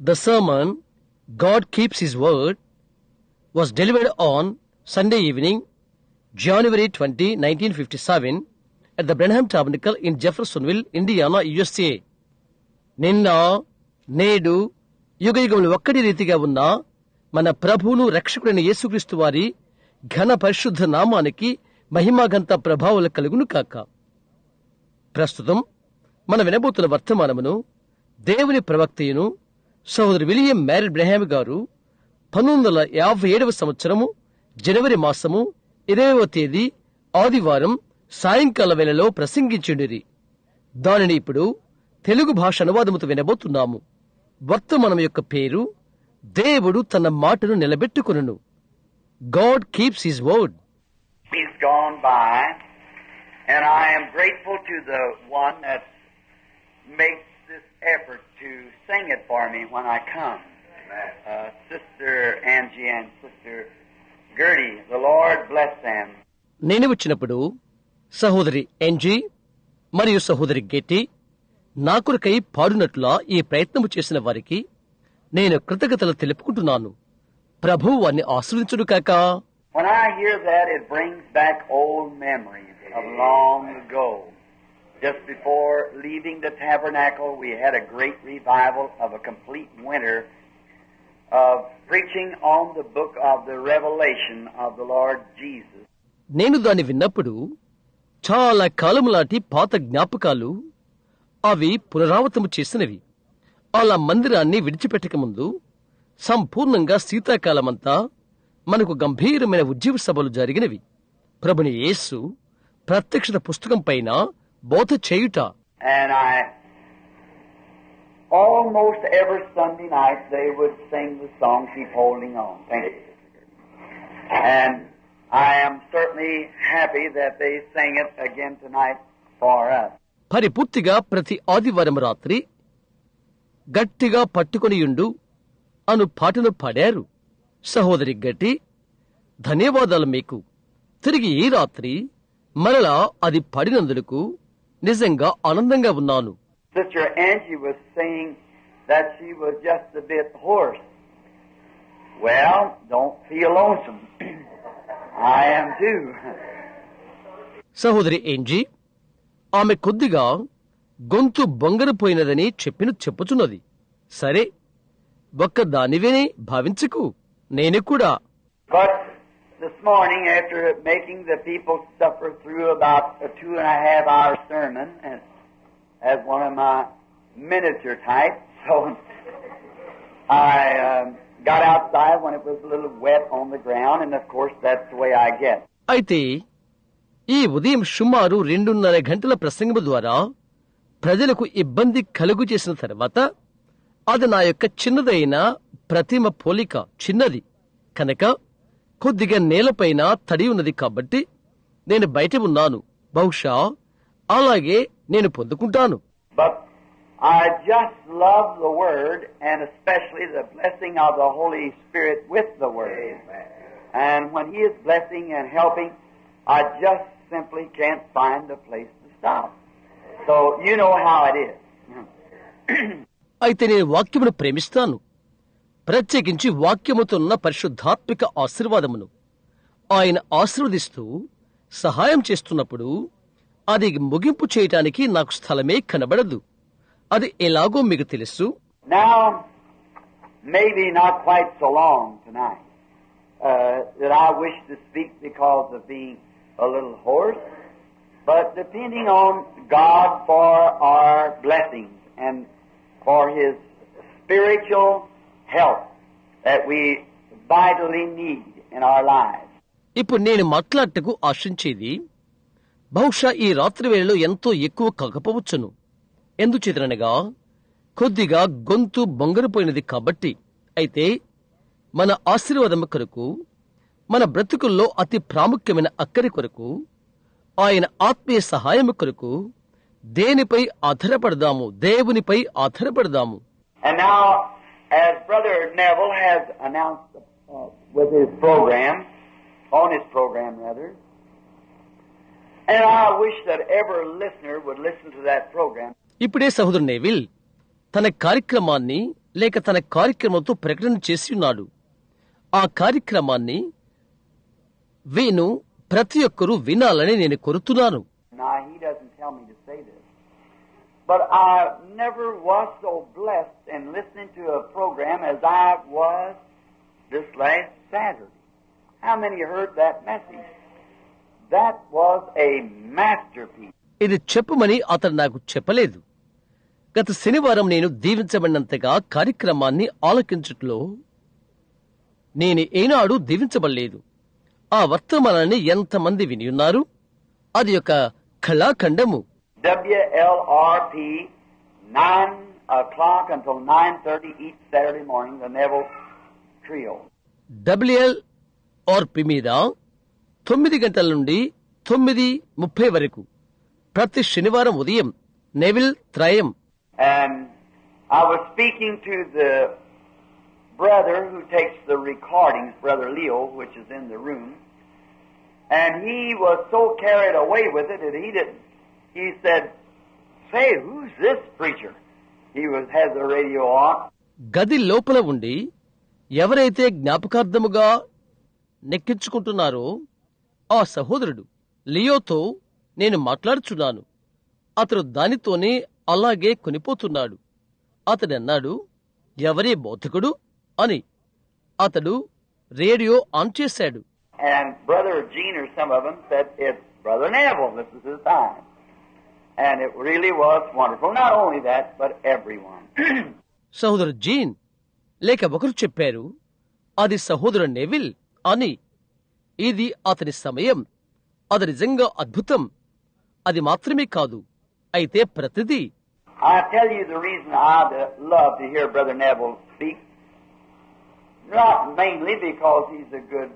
The sermon, God Keeps His Word, was delivered on Sunday evening, January 20, 1957, at the Branham Tabernacle in Jeffersonville, Indiana, USA. నిన్న నేడు యుగయుగములు ఒక్కడి రీతిగా ఉన్న మన ప్రభువును రక్షకుడైన యేసుక్రీస్తు వారి ఘన పరిశుద్ధ నామానికి మహిమాగంత ప్రభావాలు కలుగును కాక. ప్రస్తుతం మన వినబోతున్న వర్తమానమును దేవుని ప్రవక్తయును సహోదరు విలియం మ్యారీ బ్రహాం గారు 1957 సంవత్సరము జనవరి మాసము 20వ తేదీ ఆదివారం సాయంకాల వేళలో ప్రసంగించుండిరి. దానిని ఇప్పుడు తెలుగు భాష అనువాదముతో వినబోతున్నాము. వర్తమానం యొక్క పేరు, దేవుడు తన మాటను నిలబెట్టుకొనును. God keeps his word. He's gone by, and I am grateful to the one that makes this effort to sing it for me when I come. Sister Angie and Sister Gertie, the Lord bless them. నేను వచ్చినప్పుడు సహోదరి MG మరియు సహోదరి గెట్టి నా కొరకై పాడునట్లా ఈ ప్రయత్నము చేసిన వారికి నేను కృతజ్ఞతలు తెలుపుకుంటున్నాను. ప్రభువు వారిని ఆశీర్వదించును కాక. When I hear that, it brings back old memories of long ago. Just before leaving the tabernacle, we had a great revival of a complete winter of preaching on the book of the Revelation of the Lord Jesus. నేను దాన్ని విన్నప్పుడు చాలా కాలములాంటి పాత జ్ఞాపకాలు అవి పునరావృతము చేసినవి. అలా మందిరాన్ని విడిచిపెట్టక ముందు సంపూర్ణంగా శీతాకాలమంతా మనకు గంభీరమైన ఉజ్జీవ సభలు జరిగినవి. ప్రభుని యేసు ప్రత్యక్షత పుస్తకం పైన బోధ చేయుట. And almost every Sunday night they would sing the song, Keep Holding On. Thank you. And I am certainly happy that they sang it again tonight for us. పరిపూర్తిగా ప్రతి ఆదివారం రాత్రి గట్టిగా పట్టుకొనియుండు అను పాటను పాడారు. సహోదరి గట్టి, ధన్యవాదాలు మీకు. తిరిగి ఈ రాత్రి మరలా అది పాడినందుకు నిజంగా ఆనందంగా ఉన్నాను. Sister Angie was saying that she was just a bit hoarse. Well, don't feel lonesome. I am too. సహోదరి ఏంజీ ఆమె కొద్దిగా గొంతు బొంగరపోయినదని చెప్పుచున్నది. సరే, ఒక్క దానివేనే భావించకు, నేను కూడా. But this morning, after making the people suffer through about a 2.5-hour sermon, and as one of my miniature types, so I got outside when it was a little wet on the ground, and of course that's the way I get. అయితే ఈ ఉదయం సుమారు 2.5 గంటల ప్రసంగము ద్వారా ప్రజలకు ఇబ్బంది కలుగు చేసిన తర్వాత అది నా యొక్క చిన్నదైన ప్రతిమ పోలిక, చిన్నది కనుక కొద్దిగా నేలపైన తడి ఉన్నది కాబట్టి నేను బయట ఉన్నాను. బహుశా అలాగే నేను పొందుకుంటాను. But I just love the Word, and especially the blessing of the Holy Spirit with the Word. And when He is blessing and helping, I just simply can't find a place to stop. So you know how it is. అయితే నేను వాక్యమును ప్రేమిస్తాను, ప్రత్యేకించి వాక్యముతో ఉన్న పరిశుద్ధాత్మిక ఆశీర్వాదమును. ఆయన ఆశీర్వదిస్తూ సహాయం చేస్తున్నప్పుడు అది ముగింపు చేయటానికి నాకు స్థలమే కనబడదు. అది ఎలాగో మీకు తెలుసు. Now, maybe not quite so long tonight that I wish to speak because of being a little hoarse, but depending on God for our blessings and for His spiritual help that we vitally need in our lives. ఇప్పుడు నేను మాట్లాడటకు ఆశించేది బహుశా ఈ రాత్రి వేళలో ఎంతో ఎక్కువ కాకపోవచ్చును. ఎందుచేతనగా కొద్దిగా గొంతు బొంగరపోయినది కాబట్టి. అయితే మన ఆశీర్వాదము కొరకు, మన బ్రతుకుల్లో అతి ప్రాముఖ్యమైన అక్కరి కొరకు, ఆయన ఆత్మీయ సహాయము కొరకు దేనిపై ఆధారపడదాము? దేవునిపై ఆధారపడదాము. And now, as Brother Neville has announced with his program, on his program rather, and I wish that every listener would listen to that program. ఇప్పుడే సహోదరు నెవిల్ తన కార్యక్రమాన్ని లేక తన కార్యక్రమంతో ప్రకటన చేసి ఉన్నాడు. ఆ కార్యక్రమాన్ని ప్రతి ఒక్కరూ వినాలని నేను కోరుతున్నాను. Now, he doesn't tell me to say this, but I never was so blessed in listening to a program as I was this last Saturday. How many heard that message? That was a masterpiece. ఇది చెప్పమని అతను నాకు చెప్పలేదు. గత శనివారం నేను దీవించబడినంతగా కార్యక్రమాన్ని ఆలకించుట్లో నేను ఏనాడు దీవించబడలేదు. ఆ వర్తమానాన్ని ఎంతమంది వినియున్నారు? అది ఒక కళాఖండము. WLRP 9 o'clock until 9:30 each Saturday morning, the Neville Trio. WLRP మీద 9 గంటల నుండి 9:30 వరకు ప్రతి శనివారం ఉదయం Neville త్రయం. And I was speaking to the brother who takes the recordings, Brother Leo, which is in the room, and he was so carried away with it that he said, "Say, who's this preacher?" He had the radio on. గది లోపల ఉండి ఎవరైతే జ్ఞాపకార్థముగా నెక్కించుకుంటున్నారో ఆ సహోదరుడు లియోతో నేను మాట్లాడుచున్నాను. అతడు దానితోనే అలాగే కొనిపోతున్నాడు. అతడు అన్నాడు, ఎవరే బోధకుడు అని. అతడు రేడియో ఆన్ చేశాడు. And Brother Gene or some of them said, "It's Brother Neville, this is his time." And it really was wonderful. Not only that, but everyone. సహోదరు జీన్ లేక ఒకరు చెప్పారు, అది సహోదరు నెవిల్ అని. ఇది అతని సమయం. అది నిజంగా అద్భుతం. అది మాత్రమే కాదు, అయితే ప్రతిదీ. I tell you the reason I love to hear Brother Neville speak, not mainly because he's a good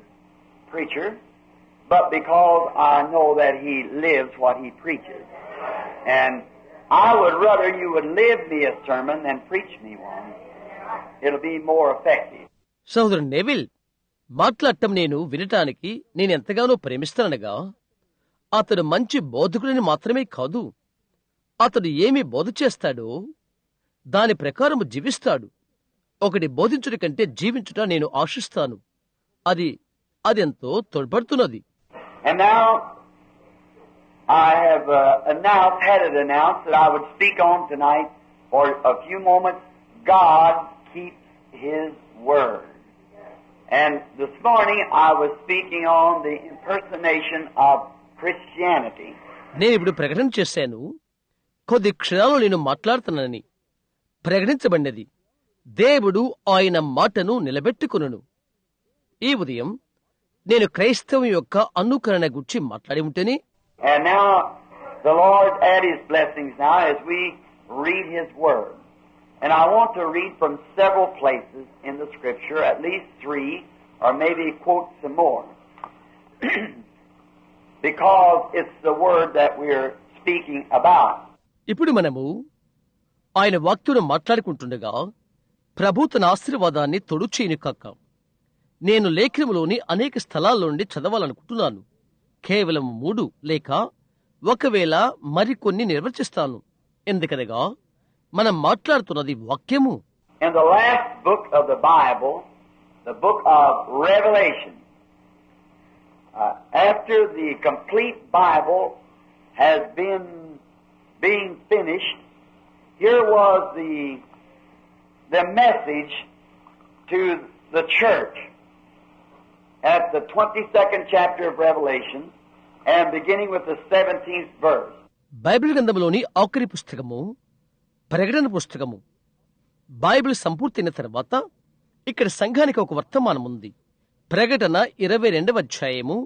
preacher, but because I know that he lives what he preaches. And I would rather you would live me a sermon than preach me one. It'll be more effective. సహోదరు Neville మాట్లాడటం నేను వినటానికి నేనెంతగానో ప్రేమిస్తానగా, అతడు మంచి బోధకుడిని మాత్రమే కాదు, అతడు ఏమి బోధ చేస్తాడో దాని ప్రకారము జీవిస్తాడు. ఒకటి బోధించుట కంటే జీవించుట నేను ఆశిస్తాను. అదెంతో తోడ్పడుతున్నది. And now I have had it announced that I would speak on tonight for a few moments. God keeps His word. And this morning I was speaking on the impersonation of Christianity. నేను ఇప్పుడు ప్రకటన చేశాను, కొద్ది క్షణాలు నేను మాట్లాడుతున్నానని. ప్రకటించబడినది, దేవుడు ఆయన మాటను నిలబెట్టుకును. ఈ ఉదయం నేను క్రైస్తవం యొక్క అనుకరణ గురించి మాట్లాడి ఉంటేనే. And now the Lord add His blessings now as we read His word. And I want to read from several places in the Scripture, at least 3, or maybe quote some more, because it's the word that we're speaking about. ఇప్పుడు మనము ఆయన వాక్యను మాట్లాడుకుంటుండగా ప్రభు తన ఆశీర్వాదాన్ని తొడు చేయను కాక. నేను లేఖనములోని అనేక స్థలాల్లో నుండి చదవాలనుకుంటున్నాను. కేవలం 3 లేక ఒకవేళ మరికొన్ని నిర్వచిస్తాను. ఎందుకనగా మనం మాట్లాడుతున్నది వాక్యము. In the last book of the Bible, the book of Revelation, after the complete Bible has been being finished, here was the message to the church at the 22nd chapter of Revelation and beginning with the 17th verse. Bible గ్రంథంలోని ఆఖరి పుస్తకము ప్రకటన పుస్తకము. Bible సంపూర్తయిన తర్వాత ఇక్కడ సంఘానికి ఒక వర్తమానం ఉంది. ప్రకటన 22వ అధ్యాయము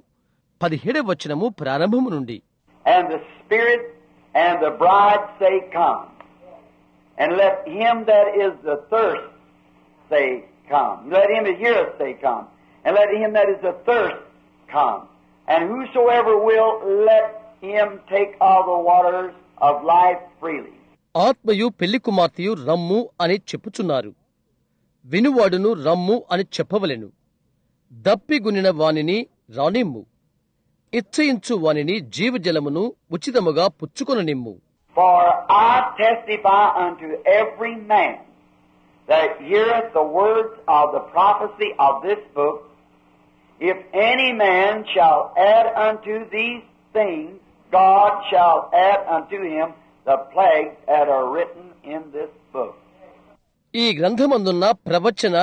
17వ వచనము ప్రారంభము నుండి. And the Spirit and the bride say, "Come. And let him that is the thirst say, Come. Let him that heareth say, Come. And let him that is the thirst come. And whosoever will, let him take of the waters of life freely." ఆత్మయు పెళ్లి కుమార్తెయు రమ్ము అని చెప్పుచున్నారు. వినువాడును రమ్ము అని చెప్పవలెను. దప్పిగునిన వానిని రానిమ్ము. ఇచ్చయించు వానిని జీవజలమును ఉచితముగా పుచ్చుకొననిమ్ము. For I testify unto every man that heareth the words of the prophecy of this book, if any man shall add unto these things, God shall add unto him the plagues that are written in this book. ఈ గ్రంథమందున్న ప్రవచన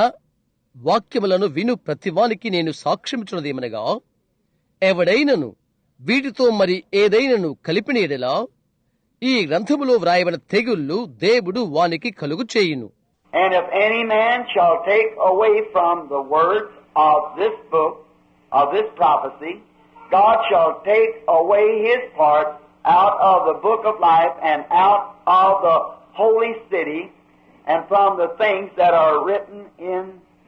వాక్యములను విను ప్రతివానికి నేను సాక్ష్యమిచ్చున్నదేమనగా, ఎవడైనను వీటితో మరి ఏదైనను కలిపిన యెడల ఈ గ్రంథములో వ్రాయబడిన తెగుళ్ళు దేవుడు వానికి కలుగు చేయును. And if any man shall take away from the words of this book, of this prophecy, God shall take away his part out of the book of life and out of the holy city and from the things that are written in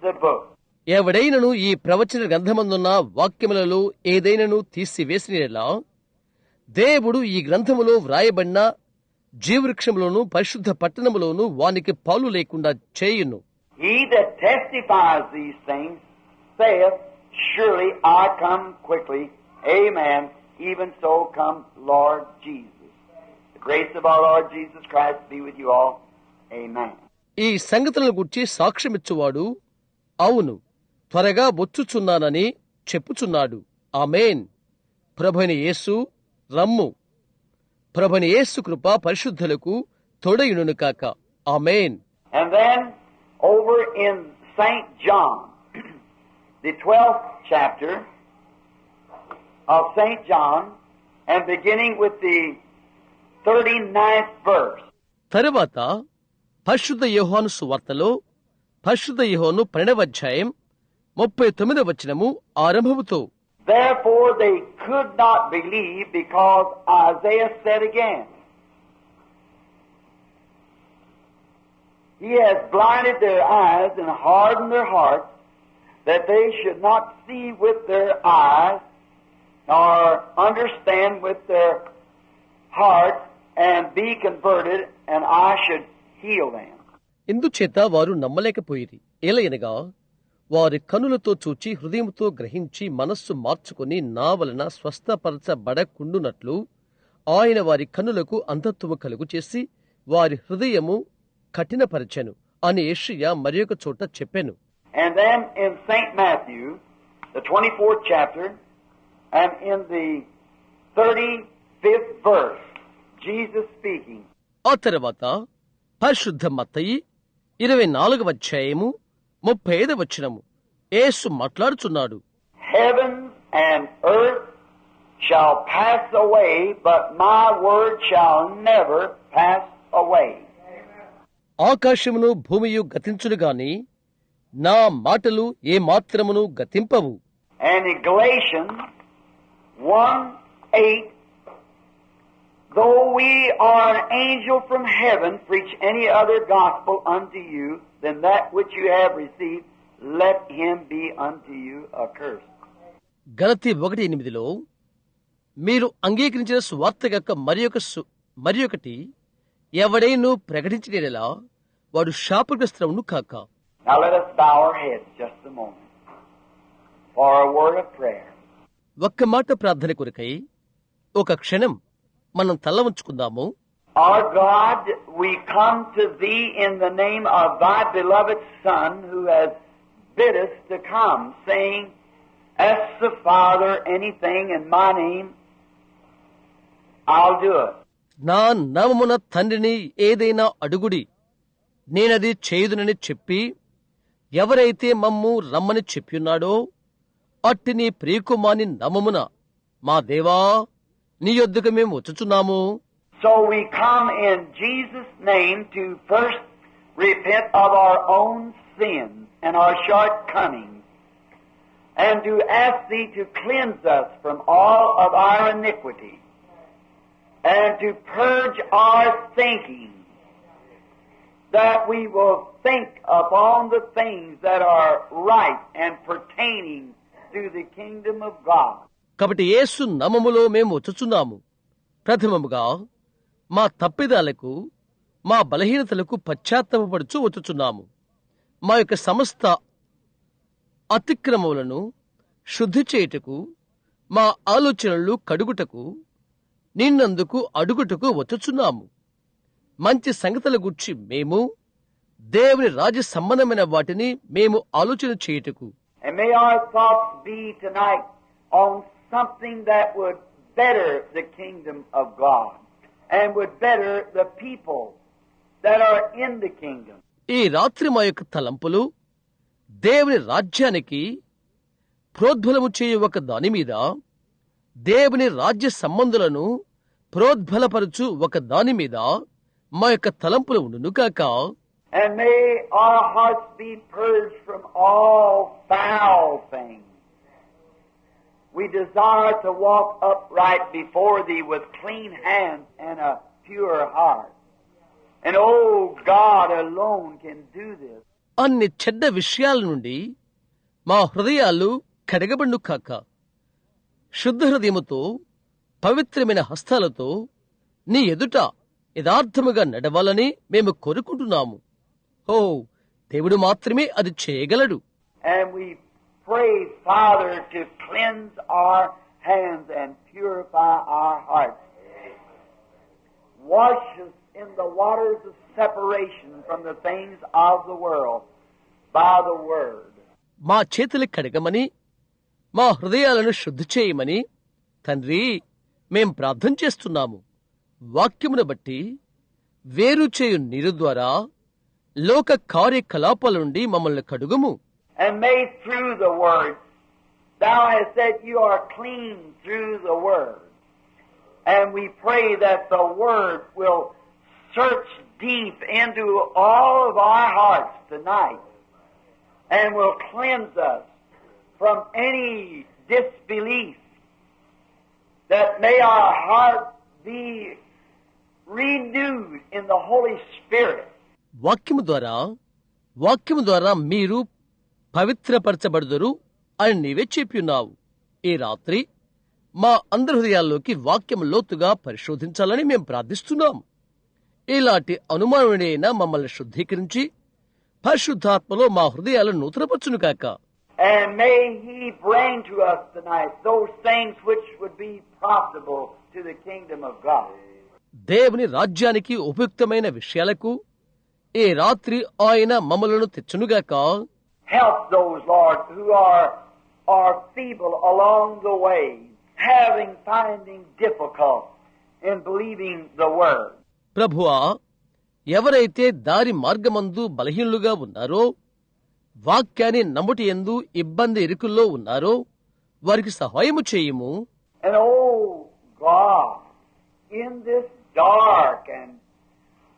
the book. ఎవడైనను ఈ ప్రవచన గ్రంథమందున్న వాక్యములలో ఏదైనను తీసివేసినలా దేవుడు ఈ గ్రంథములో వ్రాయబడిన జీవవృక్షములోను పరిశుద్ధ పట్టణములోను వానికి పాలు లేకుండా చేయును. He that testifies these things saith, surely I come quickly. Amen. Even so come Lord Jesus. The grace of our Lord Jesus Christ be with you all. Amen. ఈ సంగతులను గురించి సాక్ష్యమిచ్చువాడు అవును త్వరగా వచ్చుచున్నానని చెప్పుచున్నాడు. ఆమేన్. ప్రభువైన యేసు రమ్ము. ప్రభువైన యేసు కృప పరిశుద్ధులకు తోడయును కాక. ఆమేన్. And then over in St. John, the 12th chapter of St. John, and beginning with the 39th verse. తరువాత పరిశుద్ధ యోహాను సువార్తలో పరిశుద్ధ యోహాను 12వ అధ్యాయం 39వ వచనము ఆరంభముతో, Therefore they could not believe, because Isaiah said again, He has blinded their eyes and hardened their hearts, that they should not see with their eyes, nor understand with their hearts, and be converted, and I should heal them. ఇందుచేత వారు నమ్మలేకపోయిరి. ఏలయనగా వారి కనులతో చూచి హృదయముతో గ్రహించి మనస్సు మార్చుకుని నా వలన స్వస్థపరచబడకుండునట్లు ఆయన వారి కన్నులకు అంధత్వము కలుగు చేసి వారి హృదయము కఠినపరచెను అని యెషయా మరియొక చోట చెప్పెను. And then in St. Matthew, the 24th chapter, and in the 35th verse, Jesus speaking. ఆ తర్వాత పరిశుద్ధ మత్తయి 24వ అధ్యాయము 35వ వచనము యేసు మాట్లాడుచున్నాడు. Heavens and earth shall pass away, but my word shall never pass away. ఆకాశమును భూమియు గతించును గాని నా మాటలు ఏ మాత్రమును గతింపవు. And in Galatians 1:8, though we are an angel from heaven, preach any other gospel unto you than that which you have received, let him be unto you accursed. గలతీ 1:8లో మీరు అంగీకరించిన సువార్తగక మరియొకటి ఎవడైనను ప్రకటించినలా వాడు శాపగ్రస్తుడవును కాక. Now let us bow our heads just a moment for a word of prayer. ఒక్క మాట ప్రార్థన కొరకై ఒక క్షణం మనం తల వంచుకుందాము. Our God, we come to Thee in the name of Thy beloved Son, who has bid us to come, saying, ask the Father anything in my name, I'll do it. నా నామమున తండ్రిని ఏదైనా అడుగుడి నేనది చేయుదునని చెప్పి ఎవరైతే మమ్ము రమ్మని చెప్పియున్నాడో అట్టి నీ ప్రియకుమాని నామమున మా దేవా నీ యొద్దకు మేము వచ్చుచున్నాము. So we come in Jesus' name to first repent of our own sins and our shortcomings, and to ask Thee to cleanse us from all of our iniquity, and to purge our thinking, that we will think upon the things that are right and pertaining to the kingdom of God. కాబట్టి యేసు నామములో మేము వచ్చుచున్నాము. ప్రథమముగా మా తప్పిదాలకు మా బలహీనతలకు పశ్చాత్తాపపడుచు వచ్చుచున్నాము. మా యొక్క సమస్త అతిక్రమములను శుద్ధి చేయుటకు మా ఆలోచనలు కడుగుటకు నిన్నందుకు అడుగుటకు వచ్చుచున్నాము. మంచి సంగతుల గురించి మేము దేవుని రాజ్య సంబంధమైన వాటిని మేము ఆలోచన చేయుటకు. And may our thoughts be tonight on something that would better the kingdom of God and would better the people that are in the kingdom. ఈ రాత్రి మా యొక్క తలంపులు దేవుని రాజ్యానికి ప్రోద్బలము చేయు ఒక దాని మీద, దేవుని రాజ్య సంబంధులను ప్రోద్బలపరచు ఒక దాని మీద మా యొక్క తలంపులు ఉండును కాక. And may our hearts be purged from all foul things. We desire to walk upright before Thee with clean hands and a pure heart. And oh, God alone can do this. అన్ని చెడ్డ విషయాల నుండి మా హృదయాలు కడగబడును కాక. శుద్ధ హృదయముతో పవిత్రమైన హస్తాలతో నీ ఎదుట యథార్థముగా నడవాలని మేము కోరుకుంటున్నాము. ఓ, దేవుడు మాత్రమే అది చేయగలడు. And we pray, Father, to cleanse our hands and purify our hearts. Wash us in the waters of separation from the things of the world by the Word. మా చేతులు కడగమని, మా హృదయాలను శుద్ధి చేయమని తండ్రి మేం ప్రార్థన చేస్తున్నాము. వాక్యమును బట్టి వేరు చేయు నీరు ద్వారా లోక కార్యకలాపాల నుండి మమ్మల్ని కడుగుము. And may through the Word, Thou hast said you are clean through the Word. And we pray that the Word will search deep into all of our hearts tonight and will cleanse us from any disbelief, that may our heart be renewed in the Holy Spirit. వాక్యము ద్వారా మీరు పవిత్రపరచబడుదురు అని నీవే చెప్పియున్నావు. ఈ రాత్రి మా అందరి హృదయాల్లోకి వాక్యం లోతుగా పరిశోధించాలని మేము ప్రార్థిస్తున్నాం. ఇలాంటి అనుమానమైన మమ్మల్ని శుద్ధీకరించి పరిశుద్ధాత్మలో మా హృదయాలను నూతనపరచును కాక. And may He bring to us tonight those things which would be profitable to the kingdom of God. దేవుని రాజ్యానికి ఉపయుక్తమైన విషయాలకు ఈ రాత్రి ఆయన మమ్మలను తెచ్చునుగాక. Help those, Lord, who are feeble along the way, finding difficult in believing the word. ప్రభువా, ఎవరైతే దారి మార్గమందు బలహీనులుగా ఉన్నారో, వాక్యాన్ని నమ్ముట యందు ఇబ్బంది ఇరుకుల్లో ఉన్నారో వారికి సహాయము చేయుము. And oh God, in this dark and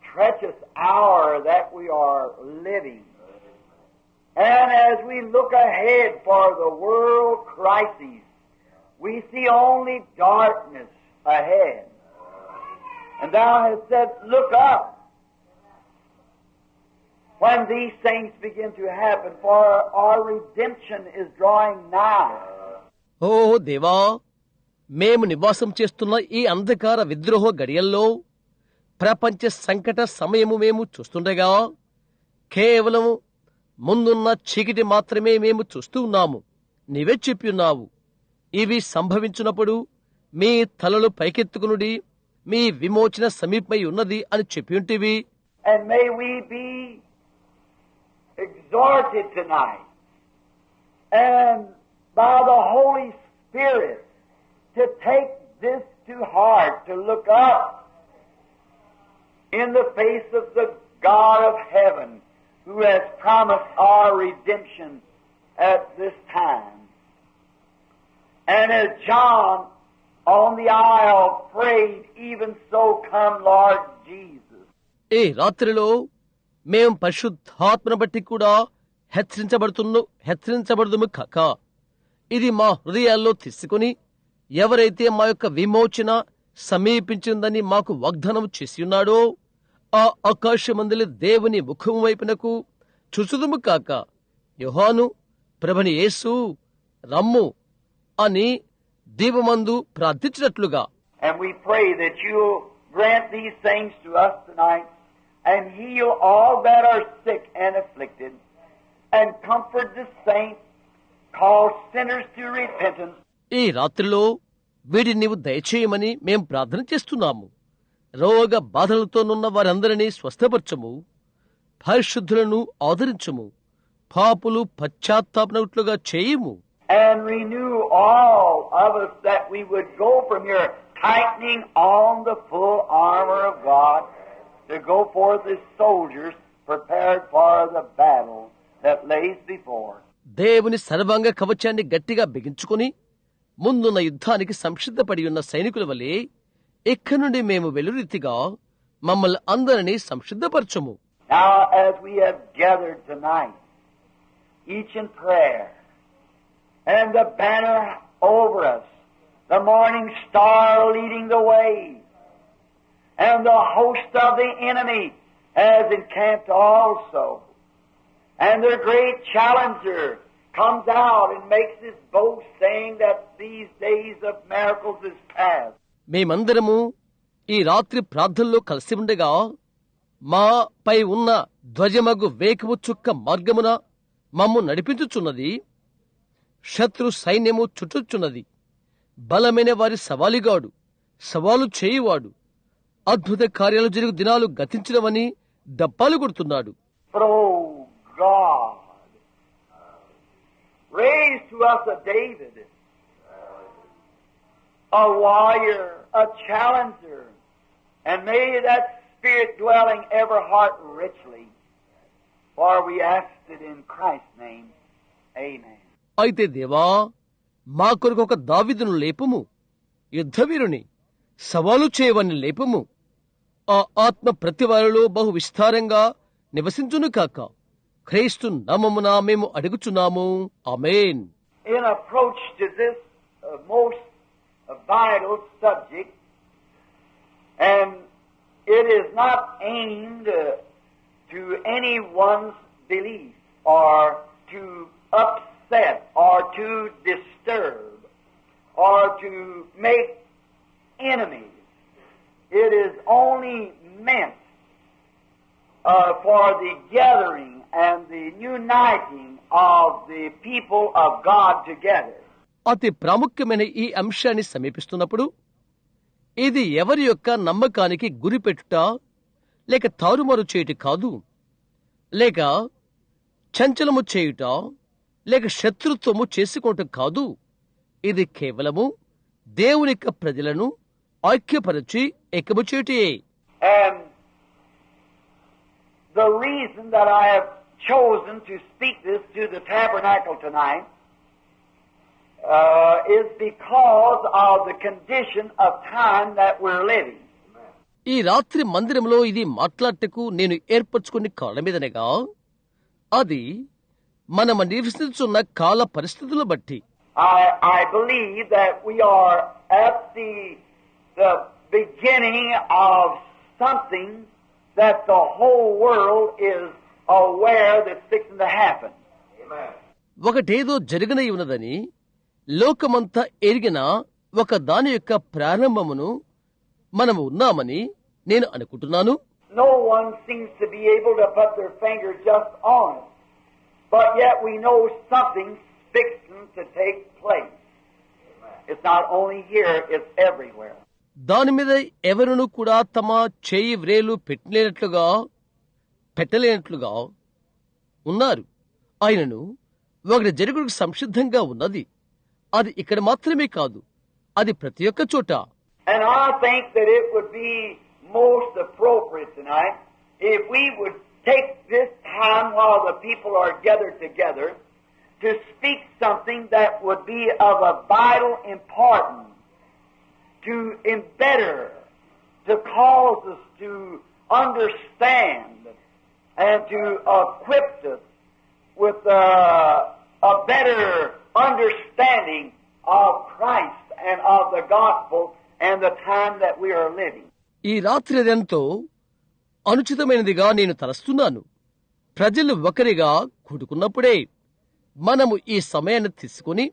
treacherous hour that we are living, and as we look ahead for the world crises, we see only darkness ahead. And Thou hast said, look up when these things begin to happen, for our redemption is drawing nigh. ఓ దేవా, మేము నివాసం చేస్తున్న ఈ అంధకార విద్రోహ గడియల్లో ప్రపంచ సంకట సమయము మేము చూస్తుండగా కేవలం ముందున్న చీకటి మాత్రమే మేము చూస్తూ ఉన్నాము. నీవే చెప్పియున్నావు, ఇవి సంభవించినప్పుడు మీ తలలు పైకెత్తుకునుడి, మీ విమోచన సమీపమై ఉన్నది అని చెప్పియుంటివి. And may we be exhorted tonight and by the Holy Spirit to take this to heart, to look up in the face of the God of heaven who has promised our redemption at this time. And as John on the isle prayed, even so come Lord Jesus. ఈ రాత్రిలో మేం పరిశుద్ధాత్మను బట్టి కూడా హెచ్చరించబడుదుము కాక, ఇది మా హృదయాల్లో తీసుకుని ఎవరైతే మా యొక్క విమోచన సమీపించిందని మాకు వాగ్దానం చేసియున్నాడో ఆ ఆకాశమందలి దేవుని ముఖము వైపునకు చూచుదుము కాక. యోహాను ప్రభుని యేసు రమ్ము అని దీపమందు ప్రార్థించినట్లుగా. And we pray that you'll grant these things to us tonight and heal all that are sick and afflicted and comfort the saints, call sinners to repentance. ఈ రాత్రిలో వీడిని నీవు దయచేయమని మేం ప్రార్థన చేస్తున్నాము. రోగ బాధలతోనున్న వారందరినీ స్వస్థపరచము, పరిశుద్ధులను ఆదరించుము, పాపులు పశ్చాత్తాపనట్లుగా చేయుము. And renew all of us that we would go from your tightening on the full armor of God to go forth as soldiers prepared for the battle that lays before. దేవుని సర్వాంగ కవచాన్ని గట్టిగా బిగించుకుని ముందున్న యుద్ధానికి సంసిద్ధపడి ఉన్న సైనికుల వలె ఇక్కడి నుండి మేము వెలురీతిగా మమ్మల్ని అందరినీ సంసిద్ధపరచుము. Now as we have gathered tonight, each in prayer, and the banner over us, the morning star leading the way, and the host of the enemy has encamped also. And their great challenger comes out and makes his boast, saying that these days of miracles is past. మేమందరము ఈ రాత్రి ప్రార్థనలో కలిసి ఉండగా మా పై ఉన్న ధ్వజమగు వేకువ చుక్క మార్గమున మమ్ము నడిపించుచున్నది. శత్రు సైన్యము చుట్టుచున్నది. బలమైన వారి సవాలిగాడు, సవాలు చేయువాడు, అద్భుత కార్యాలు జరుగు దినాలు గతించడమని డప్పాలు కొడుతున్నాడు. But oh God, raise to us a David, a warrior, a challenger, and may that Spirit dwell in every heart richly, for we ask it in Christ's name. Amen. అయితే దేవా, మా కొరకు ఒక దావీదును లేపుము, యుద్ధవీరుని, సవాలు చేయవని లేపుము. ఆ ఆత్మ ప్రతి వారిలో బహు విస్తారంగా నివసించును కాక. క్రీస్తు నామమున మేము అడుగుచున్నాము. ఆమేన్. In approach to this most vital subject, and it is not aimed to anyone's belief or to upset or to disturb or to make enemies. It is only meant for the gathering and the uniting of the people of God together. అతి ప్రాముఖ్యమైన ఈ అంశాన్ని సమీపిస్తున్నప్పుడు ఇది ఎవరి యొక్క నమ్మకానికి గురిపెట్టుట లేక తారుమారు చేయుట కాదు, లేక చంచలము చేయుట లేక శత్రుత్వము చేసుకోవటం కాదు. ఇది కేవలము దేవుని యొక్క ప్రజలను ఐక్యపరచి ఏకము చేయుటే. And the reason that I have chosen to speak this to the tabernacle tonight is because of the condition of time that we're living. ఈ రాత్రి మందిరంలో ఇది మాట్లాడటకు నేను ఏర్పరచుకుని కాలమీదనగా అది మనము నివసిస్తున్న కాల పరిస్థితులను బట్టి. I believe that we are at the beginning of something that the whole world is aware that's fixing to happen. ఒకటేదో జరగనై ఉన్నదని లోకమంతా ఎరిగిన ఒక దాని యొక్క ప్రారంభమును మనము ఉన్నామని నేను అనుకుంటున్నాను. No one seems to be able to put their finger just on it, but yet we know something's fixing to take place. It's not only here, it's everywhere. దాని మీద ఎవరును కూడా తమ చేయి వ్రేలు పెట్టలేనట్లుగా ఉన్నారు. ఆయనను ఒకటి జరుగుడుకు సంసిద్ధంగా ఉన్నది. అది ఇక్కడ మాత్రమే కాదు, అది ప్రతి ఒక్క చోట. And I think that it would be most appropriate tonight if we would take this time while the people are gathered together to speak something that would be of a vital importance to embetter, to cause us to understand and to equip us with a better understanding of Christ and of the gospel and the time that we are living. ఈ రాత్రి అదెంతో అనుచితమైనదిగా నేను తలస్తున్నాను. ప్రజలు ఒకరిగా కూడుకున్నప్పుడే మనము ఈ సమయాన్ని తీసుకుని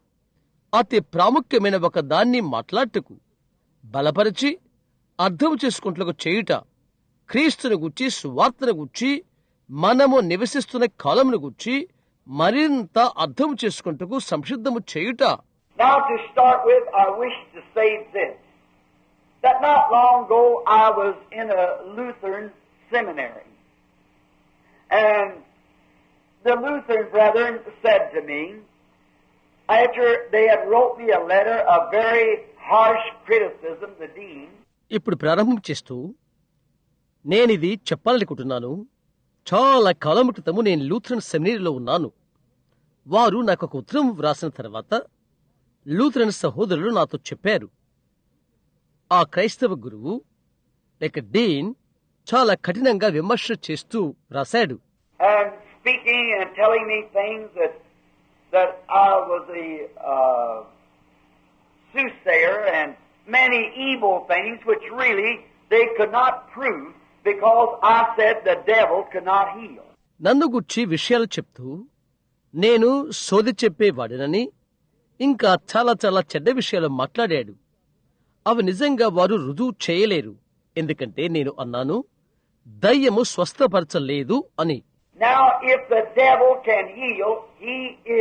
అతి ప్రాముఖ్యమైన ఒక దాన్ని మాట్లాడటకు, బలపరిచి అర్థం చేసుకుంటూ చేయుట, క్రీస్తుని గుర్చి, సువార్తను గుర్చి, మనము నివసిస్తున్న కాలమును గుర్చి మరింత అర్థం చేసుకుంటూ సంసిద్ధము చేయుట. Now to start with, I wish to say this, that not long ago I was in a Lutheran seminary. And the Lutheran brethren said to me, after they had wrote me a letter of very harsh criticism, the dean, ఇప్పుడు ప్రారంభం చేస్తూ నేనిది చెప్పాలనుకుంటున్నాను. చాలా కాలం క్రితము నేను Lutheran సెమినరీలో ఉన్నాను. వారు నాకు ఒక ఉత్తరం వ్రాసిన తర్వాత లూథరన్ సహోదరులు నాతో చెప్పారు, ఆ క్రైస్తవ గురువు లేక డీన్ చాలా కఠినంగా విమర్శ చేస్తూ రాశాడు. and speaking and telling me things that I was a soothsayer and many evil things which really they could not prove because I said the devil could not heal. నన్ను గుర్చి విషయాలు చెప్తూ నేను సోది చెప్పేవాడినని ఇంకా చాలా చాలా చెడ్డ విషయాలు మాట్లాడాడు. అవి నిజంగా వారు రుజువు చేయలేరు, ఎందుకంటే నేను అన్నాను దయ్యము స్వస్థపరచలేదు అని. Now, if the devil can heal, he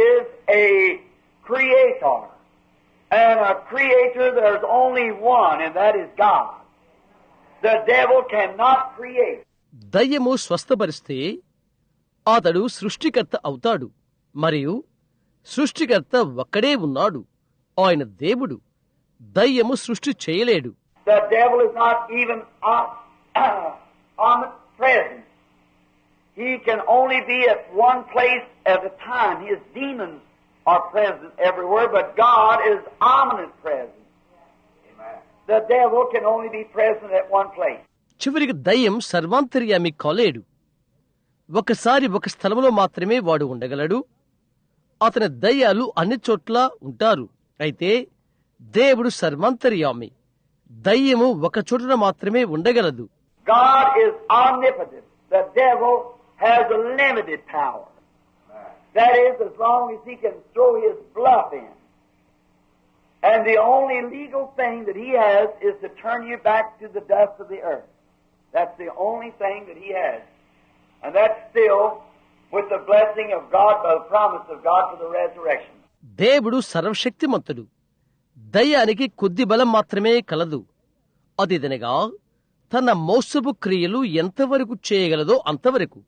is a creator. And a creator, there's only one, and that is God. The devil cannot create. దయ్యము స్వస్థపరిస్తే అతడు సృష్టికర్త అవుతాడు, మరియు సృష్టికర్త ఒక్కడే ఉన్నాడు, ఆయన దేవుడు. దయ్యము సృష్టి చేయలేడు. The devil is not even omnipresent. He can only be at one place at a time. His demons are present everywhere, but God is omnipresent. The devil can only be present at one place. చివరికి దయ్యం సర్వాంతర్యామి కాలేడు. ఒకసారి ఒక స్థలంలో మాత్రమే వాడు ఉండగలడు. అతని దయ్యాలు అన్ని చోట్ల ఉంటారు. అయితే దేవుడు సర్వాంతర్యామి. దయ్యము ఒక చోటున మాత్రమే ఉండగలదు. God is omnipotent. The devil has a limited power. That is, as long as he can throw his bluff in. And the only legal thing that he has is to turn you back to the dust of the earth. That's the only thing that he has. And that's still with the blessing of God, by the promise of God for the resurrection. దేవుడు సర్వశక్తిమంతుడు. దయ్యానికి కొద్ది బలం మాత్రమే కలదు. అదిదనగా తన మోసపు క్రియలు ఎంతవరకు చేయగలదో అంతవరకు.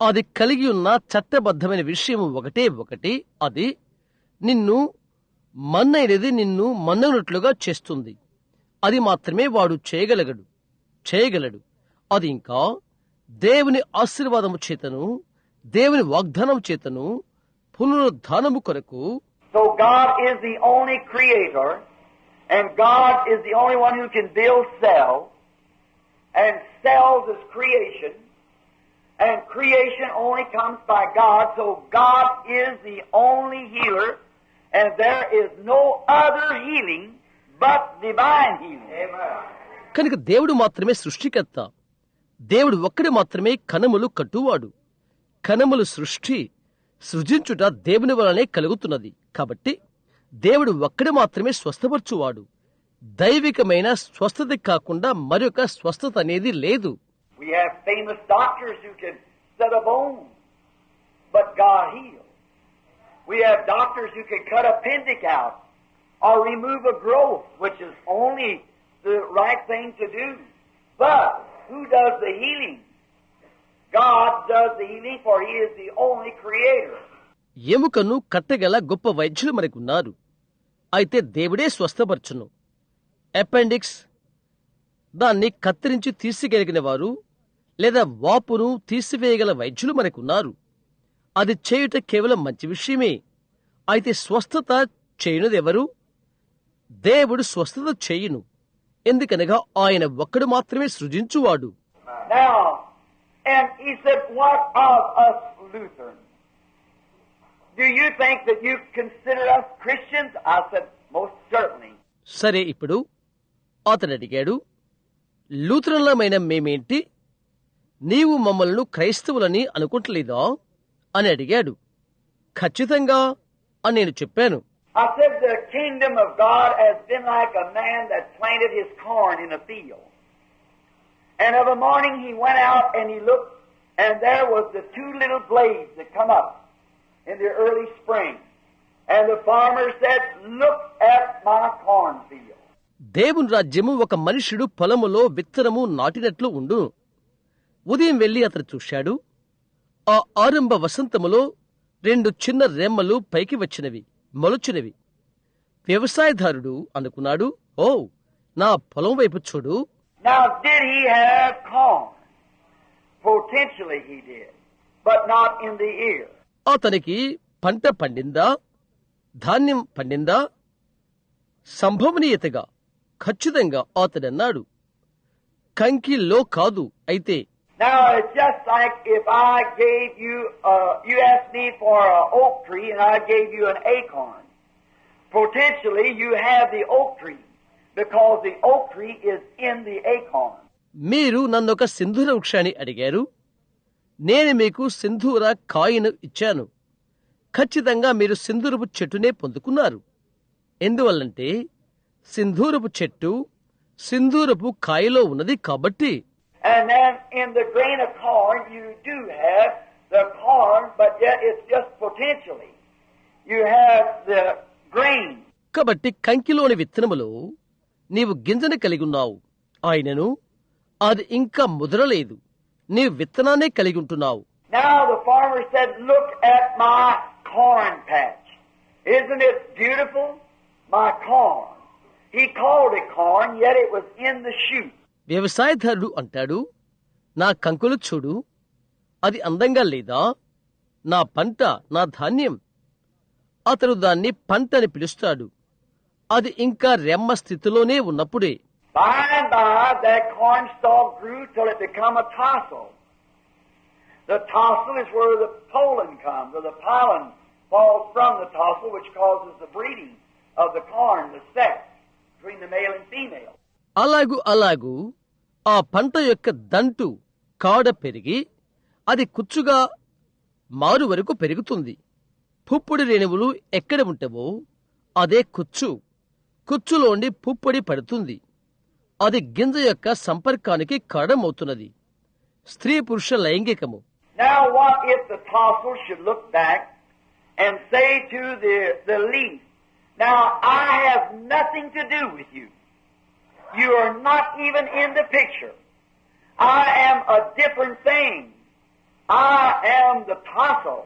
అది కలిగి ఉన్న చట్టబద్ధమైన విషయం ఒకటే ఒకటి, అది నిన్ను మన్నైనది నిన్ను మన్ననట్లుగా చేస్తుంది. అది మాత్రమే వాడు చేయగలడు. అది ఇంకా దేవుని ఆశీర్వాదము చేతను, దేవుని వాగ్దానం చేతను, పునరుద్ధానము కొరకు. So God is the only creator, and God is the only one who can build cells, and cells is creation, and creation only comes by God, so God is the only healer, and there is no other healing but divine healing. Amen. కనుక దేవుడు మాత్రమే సృష్టికర్త. దేవుడు ఒక్కడే మాత్రమే కణములు కట్టువాడు. కణములు సృజించుట దేవుని వలనే కలుగుతున్నది. కాబట్టి దేవుడు ఒక్కడే మాత్రమే స్వస్థపరచువాడు. దైవికమైన స్వస్థత కాకుండా మరొక స్వస్థత అనేది లేదు. We have famous doctors who can set a bone, but God heals. We have doctors who can cut appendix out or remove a growth, which is only the right thing to do. But who does the healing? God does the healing, for He is the only creator. ఎముకను కట్టగల గొప్ప వైద్యులు మనకున్నారు. అయితే దేవుడే స్వస్థపరచును. Appendix దాన్ని కత్తిరించి తీసిగలిగిన వారు లేదా వాపును తీసివేయగల వైద్యులు మనకున్నారు. అది చేయుట కేవలం మంచి విషయమే. అయితే స్వస్థత చేయునదెవరు? దేవుడు స్వస్థత చేయును. ఎందుకనగా ఆయన ఒక్కడు మాత్రమే సృజించువాడు. Now, and he said, what of us Lutherans? Do you think that you consider us Christians? I said, most certainly. సరే, ఇప్పుడు అతను అడిగాడు, లూథరన్లమైన మేమేంటి? నీవు మమ్మల్ని క్రైస్తవులని అనుకుంటలేదా అని అడిగాడు. ఖచ్చితంగా అని నేను చెప్పాను. I said the kingdom of God has been like a man that planted his corn in a field. And of a morning he went out and he looked, and there was the two little blades that come up in the early spring. And the farmer said, look at my cornfield. దేవుని రాజ్యము ఒక మనుషుడు పొలములో విత్తనము నాటినట్లు ఉండు. ఉదయం వెళ్లి అతను చూశాడు, ఆ ఆరంభ వసంతములో 2 చిన్న రెమ్మలు పైకి వచ్చినవి, మొలచినవి. వ్యవసాయదారుడు అనుకున్నాడు, ఓ, నా పొలం వైపు చూడు. Now, did he have corn? Potentially he did, but not in the ear. అతనికి పంట పండిందా, ధాన్యం పండిందా? సంభవనీయతగా, ఖచ్చితంగా అతడన్నాడు, కంకిలో కాదు. అయితే Now, it's just like if I gave you, you asked me for an oak tree and I gave you an acorn. Potentially you have the oak tree because the oak tree is in the acorn. మీరు నన్నొక సింధూర వృక్షాన్ని అడిగారు, నేను మీకు సింధూర కాయను ఇచ్చాను. ఖచ్చితంగా మీరు సింధూరపు చెట్టునే పొందుకున్నారు. ఎందువల్లంటే సింధూరపు చెట్టు సింధూరపు కాయలో ఉన్నది కాబట్టి. And then in the grain of corn you do have the corn, but yet it's just potentially. You have the grain. కాబట్టి కంకిలోని విత్తనములో నీవు గింజను కలిగి ఉన్నావు. ఆయనను అది ఇంకా ముదరలేదు, నీవు విత్తనాన్నే కలిగి ఉంటున్నావు. Now the farmer said, look at my corn patch. Isn't it beautiful? My corn. He called it corn, yet it was in the shoot. వ్యవసాయదారుడు అంటాడు, నా కంకులు చూడు, అది అందంగా లేదా? నా పంట, నా ధాన్యం. అతడు దాన్ని పంట అని పిలుస్తాడు, అది ఇంకా రెమ్మ స్థితిలోనే ఉన్నప్పుడే. By and by, that corn stalk grew till it became a tassel. The tassel is where the pollen comes, or the pollen falls from the tassel, which causes the breeding of the corn, the sex, between the male and female. అలాగూ ఆ పంట యొక్క దంటు కాడ పెరిగి అది కుచ్చుగా మారు వరకు పెరుగుతుంది. పుప్పొడి రేణువులు ఎక్కడ ఉంటావో అదే కుచ్చు, కుచ్చులోండి పుప్పొడి పడుతుంది. అది గింజ యొక్క సంపర్కానికి కారణమవుతున్నది. స్త్రీ పురుష లైంగికము. Now what if the tassel should look back and say to the leaf, now I have nothing to do with you. You are not even in the picture. I am a different thing. I am the tassel.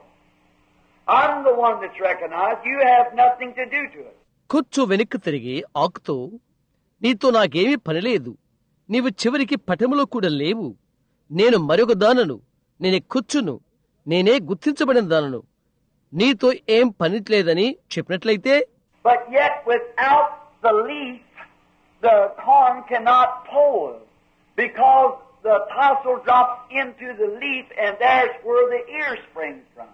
I'm the one that's recognized. You have nothing to do to it. కుచ్చు వెనక్కి తిరిగి ఆకుతో, నీతో నాకేమీ పనిలేదు, నీవు చివరికి పటములో కూడా లేవు, నేను మరొక దానను, నేనే కుచ్చును, నేనే గుర్తించబడిన దానను, నీతో ఏం పనిలేదని చెప్పినట్లయితే. But yet without the leaf, the corn cannot pull, because the tassel drops into the leaf, and there's where the ear springs from.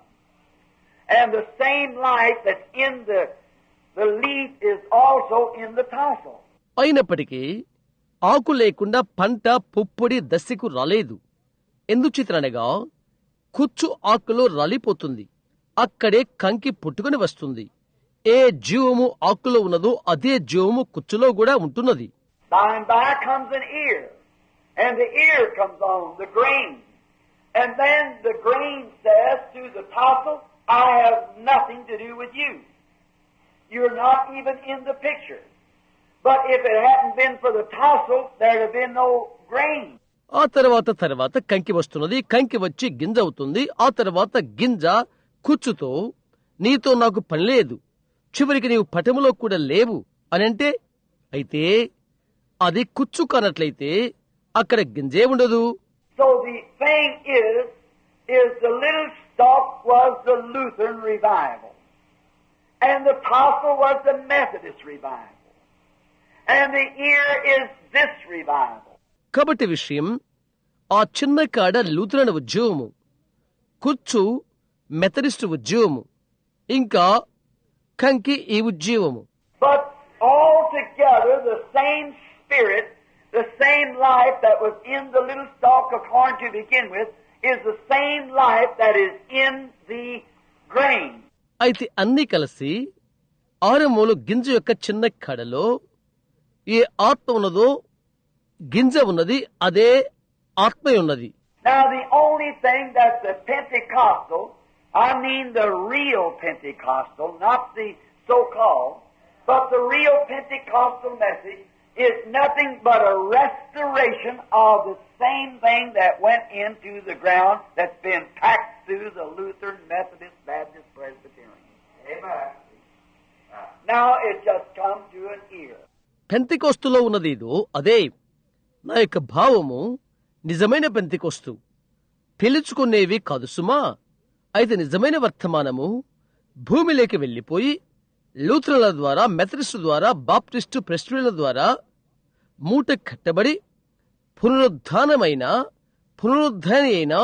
And the same life that's in the leaf is also in the tassel. అయినప్పటికీ ఆకు లేకుండా పంట పుప్పొడి దశకు రాలేదు. ఎందుచేతనగా కుచ్చు ఆకులో రాలిపోతుంది, అక్కడే కంకి పుట్టుకుని వస్తుంది. ఏ జీవము ఆకులో ఉన్నదో అదే జీవము కుచ్చులో కూడా ఉంటున్నది. By and by comes an ear, and the ear comes on the grain, and then the grain says to the tassel, I have nothing to do with you. You're not even in the picture. But if it hadn't been for the tassel, there'd have been no grain. ఆ తర్వాత కంకి వస్తున్నది, కంకి వచ్చి గింజ అవుతుంది. ఆ తర్వాత గింజ కుచ్చుతో, నీతో నాకు పని లేదు, చివరికి నీవు పటములో కూడా లేవు అని అంటే, అయితే అది కుచ్చు కానట్లయితే అక్కడ గింజే ఉండదు. So the thing is the little stalk was the Lutheran revival, and the tassel was the Methodist revival, and the ear is this revival. కాబట్టి విషయం, ఆ చిన్న కాడ లూథరన్ ఉద్యమము, కుచ్చు మెథడిస్ట్ ఉద్యమము, ఇంకా కంకి ఈ ఉద్యమము. But all together the same spirit, the same life that was in the little stalk of corn to begin with, is the same life that is in the grain. అయితే అన్నీ కలిసి ఆరమూలు గింజ యొక్క చిన్న కడలో ఏ ఆత్మ ఉన్నదో గింజ ఉన్నది, అదే ఆత్మ ఉన్నది. Now the only thing that the Pentecostal, I mean the real Pentecostal, not the so-called, but the real Pentecostal message is nothing but a restoration of the same thing that went into the ground that's been packed through the Lutheran, Methodist, Baptist, Presbyterian. Amen. Now it just come to an ear. పెంతెకొస్తులో ఉన్నదేదో అదే. నా యొక్క భావము నిజమైన Pentecost పిలుచుకునేవి కాదు సుమా. అయితే నిజమైన వర్తమానము భూమిలోకి వెళ్లిపోయి లూథరన్ల ద్వారా, మెథడిస్టు ద్వారా, బాప్టిస్టు, ప్రెస్బిటరీల ద్వారా మూట కట్టబడి పునరుద్ధాని అయిన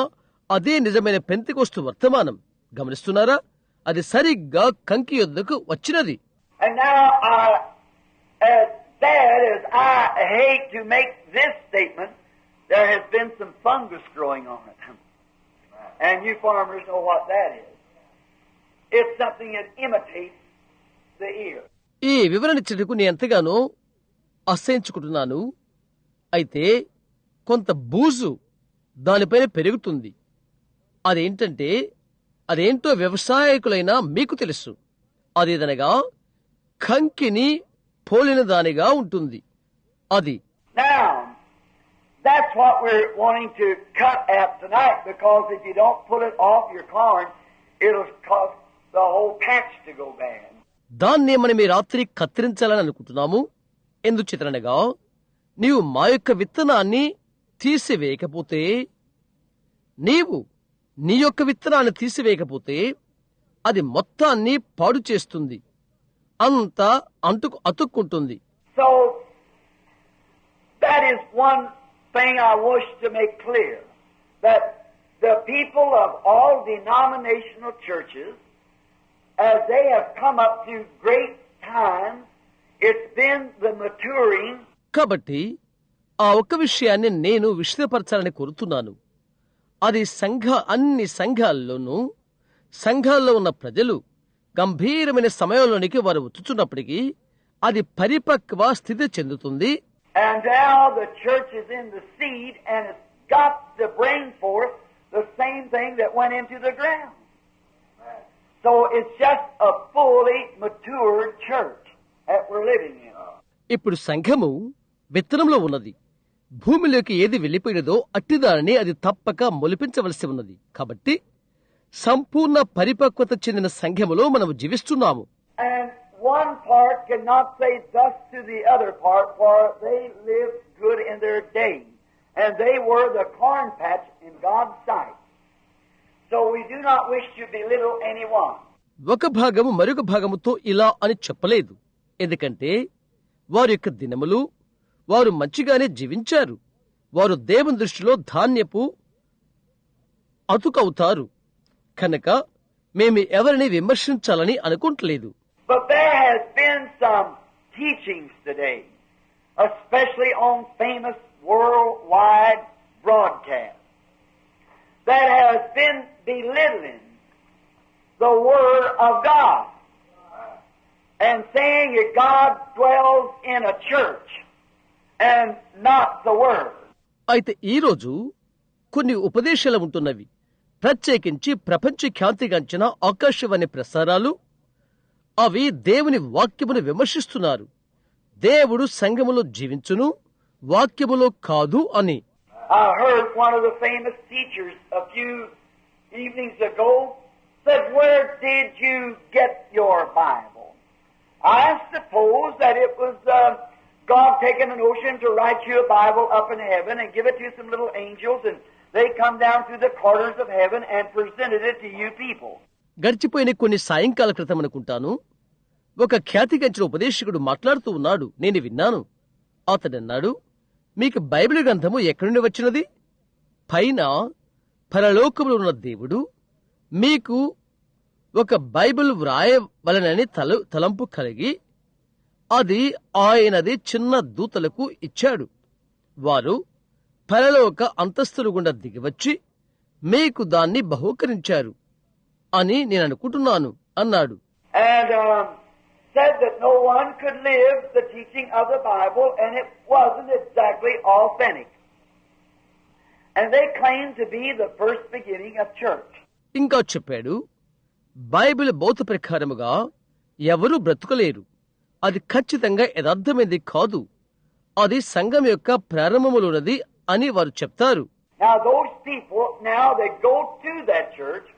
అదే నిజమైన పెంతెకొస్తు వర్తమానం. గమనిస్తున్నారా? అది సరిగ్గా కంకి యొద్దకు వచ్చినది. And now, as bad as I hate to make this statement, there has been some fungus growing on it. And you farmers know what that is. It's something that imitates the ear. ఈ వివరణ ఇచ్చేందుకు నేను ఎంతగానో అసహించుకుంటున్నాను. అయితే కొంత బూజు దానిపైన పెరుగుతుంది. అదేంటో వ్యవసాయకులైనా మీకు తెలుసు. అదేదనగా కంకిని పోలిన దానిగా ఉంటుంది. అది Now, that's what we're wanting to cut at tonight, because if you don't pull it off your corn, it'll cause the whole patch to go bad. దాన్నే మనం ఈ రాత్రి కత్తిరించాలని అనుకుంటున్నాము. ఎందుచేతనగా నీవు మా యొక్క విత్తనాన్ని తీసివేయకపోతే, నీవు నీ యొక్క విత్తనాన్ని తీసివేయకపోతే అది మొత్తాన్ని పాడు చేస్తుంది, అంతా అతుక్కుంటుంది. So, that is one thing I wish to make clear, that the people of all denominational churches, as they have come up through great times, it's been the maturing. కాబట్టి ఆ ఒక్క విషయాన్ని నేను విశదపరచాలని కోరుతున్నాను. అది అన్ని సంఘాల్లో ఉన్న ప్రజలు గంభీరమైన సమయంలోనికి వారు వచ్చుచున్నప్పటికీ అది పరిపక్వ స్థితి చెందుతుంది. And now the church is in the seed, and it's got to bring forth the same thing that went into the ground. So it's just a fully matured church that we're living in. ఇప్పుడు సంఘము విత్తనంలో ఉన్నది. భూమిలోకి ఏది వెళ్లిపోయినదో అట్టిదానిని అది తప్పక మొలిపించవలసి ఉన్నది. కాబట్టి సంపూర్ణ పరిపక్వత చెందిన సంఘములో మనము జీవిస్తున్నాము. And one part cannot say thus to the other part, for they lived good in their day, and they were the corn patch in God's sight. So we do not wish to belittle anyone. ఒక భాగము మరొక భాగముతో ఇలా అని చెప్పలేదు. ఎందుకంటే వారి యొక్క దినములు వారు మంచిగానే జీవించారు. వారు దేవుని దృష్టిలో ధాన్యపు అతుకవుతారు. కనుక మేము ఎవరిని విమర్శించాలని అనుకుంటలేదు. But there has been some teachings today, especially on famous worldwide broadcasts, that has been belittling the Word of God and saying that God dwells in a church and not the Word. అయితే ఈరోజు కొన్ని ఉపదేశాలు ఉంటున్నవి. ప్రత్యేకించి ప్రపంచ ఖ్యాతిగాంచిన ఆకాశవాణి ప్రసారాలు అవి దేవుని వాక్యమును విమర్శిస్తున్నారు. దేవుడు సంఘములో జీవించును, వాక్యములో కాదు అని. I heard one of the famous teachers a few evenings ago said, "Where did you get your Bible?" I suppose that it was God taking a notion to write you a Bible up in heaven and give it to some little angels, and they come down through the corridors of heaven and presented it to you people. గడిచిపోయిన కొన్ని సాయంకాల క్రితం అనుకుంటాను, ఒక ఖ్యాతిగంచిన ఉపదేశకుడు మాట్లాడుతూ ఉన్నాడు. నేను విన్నాను. అతడన్నాడు, మీకు బైబిల్ గ్రంథము ఎక్కడి నుండి వచ్చినది? పైన పరలోకములో ఉన్న దేవుడు మీకు ఒక బైబిల్ వ్రాయవలనని తలంపు కలిగి అది ఆయనది చిన్న దూతలకు ఇచ్చాడు. వారు పరలోక అంతస్తులు గుండా దిగివచ్చి మీకు దాన్ని బహూకరించారు అని నేను అనుకుంటున్నాను అన్నాడు. And said that no one could live the teaching of the Bible, and it wasn't exactly authentic. And they claimed to be the first beginning of church. ఇంకా చెప్పాడు, బైబిల్ బౌద్ధ ప్రకారముగా ఎవరూ బ్రతుకలేరు. అది ఖచ్చితంగా యథార్థమైనది కాదు. అది సంఘం యొక్క ప్రారంభములోనది అని వారు చెప్తారు. Now those people, now that go to that church,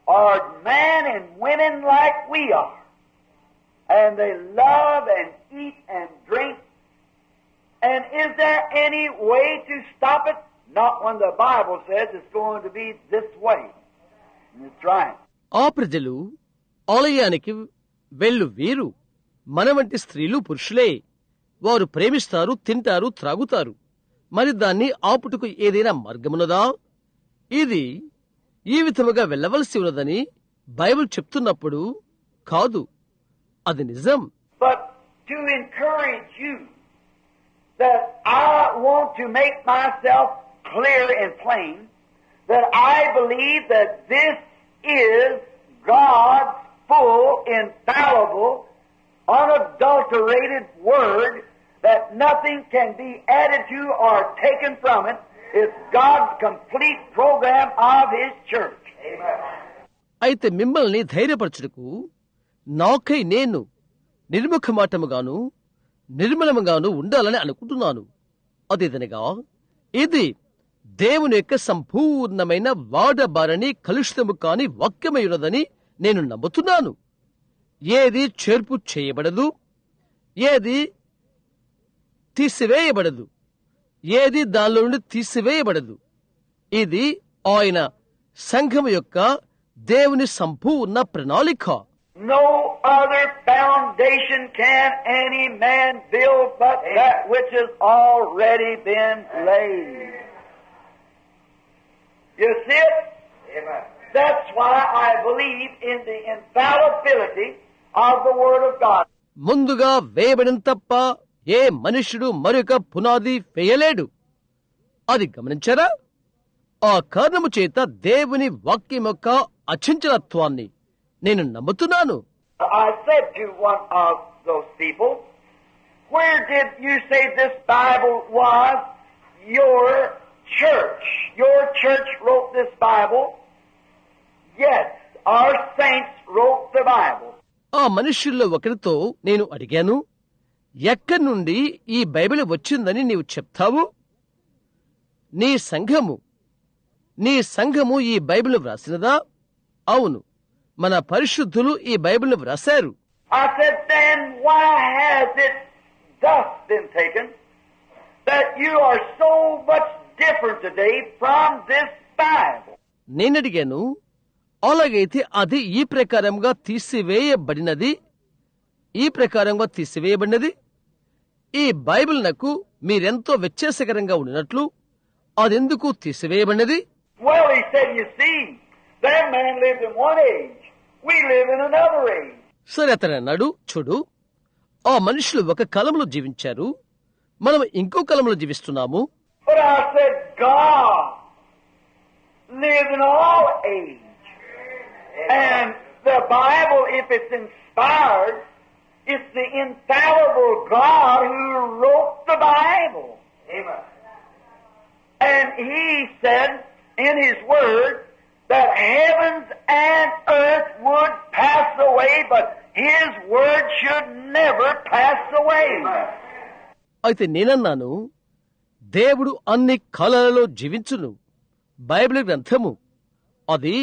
are men and women like we are. And they love and eat and drink. And is there any way to stop it? Not when the Bible says it's going to be this way. That's right. ఆ ప్రజలు ఆలయానికి వెళ్ళు వీరు మన వంటి స్త్రీలు పురుషులే. వారు ప్రేమిస్తారు, తింటారు, త్రాగుతారు. మరి దాన్ని ఆపుటకు ఏదైనా మార్గమున్నదా? ఇది ఈ విధముగా వెళ్ళవలసి ఉన్నదని బైబిల్ చెప్తున్నప్పుడు కాదు, అది నిజం. But to encourage you that I want to make myself clear and plain that I believe that this is God's full, infallible, unadulterated word, that nothing can be added to or taken from it. It's God's complete program of His church. Amen. అయితే మిమ్మల్ని ధైర్యపరచుటకు నాకై నేను నిర్ముఖమాటముగాను నిర్మలముగాను ఉండాలని అనుకుంటున్నాను. అదేదనగా ఇది దేవుని యొక్క సంపూర్ణమైన వాడబారని కలుషితము కాని వాక్యమై ఉన్నదని నేను నమ్ముతున్నాను. ఏది చేర్పు చేయబడదు, ఏది తీసివేయబడదు, ఏది దానిలో నుండి తీసివేయబడదు. ఇది ఆయన సంఘము యొక్క దేవుని సంపూర్ణ ప్రణాళిక. No other foundation can any man build but that which has already been laid. You see it? Amen. That's why I believe in the infallibility of the Word of God. ముందుగా వేయబడిన తప్ప ఏ మనుష్యుడు మరొక పునాది వేయలేడు. అది గమనించారా? ఆ కారణము చేత దేవుని వాక్యం యొక్క అచంచలత్వాన్ని నేను నమ్ముతున్నాను. I said to one of those people, where did you say this Bible was? Your church. Your church wrote this Bible. Yes, our saints wrote the Bible. ఆ మనుష్యుల్లో ఒకరితో నేను అడిగాను, ఎక్కడి నుండి ఈ బైబిల్ వచ్చిందని నీవు చెప్తావు? నీ సంఘము ఈ బైబిల్ వ్రాసినదా? అవును, మన పరిశుద్ధులు ఈ బైబిల్ వ్రాశారు. I said, then why has it thus been taken that you are so much different today from this Bible? నేనడిగాను, అలాగైతే అది ఈ ప్రకారంగా తీసివేయబడినది ఈ బైబిల్ నకు మీరెంతో వ్యత్యాసకరంగా ఉండినట్లు అదెందుకు తీసివేయబడినది? Well, he said, you see, that man lived in one age. We live in another age. సరే, అతను అన్నాడు, చూడు, ఆ మనుషులు ఒక కాలంలో జీవించారు, మనం ఇంకో కాలంలో జీవిస్తున్నాము. But I said, God lives in all age. And the Bible, if it's inspired, it's the infallible God who wrote the Bible. Amen. And He said in His Word that heavens and earth would pass away, but His Word should never pass away. అయితే నేనన్నాను, దేవుడు అన్ని కాలాలలో జీవించును. Bible గ్రంథము అది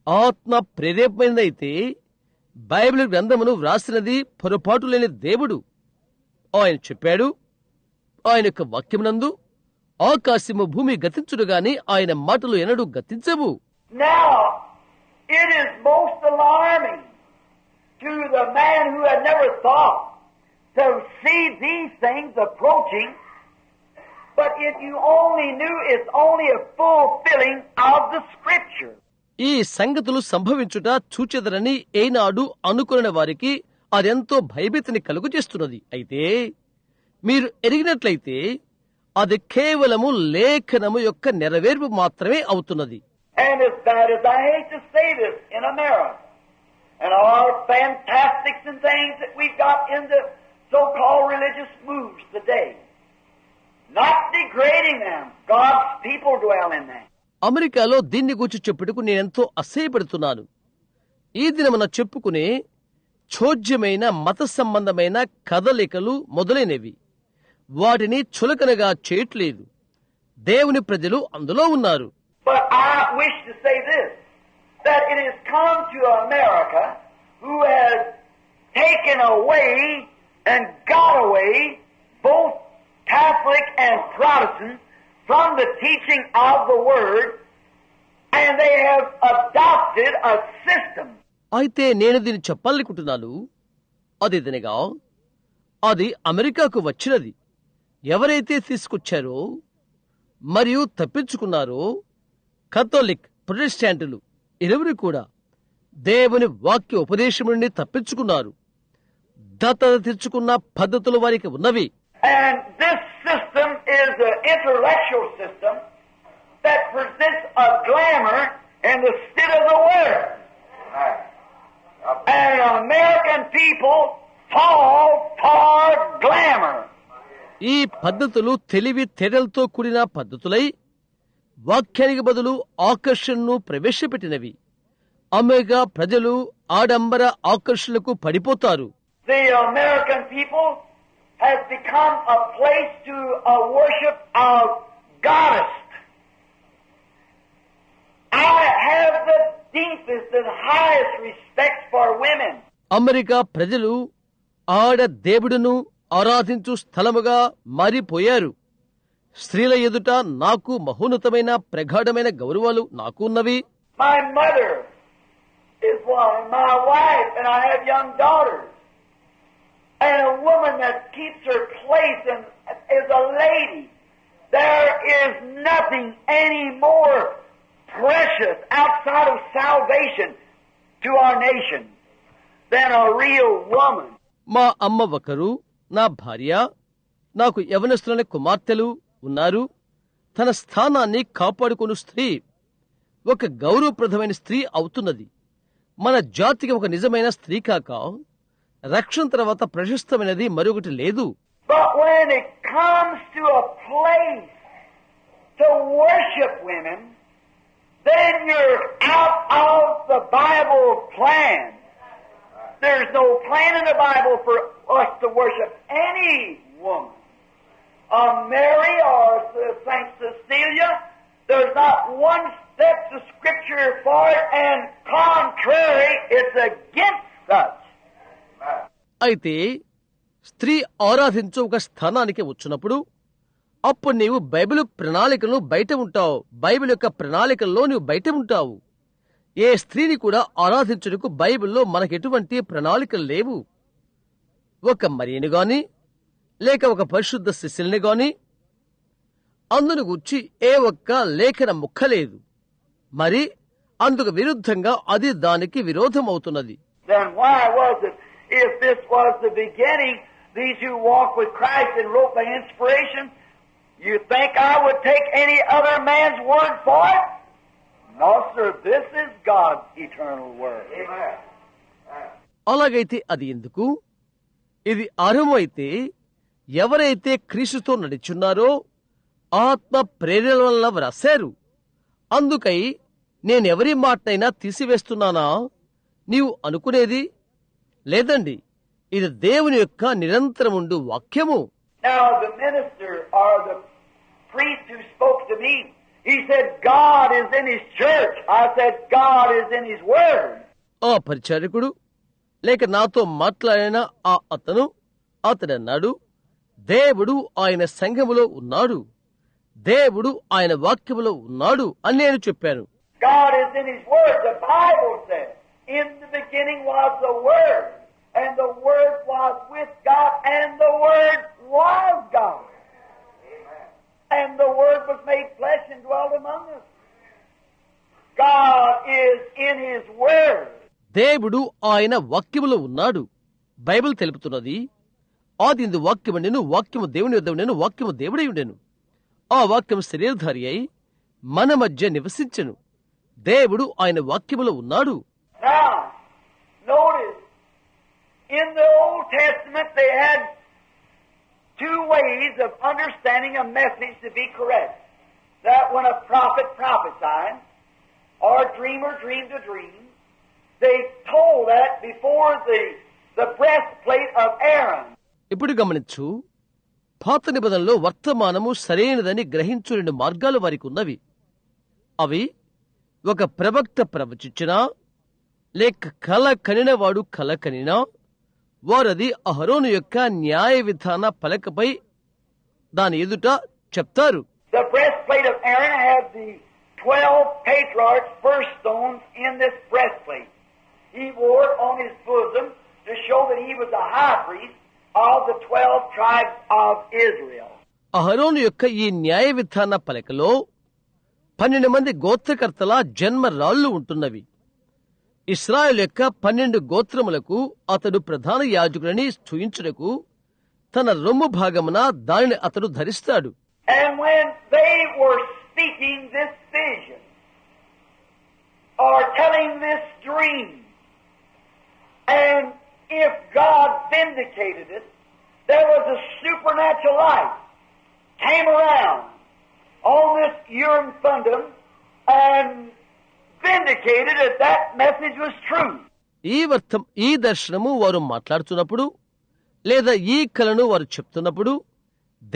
ఆత్మ ప్రేరేపమైనదైతే Bible గ్రంథమును వ్రాసినది పొరపాటు లేని దేవుడు. ఆయన చెప్పాడు, ఆయన యొక్క వాక్యమునందు ఆకాశము భూమి గతించుడు గాని ఆయన మాటలు ఎన్నడూ గతించవు. Now, it is most alarming to the man who had never thought to see these things approaching, but if you only knew it's only a fulfilling of the Scripture. ఈ సంగతులు సంభవించుట చూచెదరని ఏనాడు అనుకున్న వారికి అదెంతో భయభీతిని కలుగజేస్తున్నది. అయితే మీరు ఎరిగినట్లయితే అది కేవలము లేఖనము యొక్క నెరవేర్పు మాత్రమే అవుతున్నది. And as bad as I hate to say this in America, and all fantastics and things that we've got in the so-called religious moves today, not degrading them, God's people dwell in them. అమెరికాలో దీన్ని గురించి చెప్పుటకు నేనెంతో అసహ్యపడుతున్నాను. ఈ దినమున చెప్పుకునే చోద్యమైన మత సంబంధమైన కదలికలు మొదలైనవి, వాటిని చులకనగా చేయట్లేదు. దేవుని ప్రజలు అందులో ఉన్నారు. But I wish to say this, that it has come to America who has taken away and got away both Catholic and Protestant from the teaching of the Word, and they have adopted a system. అయితే నేను దీన్ని చెప్పాలనుకుంటున్నాను. అదేదనగా అది అమెరికాకు వచ్చినది. ఎవరైతే తీసుకొచ్చారో మరియు తప్పించుకున్నారో కథోలిక్, ప్రొటెస్టాంటులు ఇరువురు కూడా దేవుని వాక్య ఉపదేశం నుండి తప్పించుకున్నారు. దత్తత తెచ్చుకున్న పద్ధతులు వారికి ఉన్నవి. And this system is an intellectual system that presents a glamour in the state of the world. And American people fall for glamour. ఈ పద్ధతులు తెలివి తేడలతో కూడిన పద్ధతులై వాక్యానికి బదులు ఆకర్షణను ప్రవేశపెట్టినవి. అమెరికా ప్రజలు ఆడంబర ఆకర్షణలకు పడిపోతారు. The American people has become a place to a worship of goddess. I have the deepest and highest respect for women. America ప్రజలు ఆడ దేవుడును ఆరాధించు స్థలముగా మారిపోయారు. స్త్రీల ఎదుట నాకు మహోన్నతమైన ప్రగాఢమైన గౌరవాలు నాకు ఉన్నవి. My mother is one, my wife, and I have young daughters. And a woman that keeps her place and is a lady. There is nothing any more precious outside of salvation to our nation than a real woman. మా అమ్మ ఒకరు, నా భార్య, నాకు యవనస్తులైన కుమార్తెలు ఉన్నారు. తన స్థానాన్ని కాపాడుకుని స్త్రీ ఒక గౌరవప్రదమైన స్త్రీ అవుతున్నది. మన జాతికి ఒక నిజమైన స్త్రీ కాక రక్షణ తర్వాత ప్రశస్తమైనది మరొకటి లేదు. But when it comes to a place to worship women, then you're out of the Bible plan. There's no plan in the Bible for us to worship any woman. Mary or Saint Cecilia, there's not one step to Scripture for it, and contrary, it's against such. అయితే స్త్రీ ఆరాధించు ఒక స్థానానికి వచ్చినప్పుడు అప్పుడు నీవు Bible ప్రణాళికలను బయట ఉంటావు. బైబిల్ యొక్క ప్రణాళికల్లో నీవు బయట ఉంటావు. ఏ స్త్రీని కూడా ఆరాధించుటకు బైబిల్లో మనకెటువంటి ప్రణాళికలు లేవు. ఒక మరియను గాని లేక ఒక పరిశుద్ధ శిష్యుల్ని గాని అందును గుర్చి ఏ ఒక్క లేఖన ముక్క లేదు. మరి అందుకు విరుద్ధంగా అది దానికి విరోధమవుతున్నది. Then why was it, if this was the beginning, these who walk with Christ and wrote by inspiration, you think I would take any other man's word for it? No, sir, this is God's eternal word. Amen. అలాగైతే అది ఎందుకు? ఇది ఆరంభమైతే ఎవరైతే క్రీస్తుతో నడుచున్నారో ఆత్మ ప్రేరణ వల్ల వ్రాశారు. అందుకై నేనెవరి మాటనైనా తీసివేస్తున్నానా నీవు అనుకునేది లేదండి. ఇది దేవుని యొక్క నిరంతరముండు వాక్యము. Now the minister or the priest who spoke to me, he said God is in his church. I said God is in his word. ఆ పరిచారకుడు లేక నాతో మాట్లాడిన ఆ అతడన్నాడు, దేవుడు ఆయన సంఘములో ఉన్నాడు, దేవుడు ఆయన వాక్యములో ఉన్నాడు అని నేను చెప్పాను. God is in his word. The Bible says, in the beginning was the word, and the word was with God, and the word was God. And the word was made flesh and dwelt among us. God is in his word. దేవుడు ఆయన వాక్యములో ఉన్నాడు. Bible తెలుపుతున్నది, ఆదియందు వాక్యముండెను, వాక్యము దేవుని యొద్ద ఉండెను, వాక్యము దేవుడై ఉండెను. ఆ వాక్యము శరీరధారి అయి మన మధ్య నివసించెను. దేవుడు ఆయన వాక్యములో ఉన్నాడు. Now, notice, in the Old Testament they had two ways of understanding a message to be correct. That when a prophet prophesied, or a dreamer dreamed a dream, they told that before the breastplate of Aaron. ఇప్పుడు గమనించు, పాత నిబంధనలో వర్తమానము సరైనదని గ్రహించు 2 మార్గాలు వారికి ఉన్నవి. అవి ఒక ప్రవక్త ప్రవచించినా లేక కల కనినవాడు కల కనినా వారది అహరోను యొక్క న్యాయ విధాన పలకపై దాని ఎదుట చెప్తారు. The breastplate of Aaron had the 12 patriarchs' first stones in this breastplate. He wore it on his bosom to show that he was the high priest of the 12 tribes of Israel. అహరోను యొక్క ఈ న్యాయ విధాన పలకలో 12 మంది గోత్రకర్తల జన్మ రాళ్లు ఉంటున్నవి. ఇశ్రాయేలు యొక్క 12 గోత్రములకు అతడు ప్రధాన యాజకులని స్థూయించుటకు తన రొమ్ము భాగమున దానిని అతడు ధరిస్తాడు. And when they were speaking this vision or telling this dream, and if God vindicated it, there was a supernatural light came around on this Urim Thummim and vindicated that that message was true. ఈ దర్శనము వారు మాట్లాడుతున్నప్పుడు లేదా ఈ కలను వారు చెప్తున్నప్పుడు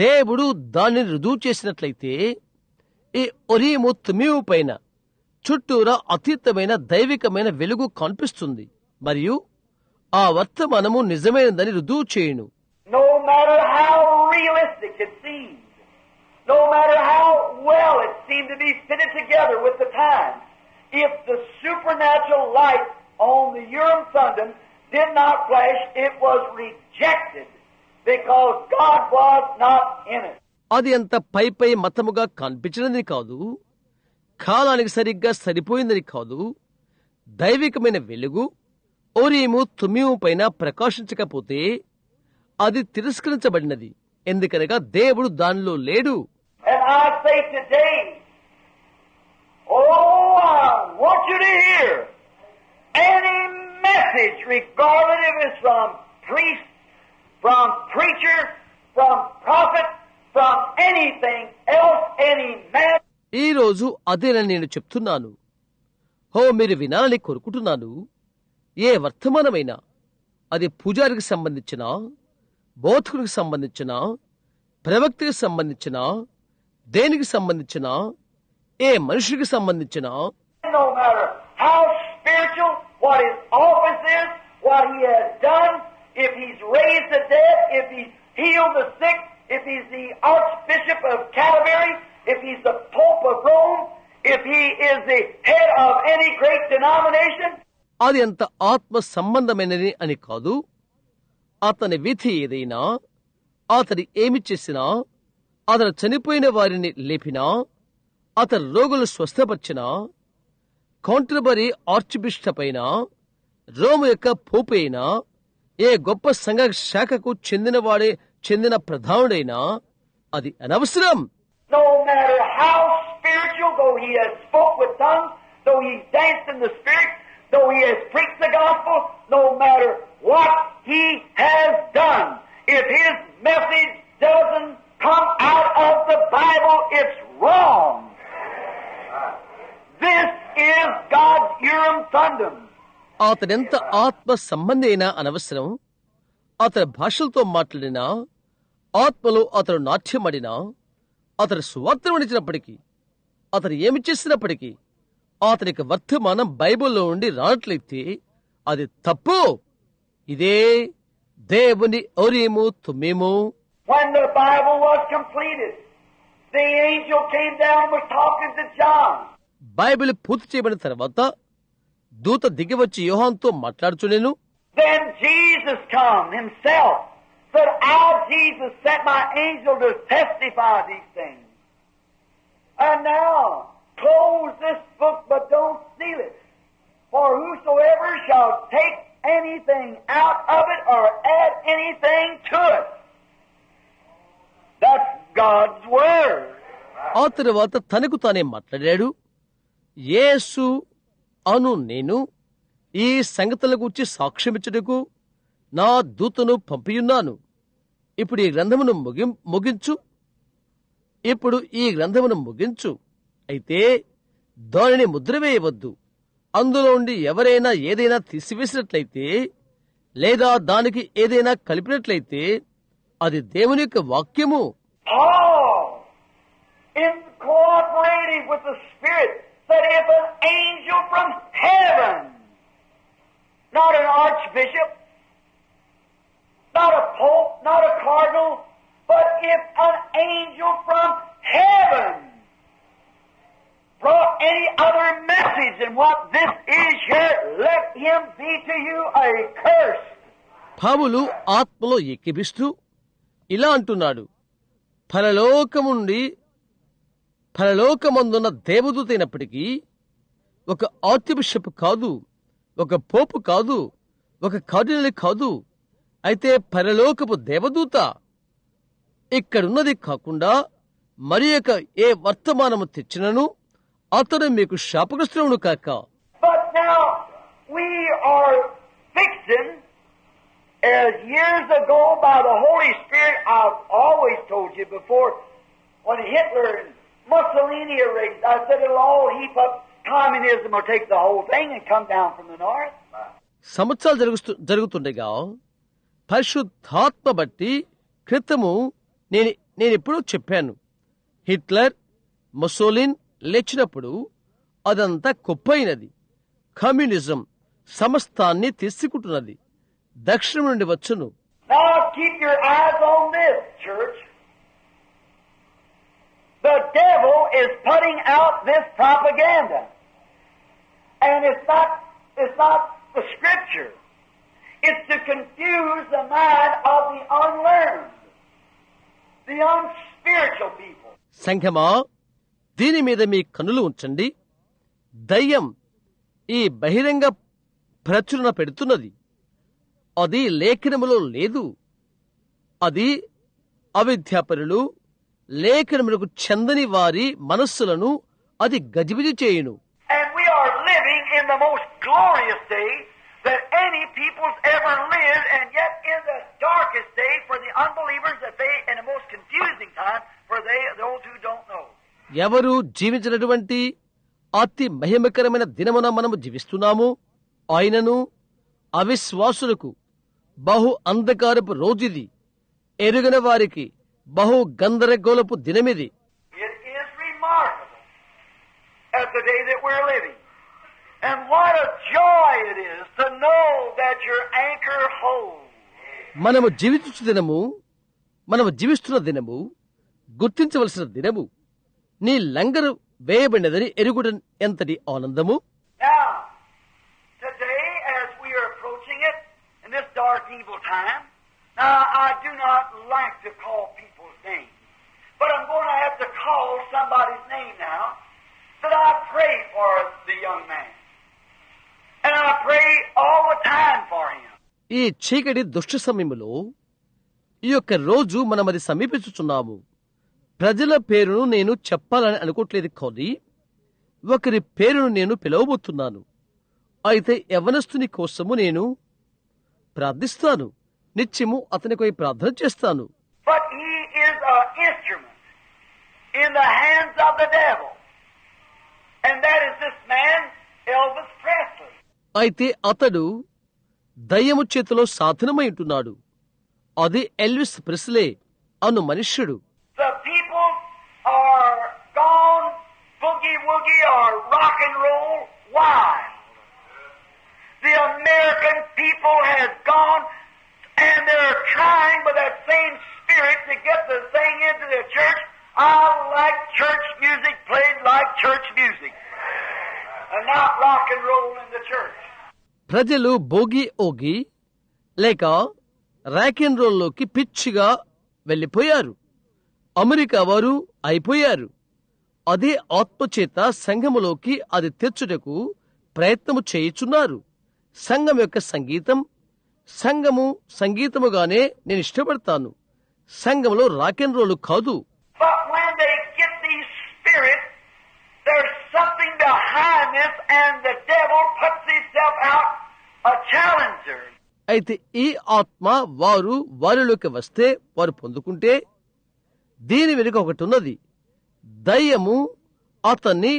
దేవుడు దానిని రుజువు చేసినట్లయితే ఈ ఒరీము తుమీము పైన చుట్టూరా అతీతమైన దైవికమైన వెలుగు కనిపిస్తుంది మరియు ఆ వర్తమానము నిజమైనదని రుజువు చేయును. No matter how realistic it seemed, no matter how well it seemed to be fitted together with the times, if the supernatural light on the Urim Thummim did not flash, it was rejected because God was not in it. అది అంత పై మతముగా కనిపించినది కాదు, కాలానికి సరిగ్గా సరిపోయిందని కాదు. దైవికమైన వెలుగు ఒరీము తుమీము పైన ప్రకాశించకపోతే అది తిరస్కరించబడినది, ఎందుకనగా దేవుడు దానిలో లేడు. And I say today, I want you to hear any message, regardless if it's from priest, from preacher, from prophet, from anything else, any man. ఈ రోజు అదేనని నేను చెప్తున్నాను. మీరు వినాలని కోరుకుంటున్నాను. ఏ వర్తమానమైనా అది పూజారికి సంబంధించిన, బోధకుడికి సంబంధించిన, ప్రవక్తకి సంబంధించిన, దేనికి సంబంధించిన, ఏ మనుషుడికి సంబంధించిన, No matter how spiritual, what his office is, what he has done, if he's raised the dead, if he's healed the sick, if he's the Archbishop of Canterbury, if he's the Pope of Rome, if he is the head of any great denomination. అది అంత ఆత్మ సంబంధమైనది అని కాదు. అతని విధి ఏదైనా, అతడు ఏమి చేసినా, అతను చనిపోయిన వారిని లేపినా, అతను రోగులు స్వస్థపరిచినా, కాంటర్బరీ ఆర్చ్బిషప్ అయినా, రోము యొక్క పోపు అయినా, ఏ గొప్ప సంఘ శాఖకు చెందిన ప్రధానుడైనా అది అనవసరం. No matter how spiritual, though he has spoke with tongues, though he danced in the spirit, though he has preached the gospel, no matter what he has done, if his message doesn't come out of the Bible, it's wrong. This is God's Urim Thummim. అతడెంత ఆత్మ సంబంధి అయినా అనవసరం. అతని భాషలతో మాట్లాడినా, ఆత్మలో అతడు నాట్యమడినా, అతడు సువార్తను విడిచినప్పటికీ, అతడు ఏమి చేసినప్పటికీ అతనికి వర్తమానం బైబిల్లో ఉండి రానట్లయితే అది తప్పు. ఇదే దేవుని ఒరీము తుమ్మీము. When the Bible was completed, the angel came down and was talking to John. Bible పూర్తి చేయబడిన తర్వాత దూత దిగివచ్చి యోహానుతో మాట్లాడుచునేను. Then Jesus come himself, said, I, Jesus, sent my angel to testify these things. And now, close this book, but don't seal it. For whosoever shall take anything out of it or add anything to it, that's God's word. ఆ తరువాత తనకు తానే మాట్లాడాడు. యేసు అను నేను ఈ సంగతుల గురించి సాక్ష్యమిచ్చుటకు నా దూతను పంపియున్నాను. ఇప్పుడు ఈ గ్రంథమును ముగించు. అయితే దానిని ముద్ర వేయవద్దు. అందులో ఉండి ఎవరైనా ఏదైనా తీసివేసినట్లయితే లేదా దానికి ఏదైనా కలిపినట్లయితే అది దేవుని యొక్క వాక్యము. Paul, in cooperating with the Spirit, said if an angel from heaven, not an archbishop, not a pope, not a cardinal, but if an angel from heaven brought any other message than what this is here, let him be to you a curse. పౌలు ఆత్మలో ఎక్కిపిస్తూ ఇలా అంటున్నాడు, పరలోకమందున్న దేవదూత అయినప్పటికీ, ఒక arch bishop కాదు, ఒక పోపు కాదు, ఒక కార్డినల్ కాదు, అయితే పరలోకపు దేవదూత ఇక్కడున్నది కాకుండా మరి యొక్క ఏ వర్తమానము తెచ్చినను అతడు మీకు శాపగ్రస్తులను కాక. But now we are fixing, as years ago by the Holy Spirit, I've always told you before, when Hitler and Mussolini erased, I said it'll all heap up, communism will take the whole thing and come down from the north. సంవత్సరాలు జరుగుతుండగా పరిశుద్ధాత్మ బట్టి క్రితము నేనెప్పుడూ చెప్పాను, Hitler, ముసోలిన్ లేచినప్పుడు అదంతా కుప్పైనది, communism సమస్తాన్ని తీసుకుంటున్నది, దక్షిణం నుండి వచ్చును. Now keep your eyes on this, church. The devil is putting out this propaganda. And it's not the Scripture. It's to confuse the mind of the unlearned, the unspiritual people. సంఘమా, దీని మీద మీ కన్నులు ఉంచండి. దయ్యం ఈ బహిరంగ ప్రచురణ పెడుతున్నది. అది లేఖనములో లేదు. అది అవిద్యాపరులు, లేఖనములకు చెందని వారి మనస్సులను అది గజిబిజి చేయును. And we are living in the most glorious day that any people's ever lived, and yet in the darkest day for the unbelievers, that they, in the most confusing time for those who don't know. ఎవరు జీవించినటువంటి అతి మహిమకరమైన దినమున మనము జీవిస్తున్నాము. ఆయనను అవిశ్వాసులకు బహు అంధకారపు రోజుది, ఎరుగన వారికి బహు గందరగోళపు దినమిది. It is remarkable at the day that we're living. And what a joy it is to know that your anchor holds. మనము జీవిస్తున్న దినము, గుర్తించవలసిన దినము, నీ లంగరు వేయబడినదని ఎరుగుట ఎంతటి ఆనందము. Now, today as we are approaching it in this dark evil time, now I do not like to call people's names, but I'm going to have to call somebody's name now, that I pray for the young man. And I pray all the time for him. ఈ చీకటి దుష్ట సమయములో ఈ యొక్క రోజు మనమది సమీపించుచున్నాము. ప్రజల పేరును నేను చెప్పాలని అనుకోవట్లేదు, కానీ ఒకరి పేరును నేను పిలవబోతున్నాను. అయితే యవనస్తుని కోసము నేను ప్రార్థిస్తాను. నిత్యము అతనికై ప్రార్థన చేస్తాను. But he is an instrument in the hands of the devil. And that is this man, Elvis Presley. అయితే అతడు దయ్యము చేతిలో సాధనమై ఉంటున్నాడు. అది ఎల్విస్ ప్రెస్లే అను మనుష్యుడు. The people are gone boogie-woogie or rock and roll wild. The American people has gone and they're trying with that same spirit to get the thing into the church. I like church music played like church music and not rock and roll in the church. ప్రజలు బోగి Oggy లేక rock and రోల్లోకి పిచ్చిగా వెళ్లిపోయారు. America వారు అయిపోయారు. అదే ఆత్మచేత సంఘములోకి అది తెచ్చుటకు ప్రయత్నము చేయుచున్నారు. సంఘం యొక్క సంగీతం, సంగీతముగానే నేను ఇష్టపడతాను. సంఘంలో రాక్ అండ్ రోల్ కాదు. But when they get these spirits, there's something behind this, and the devil puts himself out a challenger. అయితే ఈ ఆత్మ వారిలోకి వస్తే వారు పొందుకుంటే దీని వెనుక ఒకటి ఉన్నది. దయ్యము అతన్ని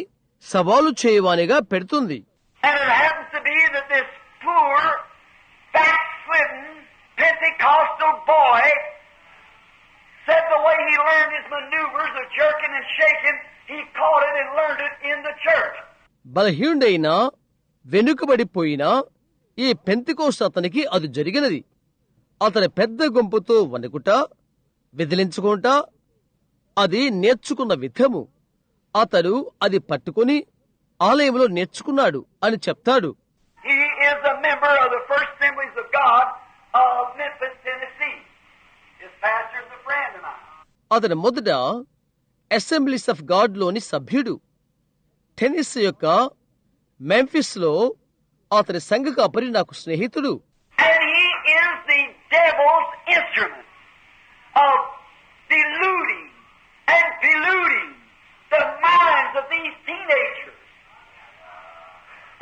సవాలు చేయవానిగా పెడుతుంది. And it happens to be that this poor, backslidden Pentecostal boy shaken, he caught it and learned it in the church. బలహీనుడైనా వెనుకబడిపోయినా ఈ పెంతెకోస్తు అతనికి అది జరిగినది. అతని పెద్ద గుంపుతో వణుకుట, విదిలించుకుంట అది నేర్చుకున్న విధము. అతడు అది పట్టుకుని ఆలయంలో నేర్చుకున్నాడు అని చెప్తాడు. He is a member of the First Assemblies of God of Memphis, Tennessee. His pastor is a friend of mine. అతను మొదట అసెంబ్లీస్ ఆఫ్ గాడ్ లోని సభ్యుడు. టెన్నిస్ యొక్క మెంఫిస్ లో అతని సంఘ కాపరి నాకు స్నేహితుడు. And he is the devil's instrument of deluding and deluding the minds of these teenagers,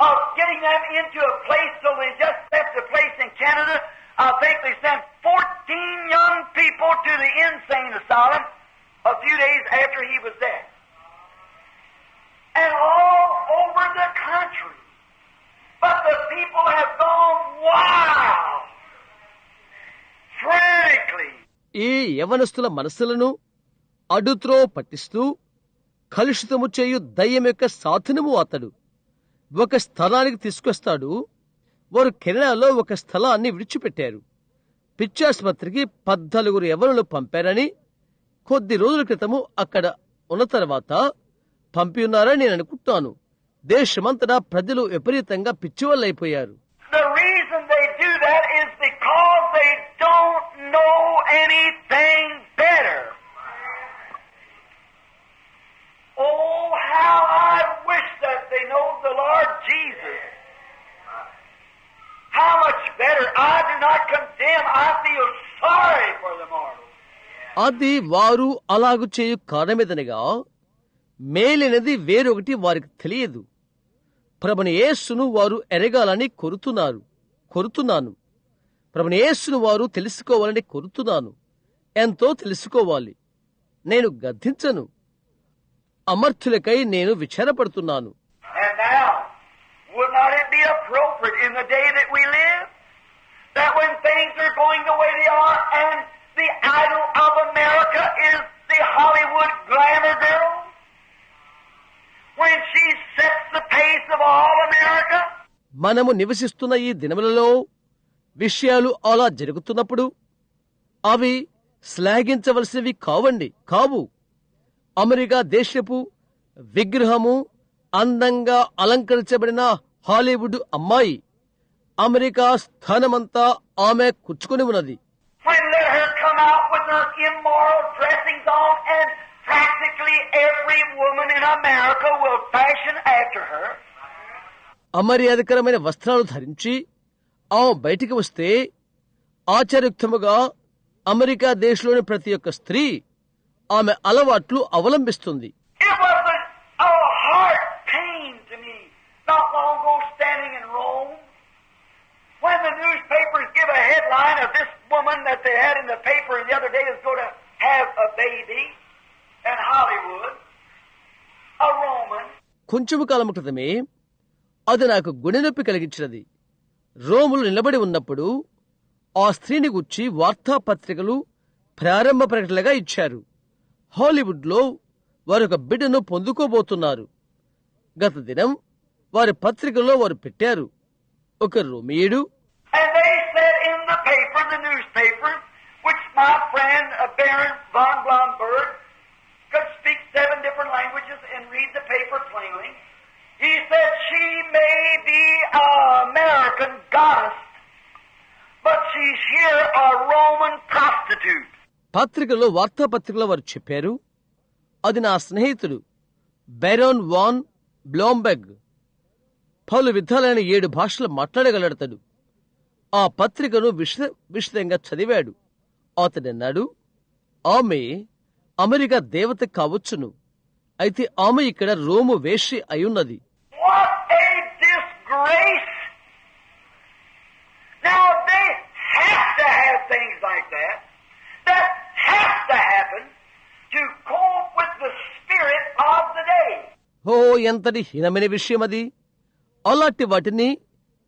of getting them into a place so they just left a place in Canada. I think they sent 14 young people to the insane asylum a few days after he was there. And all over the country. But the people have gone wild, frantically. ఈ యవనస్తుల మనస్సులను అడుత్రో పట్టిస్తూ కలుషితము చేయు దయ్యం యొక్క సాధనము అతడు. ఒక స్థలానికి తీసుకొస్తాడు. వారు కెనడాలో ఒక స్థలాన్ని విడిచిపెట్టారు. పిచ్చాసుపత్రికి 14 యవనులు పంపారని కొద్ది రోజుల క్రితము అక్కడ ఉన్న తర్వాత పంపి ఉన్నారని నేను అనుకుంటాను. దేశమంతటా ప్రజలు విపరీతంగా పిచ్చివాళ్ళైపోయారు. The reason they do that is because they don't know anything better. Oh, how I wish that they know the Lord Jesus. How much better. I do not condemn. I feel sorry for the mortals. అది వారు అలాగు చేయు కారణమేదనగా మేలైనది వేరొకటి వారికి తెలియదు. ప్రభుని యేసును వారు ఎరగాలని కోరుతున్నాను. ప్రభుని యేసును వారు తెలుసుకోవాలని కోరుతున్నాను. ఎంతో తెలుసుకోవాలి. నేను గద్దించను. అమర్థులకై నేను విచారపడుతున్నాను. And now, would not it be appropriate in the day that we live, that when things are going the way they are, and the idol of America is the Hollywood glamour girl, when she sets the pace of all America? మనము నివసిస్తున్న ఈ దినములలో విషయాలు అలా జరుగుతున్నప్పుడు అవి శ్లాఘించవలసినవి కావు. America దేశపు విగ్రహము అందంగా అలంకరించబడిన హాలీవుడ్ అమ్మాయి అమెరికా స్థానమంతా ఆమె కూర్చుకుని ఉన్నది. When let her come out with her immoral dressings on, and practically every woman in America will fashion after her. అమర్యాదకరమైన వస్త్రాలు ధరించి ఆమె బయటికి వస్తే ఆచారయుక్తముగా అమెరికా దేశంలోని ప్రతి ఒక్క స్త్రీ ఆమె అలవాట్లు అవలంబిస్తుంది. It was a heart pain to me not long ago standing in Rome when the newspapers give a headline of this woman that they had in the paper the other day is going to have a baby in Hollywood, a Roman. కొంచెము కాలం క్రితమే అది నాకు గుండె నొప్పి కలిగించినది. రోములు నిలబడి ఉన్నప్పుడు ఆ స్త్రీని గుర్చి వార్తాపత్రికలు ప్రారంభ ప్రకటనగా ఇచ్చారు. హాలీవుడ్ లో వారొక బిడ్డను పొందుకోబోతున్నారు. గత దినం వారి పత్రికల్లో వారు పెట్టారు, ఒక రోమియుడు. And they said in the paper, the newspaper, which my friend Baron von Blomberg could speak 7 different languages and read the paper plainly. He said she may be an American goddess, but she's here a Roman prostitute. పత్రికలో వార్తాపత్రికలో వారు చెప్పారు, అది నా స్నేహితుడు బెరోన్ van బ్లోంబెర్గ్ పలు విధాలైన 7 భాషలు మాట్లాడగలడతాడు. ఆ పత్రికను విశదంగా చదివాడు. అతడన్నాడు, ఆమె అమెరికా దేవత కావచ్చును, అయితే ఆమె ఇక్కడ రోము వేశ్య అయ్యున్నది. What a disgrace! Now they have to have things like that. That has to happen to cope with the spirit of the day. ఓ ఎంతటి హీనమైన విషయం అది! అలాంటి వాటిని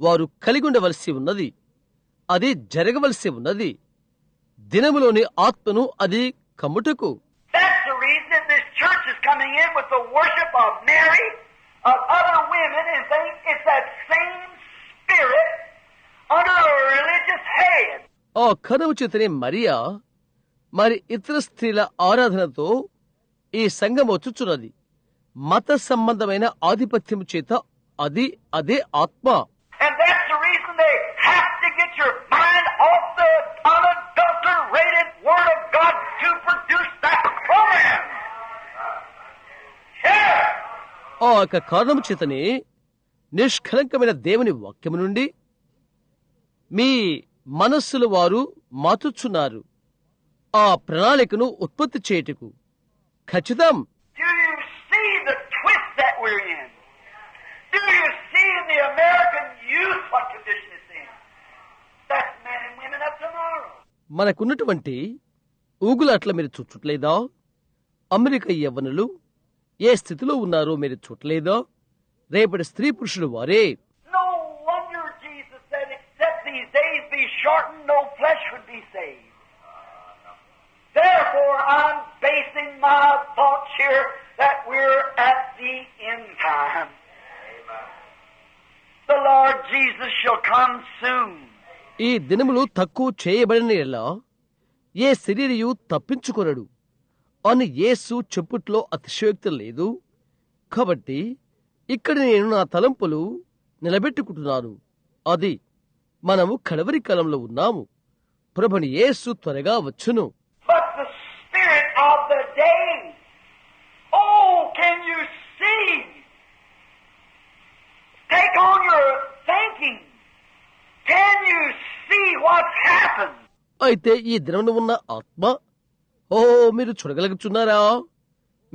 వారు కలిగి ఉండవలసి ఉన్నది. అది జరగవలసి ఉన్నది. దినములోని ఆత్మను అది కమ్ముటకు. That's the reason that this church has come in with the worship of Mary, of other women, and things. It's that same spirit under a religious head. ఆ కరువు చేతనే మరియా మరి ఇతర స్త్రీల ఆరాధనతో ఈ సంఘం వచ్చుచున్నది. మత సంబంధమైన ఆధిపత్యం చేత అదే ఆత్మ. And that's the reason they have to get your mind off the unadulterated Word of God to produce that program. Yeah. ఆ యొక్క కారణం చేతనే నిష్కలంకమైన దేవుని వాక్యము నుండి మీ మనస్సులు వారు మాతుచున్నారు ఆ ప్రణాళికను ఉత్పత్తి చేయుటకు. ఖచ్చితం. Do you see the twist that we're in? Do you see in the American youth what condition it's in? That's men and women of tomorrow. మనకున్నటువంటి ఊగులాట్ల మీరు చూడలేదా? అమెరికా యవ్వనులు ఏ స్థితిలో ఉన్నారో మీరు చూడలేదా? రేపటి స్త్రీ పురుషులు వారే. No wonder Jesus said, except these days be shortened, no flesh would be saved. Therefore, I'm basing my thoughts here that we're at the end time. The Lord Jesus shall come soon. ఈ దినములు తక్కువ చేయబడిన ఎలా ఏ శరీరయు తప్పించుకొనడు అని యేసు చెప్పుట్లో అతిశయోక్తి లేదు. కాబట్టి ఇక్కడ నేను నా తలంపులు నిలబెట్టుకుంటున్నాను. అది మనము కడవరి కాలంలో ఉన్నాము. ప్రభుని యేసు త్వరగా వచ్చును. But the spirit of the day, oh, can you see? Take on your thinking. Can you see what's happened? అయితే ఈ దినమున ఉన్న ఆత్మ, ఓ మీరు చూడగలుగుతున్నారా?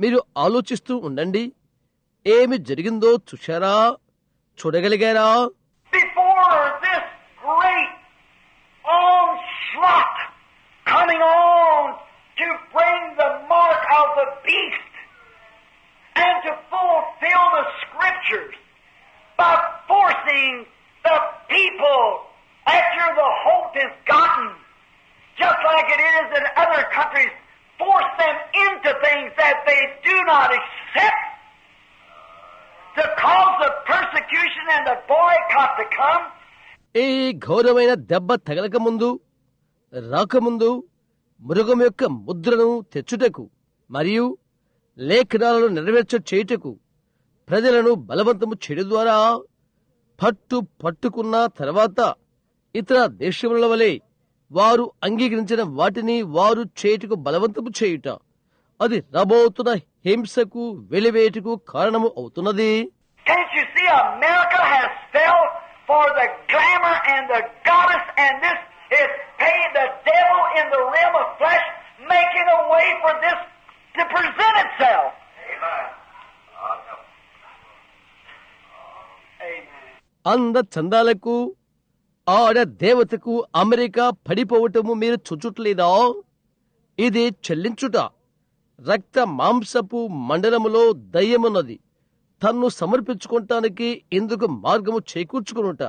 మీరు ఆలోచిస్తూ ఉండండి. ఏమి జరిగిందో చూశారా? చూడగలిగారా? Before this great onslaught coming on to bring the mark of the beast and to fulfill the scriptures by forcing the people after the hope is gotten, just like it is in other countries, force them into things that they do not accept to cause the persecution and the boycott to come. ఈ ఘోరమైన దెబ్బ తగలక ముందు రాకముందు మృగం యొక్క ముద్రను తెచ్చుటకు మరియు లేఖనాలను నెరవేర్చ చేయుటకు ప్రజలను బలవంతము చేయడం ద్వారా పట్టుకున్న తర్వాత ఇతర దేశముల వలె వారు అంగీకరించిన వాటిని వారు చేయుటకు బలవంతము చేయుట, అది రాబోతున్న హింసకు వెలివేటుకు కారణము అవుతున్నది. Can't you see America has fell for the glamour and the goddess, and this is paid the devil in the realm of flesh, making a way for this to present itself. Amen. Amen. అంద చందాలకు ఆడ దేవతకు America పడిపోవటము మీరు చూచుట్లేదా? ఇది చెల్లించుట. రక్త మాంసపు మండలములో దయ్యమున్నది. తన్ను సమర్పించుకోవటానికి ఇందుకు మార్గము చేకూర్చుకునుట.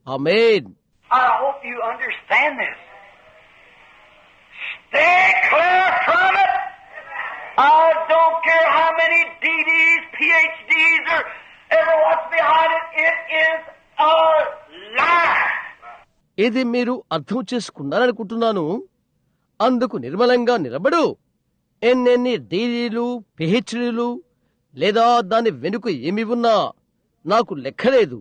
ఆమేన్. I hope you understand this. Stay clear from it. I don't care how many DDs, PhDs, or ever what's behind it. It is a lie. ఇది మీరు అర్థం చేసుకున్నారనుకుంటున్నాను. అందుకు నిర్మలంగా నిలబడు. ఎన్నెన్ని డిగ్రీలు, పిహెచ్డీలు లేదా దాని వెనుక ఏమి ఉన్నా నాకు లెక్కలేదు.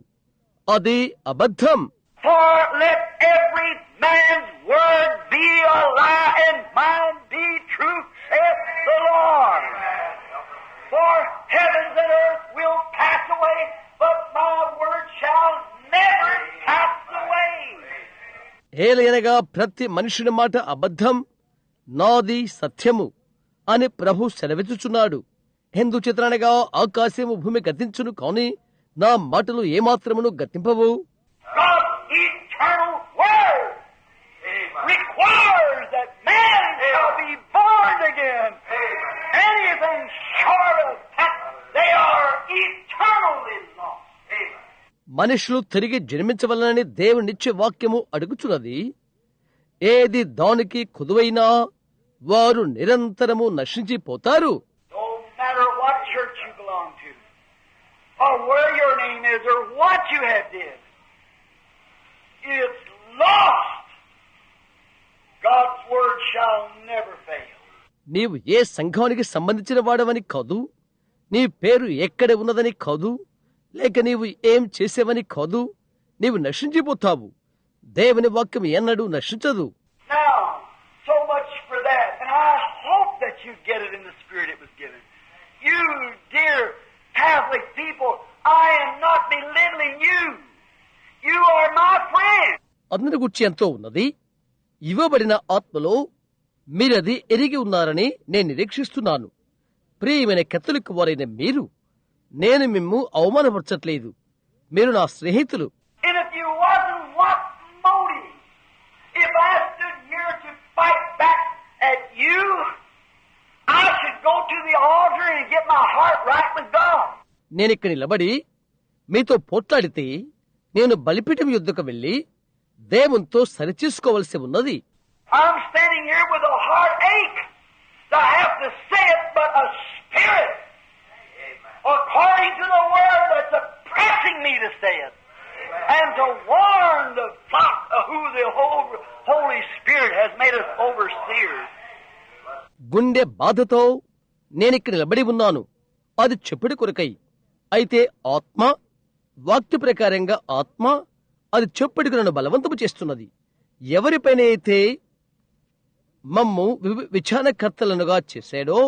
అది అబద్ధం. For let every man's word be a lie and mine be true, saith the Lord. For heavens and earth will pass away, but my word shall never pass away. ఏలయనగా ప్రతి మనుషుని మాట అబద్ధం, నాది సత్యము అని ప్రభు సెలవిచ్చుచున్నాడు. ఎందుచేతనగా ఆకాశము భూమి గతించును, కాని నా మాటలు ఏమాత్రమును గతింపవు. God's eternal word requires that man shall be born again. Anything short of that, they are eternally lost. మనుషులు తిరిగి జన్మించవలనని దేవునిచ్చే వాక్యము అడుగుచున్నది. ఏది దానికి కుదువైనా వారు నిరంతరము నశించిపోతారు. No matter what your or where your name is or what you have did. It's lost. God's word shall never fail. నీవు ఏ సంఘానికి సంబంధించిన వాడవని కాదు, నీ పేరు ఎక్కడ ఉన్నదని కాదు, లేక నీవు ఏం చేసేవని కాదు, నీవు నశించిపోతావు. దేవుని వాక్యం ఎన్నడూ నశించదు. Now, so much for that, and I hope that you get it in the spirit it was given. You dear Catholic people, I am not belittling you. You are my friend. అందుని గురించి ఎంతో ఉన్నది. ఇవ్వబడిన ఆత్మలో మీరది ఎరిగి ఉన్నారని నేను నిరీక్షిస్తున్నాను. ప్రియమైన కథలిక్ వారైన మీరు, నేను మిమ్ము అవమానపరచట్లేదు. మీరు నా స్నేహితులు. And if you wasn't, what motive? If I stood here to fight back at you, I should go to the altar and get my heart right with God. నేనిక్కడ నిలబడి మీతో పోట్లాడితే నేను బలిపీఠం యుద్ధకు వెళ్లి దేవునితో సరిచేసుకోవలసి ఉన్నది. I'm standing here with a heartache to have to say it, but a spirit, according to the word that's oppressing me to say it, and to warn the flock of who the Holy Spirit has made us overseers. గుండె బాధతో నేనిక్కడ నిలబడి ఉన్నాను, అది చెప్పుడు కొరకై. అయితే ఆత్మ, వాక్య ప్రకారంగా ఆత్మ అది చెప్పుడుకు నన్ను బలవంతము చేస్తున్నది. ఎవరిపైన అయితే మమ్ము విచారణకర్తలనుగా చేశాడో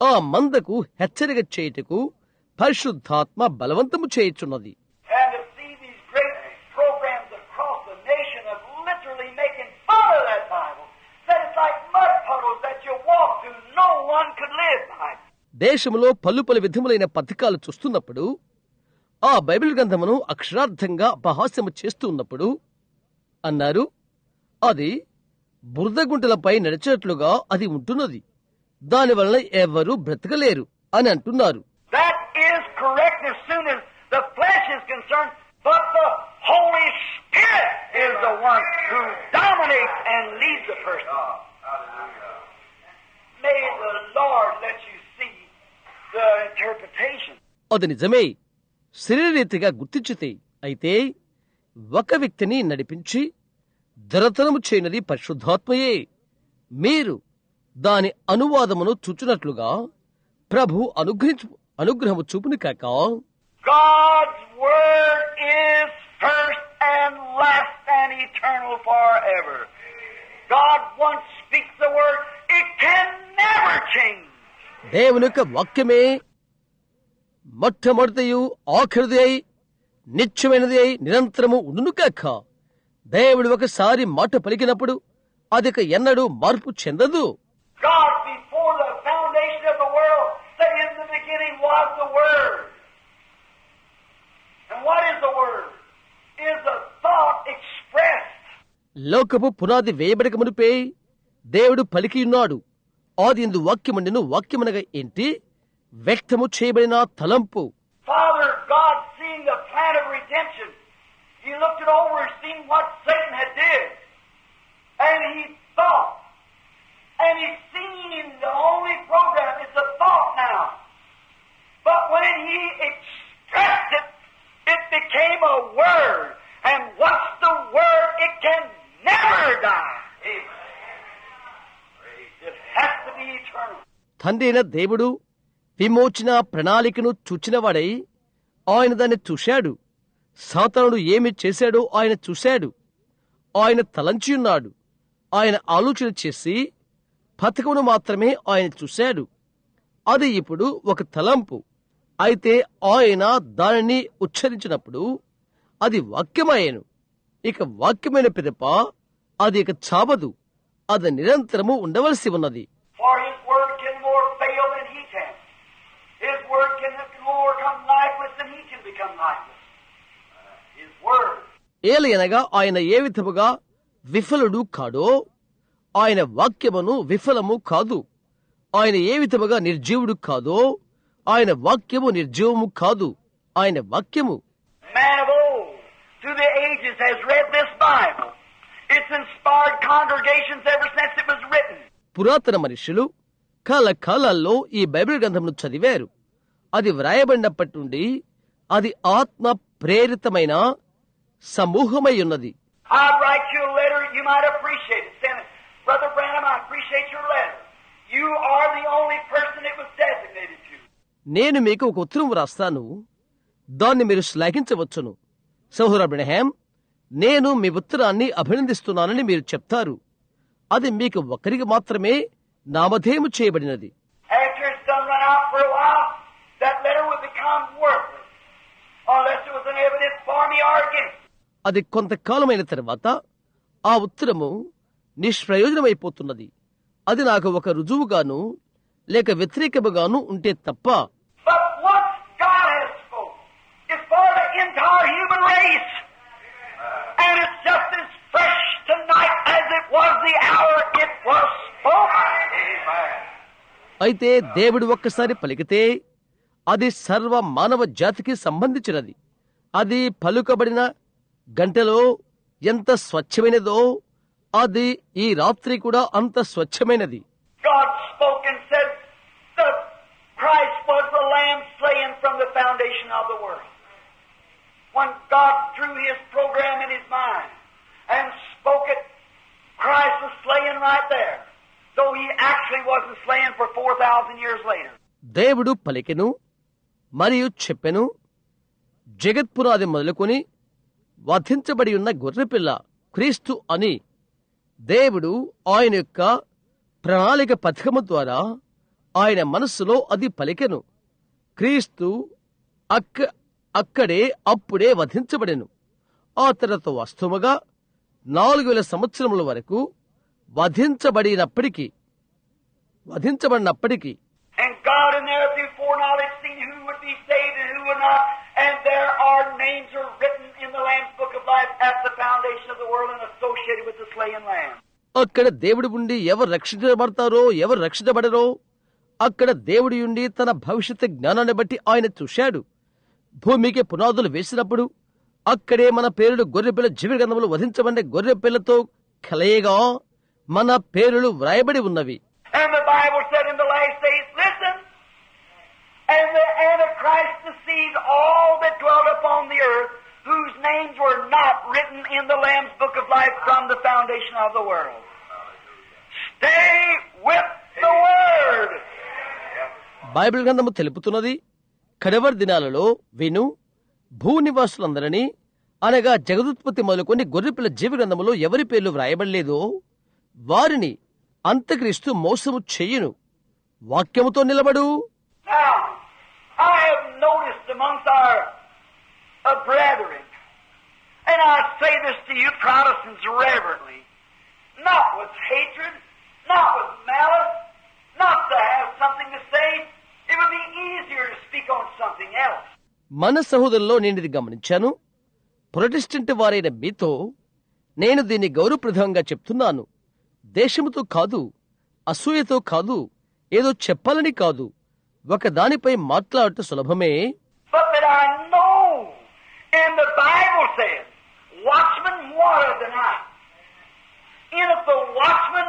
ఆ మందకు హెచ్చరిక చేయుటకు పరిశుద్ధాత్మ బలవంతము చేయుచున్నది. And to see these great programs across the nation of literally making fun of that Bible, that it's like mud puddles that you walk through, no one could live by. దేశంలో పలు విధములైన పథకాలు చూస్తున్నప్పుడు, ఆ బైబిల్ గ్రంథమును అక్షరార్థంగా అపహాస్యము చేస్తూ ఉన్నప్పుడు అన్నారు, అది బురదగుంటలపై నడిచినట్లుగా అది ఉంటున్నది, దానివల్ల ఎవరు బ్రతకలేరు అని అంటున్నారు. That is correct as soon as the flesh is concerned, but the Holy Spirit is the one who dominates and leads the person. May the Lord let you see the interpretation. అది నిజమే, శరీరరీతిగా గుర్తించితే. అయితే ఒక వ్యక్తిని నడిపించి దొరతనము చేయనది పరిశుద్ధాత్మయే. మీరు దాని అనువాదమును చూచున్నట్లుగా ప్రభు అనుగ్రహము చూపుని కాక. God's word is first and last and eternal forever. God once speaks the word, it can never change. దేవుని యొక్క వాక్యమే మొట్టమొదటియు ఆఖరిది అయి నిత్యమైనది అయి నిరంతరము ఉండును కాక. దేవుడు ఒకసారి మాట పలికినప్పుడు అది ఎన్నడూ మార్పు చెందదు. God, before the foundation of the world, said in the beginning was the Word. And what is the Word? Is a thought expressed. లోకపు పునాది వేయబడక మునిపే దేవుడు పలికియున్నాడు. ఆదియందు వాక్యముండెను. వాక్యమనగా ఏంటి? వ్యక్తము చేయబడిన తలంపు. Father God, seeing the plan of redemption, He looked it over and seen what Satan had did. And He thought. And He's seen the only program is a thought now. But when He expressed it, it became a word. And what's the word? It can never die. It has to be eternal. తండ్రి అయిన దేవుడు విమోచన ప్రణాళికను చూచినవాడై ఆయన దాన్ని చూశాడు. సాతానుడు ఏమి చేశాడో ఆయన చూశాడు. ఆయన తలంచియున్నాడు. ఆయన ఆలోచన చేసి పథకమును మాత్రమే ఆయన చూశాడు. అది ఇప్పుడు ఒక తలంపు. అయితే ఆయన దానిని ఉచ్చరించినప్పుడు అది వాక్యమయ్యను. ఇక వాక్యమైన పిదప అది ఇక చావదు. అది నిరంతరము ఉండవలసి ఉన్నది. For His word can more fail than He can. His word can more come lifeless than He can become lifeless. His word. ఏలయనగా ఆయన ఏ విధముగా విఫలుడు కాడో ఆయన వాక్యమును విఫలము కాదు. ఆయన ఏ విధముగా నిర్జీవుడు కాదో ఆయన వాక్యము నిర్జీవము కాదు. ఆయన వాక్యము. Man of old, through the ages, has read this Bible. It's inspired congregations ever since it was written. పురాతన మనుషులు కాలాల్లో ఈ బైబిల్ గ్రంథమును చదివారు. అది వ్రాయబడినప్పటి నుండి అది ఆత్మ ప్రేరితమైన సమూహమై ఉన్నది. I'd write you a letter, you might appreciate it. Send it. Brother Branham, I appreciate your letter. You are the only person it was designated to. నేను మీకు ఒక ఉత్తరం రాస్తాను, దాన్ని మీరు శ్లాఘించవచ్చును. సహోదర బ్రహ్మాం, నేను మీ ఉత్తరాన్ని అభినందిస్తున్నానని మీరు చెప్తారు. అది మీకు ఒక్కరికి మాత్రమే నామధేయము చేయబడినది. After it's done run out for a while, that letter will become worthless, unless it was an evidence for me or against me. అది కొంతకాలమైన తర్వాత ఆ ఉత్తరము నిష్ప్రయోజనమైపోతున్నది. అది నాకు ఒక రుజువుగాను లేక వ్యతిరేకముగాను ఉంటే తప్ప. But once God has spoken, it's for the entire human race. And it's just as fresh tonight as it was the hour it was spoken. అయితే దేవుడు ఒక్కసారి పలికితే అది సర్వ మానవ జాతికి సంబంధించినది. అది పలుకబడిన గంటలో ఎంత స్వచ్ఛమైనదో అది ఈ రాత్రి కూడా అంత స్వచ్ఛమైనది. God spoke and said that Christ was the lamb slain from the foundation of the world. When God drew his program in his mind and spoke it, Christ was slain right there. Though he actually wasn't slain for 4,000 years later. దేవుడు పలికెను మరియు చెప్పెను, జగత్పునాది మొదలుకొని వధించబడి ఉన్న గొర్రెపిల్ల క్రీస్తు అని. దేవుడు ఆయన యొక్క ప్రణాళిక పథకము ద్వారా ఆయన మనస్సులో అది పలికెను. క్రీస్తు అక్కడే అప్పుడే వధించబడెను. ఆ తర్వాత వాస్తవముగా 4000 సంవత్సరముల వరకు వధించబడినప్పటికీ And God in there through foreknowledge seen who would be saved and who would not. And there are names are written in the Lamb's Book of Life at the foundation of the world and associated with the slain lamb. అక్కడ దేవుడి ఉండి ఎవరు రక్షించబడతారో ఎవరు రక్షించబడరో అక్కడ దేవుడి ఉండి తన భవిష్యత్తు జ్ఞానాన్ని బట్టి ఆయన చూశాడు. భూమికి పునాదులు వేసినప్పుడు అక్కడే మన పేరులు గొర్రెపిల్ల జీవ గ్రంథములు వధించబడిన గొర్రెపిల్లతో కలయగా మన పేరులు వ్రాయబడి ఉన్నవి. And the Bible said in the last days, listen, and the Antichrist deceived all that dwelt upon the earth, whose names were not written in the Lamb's Book of Life from the foundation of the world. Stay with the Word. Bible గ్రంథము తెలుపుతున్నది, కడవరి దినాలలో విను, భూనివాసులందరినీ అనగా జగదుత్పత్తి మొదలుకొని గొర్రెపిల్ల జీవ గ్రంథములో ఎవరి పేర్లు వ్రాయబడలేదో వారిని అంత్యక్రీస్తు మోసము చెయ్యును. వాక్యముతో నిలబడు. Now, I have noticed amongst our brethren, and I say this to you Protestants reverently, not with hatred, not with malice, not to have something to say. It would be easier to speak on something else. మన సహోదరుల్లో నేను ఇది గమనించాను. Protestant వారైన మీతో నేను దీన్ని గౌరవప్రదంగా చెప్తున్నాను. దేశముతో కాదు, అసూయతో కాదు, ఏదో చెప్పాలని కాదు, ఒక దానిపై మాట్లాడటం సులభమే. But that I know, and the Bible says, watchman water the night. And if the watchman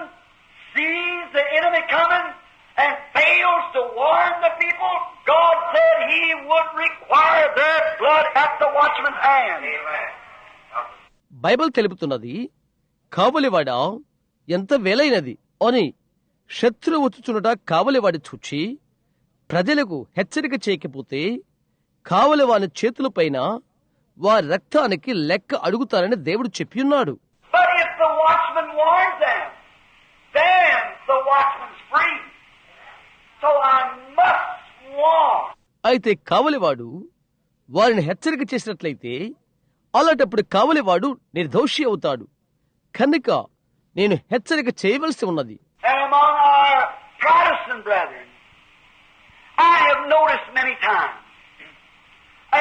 sees the enemy coming and fails to warn the people, God said he would require their blood at the watchman's hand. Bible తెలుపుతున్నది, కావలివాడా ఎంత వేలైనది అని. శత్రువు వచ్చుచున్నట కావలివాడి చూచి ప్రజలకు హెచ్చరిక చేయకపోతే కావలివాని చేతులపైన వారి రక్తానికి లెక్క అడుగుతారని దేవుడు చెప్పియున్నాడు. But if the watchman warns them, then the watchman's free. So I must warn. అయితే కావలివాడు వారిని హెచ్చరిక చేసినట్లయితే అలాంటప్పుడు కావలివాడు నిర్దోషి అవుతాడు. కనుక నేను హెచ్చరిక చేయవలసి ఉన్నది. And among our Protestant brethren, I have noticed many times,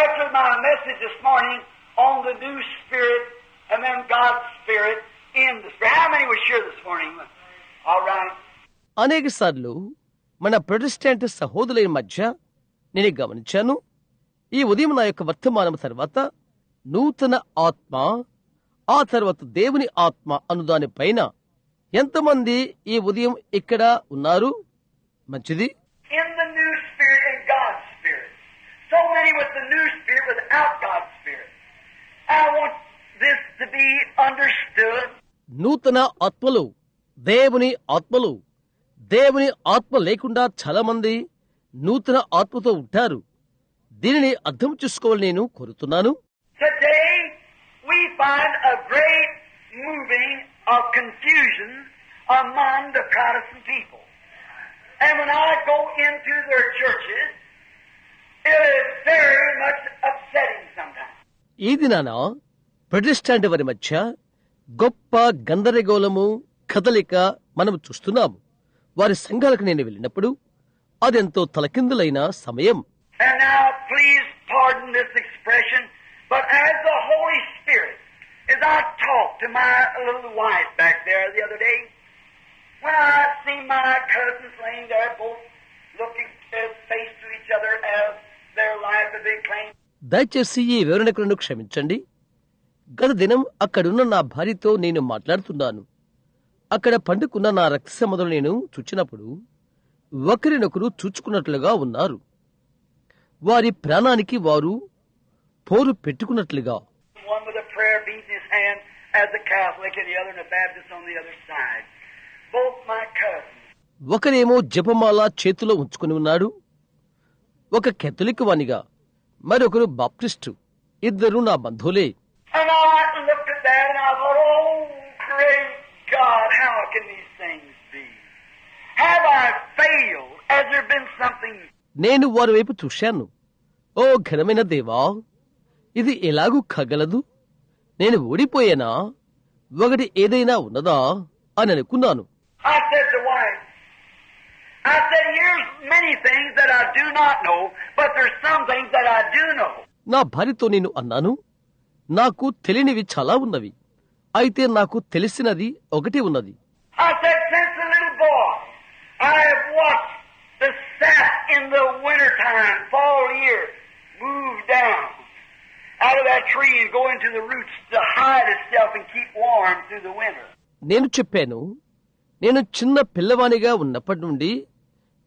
after my message this morning on the new spirit and then God's spirit in the spirit. How many were sure this morning? All right. అనేక సార్లు మన Protestant సహోదరుల మధ్య నేను గమనించాను. ఈ ఉదయం నా యొక్క వర్తమానం తర్వాత నూతన ఆత్మ, ఆ తర్వాత దేవుని ఆత్మ అను దానిపైన ఎంతమంది ఈ ఉదయం ఇక్కడ ఉన్నారు? మంచిది. In the new spirit and God's spirit. So many with the new spirit with without God's Spirit. I want this to be understood. నూతన ఆత్మలు, దేవుని ఆత్మలు. దేవుని ఆత్మ లేకుండా చాలా మంది నూతన ఆత్మతో ఉంటారు. దీనిని అర్థం చేసుకోవాలని నేను కోరుతున్నాను. Today we find a great moving of confusion among the Protestant people. And when I go into their churches, it is very much upsetting sometimes. ఈ దినాన ప్రొటెస్టాంట్ వారి మధ్య గొప్ప గందరగోళము, కదలిక మనము చూస్తున్నాము. వారి సంఘాలకు నేను వెళ్ళినప్పుడు అదెంతో తలకిందులైన సమయం. And now please pardon this expression, but as the Holy Spirit, as I talked to my little wife back there the other day, when I see my cousins laying there both looking face to each other as their life has been claimed. దయచేసి ఈ వివరణకు నన్ను క్షమించండి. గత దినం అక్కడున్న నా భార్యతో నేను మాట్లాడుతున్నాను. అక్కడ పండుకున్న నా రక్త సంబంధులు నేను చూచినప్పుడు ఒకరినొకరు చూచుకున్నట్లుగా ఉన్నారు. వారి ప్రాణానికి వారు పోరు పెట్టుకున్నట్లుగా. One with a prayer beat in his hand as a Catholic and the other in a Baptist on the other side. Both my cousins. ఒకరేమో జపమాల చేతిలో ఉంచుకుని ఉన్నాడు, ఒక కేథలిక్ వానిగా, మరొకరు బాప్టిస్టు. ఇద్దరు నా బంధువులే. And I looked at that and I thought, oh, great God, how can these things be? Have I failed? Has there been something? నేను వారి వైపు చూశాను. ఓ ఘనమైన దేవా, ఇది ఎలాగూ కాగలదు? నేను ఓడిపోయానా? ఒకటి ఏదైనా ఉన్నదా అని అనుకున్నాను. I said to wife, I said, here's many things that I do not know, but there's some things that I do know. నా భార్యతో నేను అన్నాను, నాకు తెలియనివి చాలా ఉన్నవి, అయితే నాకు తెలిసినది ఒకటి ఉన్నది. I said, since a little boy, I have watched the sap in the wintertime, fall year, move down out of that tree and go into the roots to hide itself and keep warm through the winter. నేను చెప్పాను, నేను చిన్న పిల్లవానిగా ఉన్నప్పటి నుండి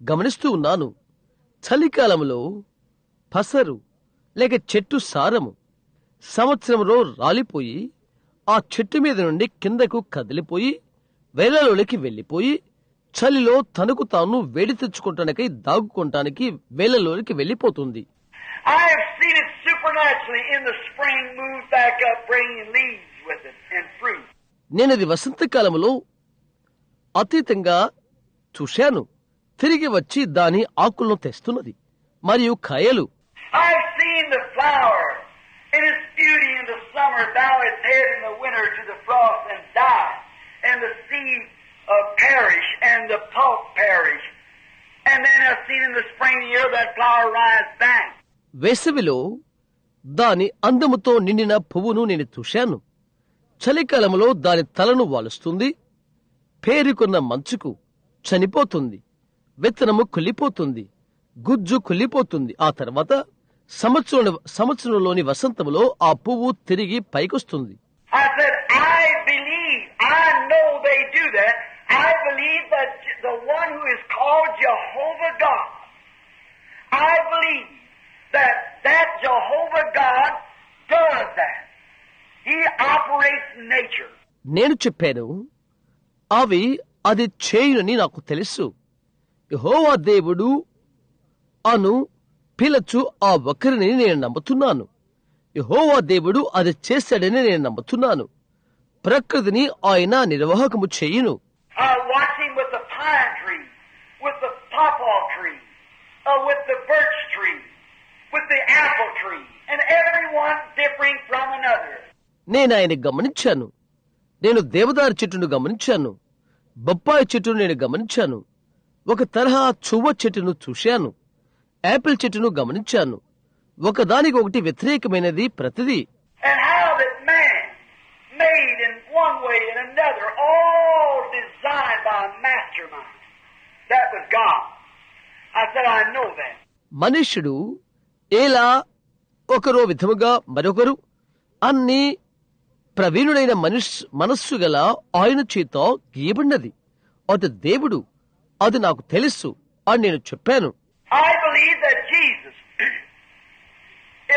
గమనిస్తూ ఉన్నాను. చలికాలంలో పసరు లేక చెట్టు సారము సంవత్సరంలో రాలిపోయి ఆ చెట్టు మీద నుండి కిందకు కదిలిపోయి వేలలోకి వెళ్లిపోయి చలిలో తనకు తాను వేడి తెచ్చుకుంటానికై దాగుకుంటానికి వేలలోకి వెళ్లిపోతుంది. I have seen it supernaturally in the spring move back up, bringing leaves with it and fruit. నేనది వసంతకాలంలో అతీతంగా చూశాను. తిరిగి వచ్చి దాని ఆకులను తెస్తున్నది మరియు కాయలు. I have seen the flower in its beauty in the summer bow its head in the winter to the frost and die, and the seed perish and the pulp perish. And then I've seen in the spring year that flower rise back. వేసవిలో దాని అందముతో నిండిన పువ్వును నేను చూశాను. చలికాలంలో దాని తలను వాలుస్తుంది, పేరుకున్న మంచుకు చనిపోతుంది, విత్తనము కుళ్ళిపోతుంది, గుజ్జు కుళ్ళిపోతుంది. ఆ తర్వాత సంవత్సరంలోని వసంతములో ఆ పువ్వు తిరిగి పైకొస్తుంది. I said, I believe, I know they do that. I believe that the one who is called Jehovah God, I believe that Jehovah God does that. He operates nature. నేను చెప్పాను, అవి అది చేయునని నాకు తెలుసు. యెహోవా దేవుడు అను పిలచు ఆ ఒకరిని నేను నమ్ముతున్నాను. యెహోవా దేవుడు అది చేశాడని నేను నమ్ముతున్నాను. ప్రకృతిని ఆయన నిర్వాహకము చేయును. I watch him with the pine tree, with the pawpaw tree, with the birch tree, with the apple tree, and everyone differing from another. నేను ఆయన గమనించాను. నేను దేవదారు చెట్టును గమనించాను, బొప్పాయి చెట్టును నేను గమనించాను, ఒక తరహా చువ్వ చెట్టును చూశాను, యాపిల్ చెట్టును గమనించాను. ఒకదానికి ఒకటి వ్యతిరేకమైనది ప్రతిదీ. And how that man made in one way and another, all designed by a mastermind. That was God. I said, I know that. మనుష్యుడు ఎలా ఒకరో విధముగా మరొకరు అన్ని ప్రవీణుడైన మనస్సు గల ఆయన చేత గీయబడినది. అది దేవుడు, అది నాకు తెలుసు అని నేను చెప్పాను. I believe that Jesus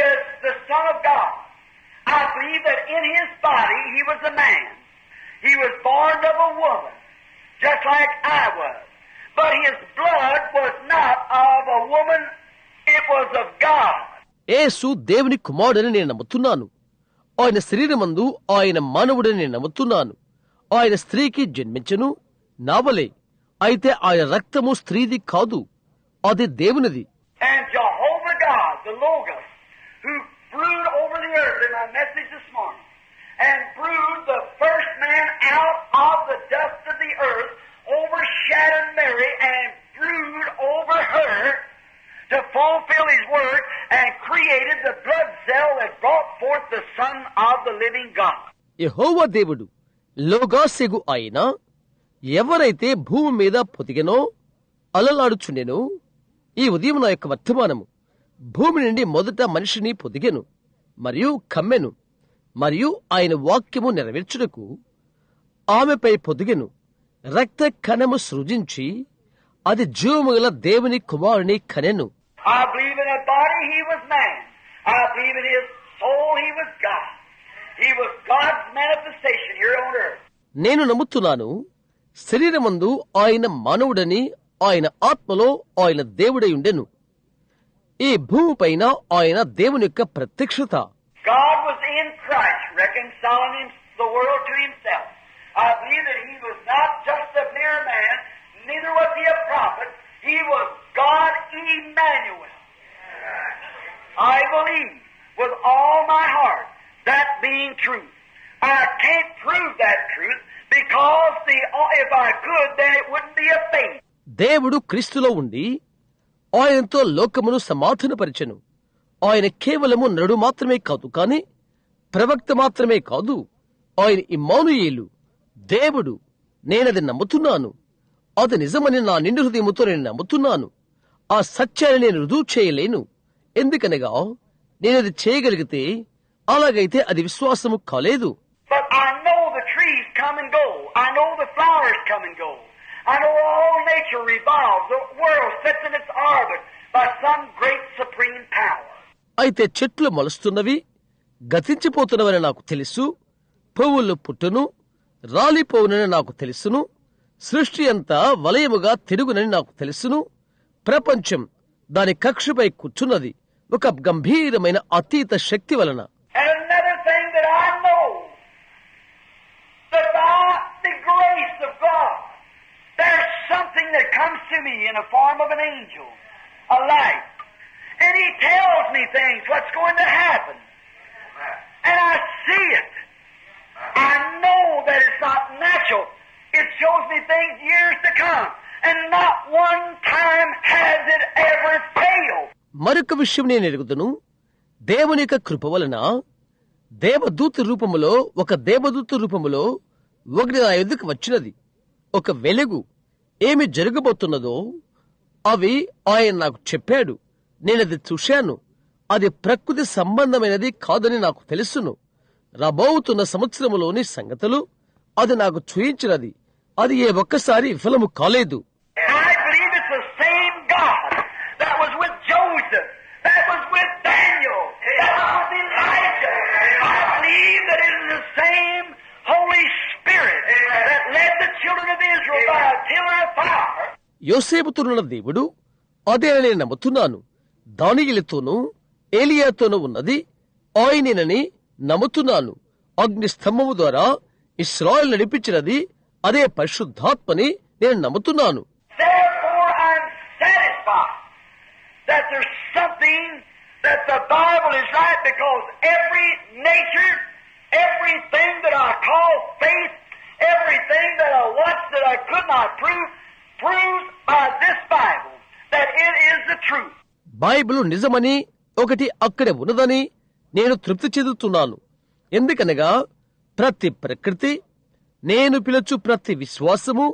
is the Son of God. I believe that in his body he was a man. He was born of a woman, just like I was. But his blood was not of a woman, it was of God. యేసు దేవుని కుమారుడని నేను నమ్ముతున్నాను. ఆయన శరీరమందు ఆయన మానవుడని నేను నమ్ముతున్నాను. ఆయన స్త్రీకి జన్మించెను నావలే. అయితే ఆయన రక్తము స్త్రీది కాదు, అది దేవునిది. And Jehovah God, the Logos, who brewed over the earth in my message this morning, and brewed the first man out of the dust of the earth, overshadowed Mary and brewed over her to fulfill his word, and created the blood cell that brought forth the Son of the living God. యెహోవా దేవుడు లోగాసెగు ఆయన ఎవరైతే భూమి మీద పొదిగెనో అలలాడుచుండెనో, ఈ ఉదయం నా యొక్క వర్తమానము భూమి నుండి మొదట మనిషిని పొదిగెను మరియు కమ్మెను, మరియు ఆయన వాక్యము నెరవేర్చుటకు ఆమెపై పొదిగెను. రక్త కణము సృజించి అది జీవముగల దేవుని కుమారుని కనెను. I believe in a body he was man. I believe in his soul he was God. He was God's manifestation here on earth. నేను నమ్ముతున్నాను, శరీరమందు ఆయన మానవుడని, ఆయన ఆత్మలో ఆయన దేవుడై ఉండెను. ఈ భూమిపైన ఆయన దేవుని యొక్క ప్రత్యక్షత. God was in Christ, reconciling the world to himself. I believe that he was not just a mere man, neither was he a prophet. He was God Emmanuel. I believe with all my heart that being truth. I can't prove that truth because if I could, then it wouldn't be a faith. దేవుడు క్రీస్తులో ఉండి ఆయనతో లోకమును సమాధానపరిచెను. ఆయన కేవలము నరుడు మాత్రమే కాదు, కాని ప్రవక్త మాత్రమే కాదు. ఆయన ఇమ్మానుయేలు, దేవుడు. నేనది నమ్ముతున్నాను. అది నిజమని నా నిండు హృదయముతో నేను నమ్ముతున్నాను. ఆ సత్యాన్ని నేను రుజువు చేయలేను. ఎందుకనగా నేనది చేయగలిగితే అలాగైతే అది విశ్వాసము కాలేదు. But I know the trees come and go. I know the flowers come and go. I know all nature revolves. The world sits in its orbit by some great supreme power. అయితే చెట్లు మొలుస్తున్నవి, గతించిపోతున్నవని నాకు తెలుసు. పువ్వులు పుట్టును, రాలిపోవునని నాకు తెలుసును. సృష్టి అంతా వలయముగా తిరుగునని నాకు తెలుసును. ప్రపంచం దాని కక్షపై కూర్చున్నది ఒక గంభీరమైన అతీత శక్తి వలన. And another thing that I know, that by the grace of God, there's something that comes to me in the form of an angel, a light. And he tells me things, what's going to happen. And I see it. I know that it's not natural. It shows me things years to come. And not one time has it ever failed. మరొక విషయం నేను ఎరుగుదును. దేవుని యొక్క కృప వలన దేవదూత రూపములో ఒకటి నా ఎదుకు వచ్చినది. ఒక వెలుగు. ఏమి జరగబోతున్నదో అవి ఆయన నాకు చెప్పాడు. నేనది చూశాను. అది ప్రకృతి సంబంధమైనది కాదని నాకు తెలుసును. రాబోతున్న సంవత్సరములోని సంగతులు అది నాకు చూయించినది. అది ఏ ఒక్కసారి విఫలము కాలేదు. I believe it's the same God that was with Joseph, that was with Daniel, that was with Elijah. I believe that it is the same Holy Spirit that led the children of Israel by a pillar of fire. యోసేపుతోనున్న దేవుడు అదే నేను నమ్ముతున్నాను. దానియేలుతోనూ ఏలియాతోనూ ఉన్నది ఆయనేనని నమ్ముతున్నాను. అగ్ని స్తంభము ద్వారా ఇశ్రాయేలు నడిపించినది అదే పరిశుద్ధాత్మని నేను నమ్ముతున్నాను. Therefore I'm satisfied that there's something that the Bible is right, because every nature, everything that I call faith, everything that I watched that I could not prove, proves by this Bible that it is the truth. Bible నిజమని ఒకటి అక్కడే ఉన్నదని నేను తృప్తి చెందుతున్నాను. ఎందుకనగా ప్రతి ప్రకృతి, నేను పిలుచు ప్రతి విశ్వాసము,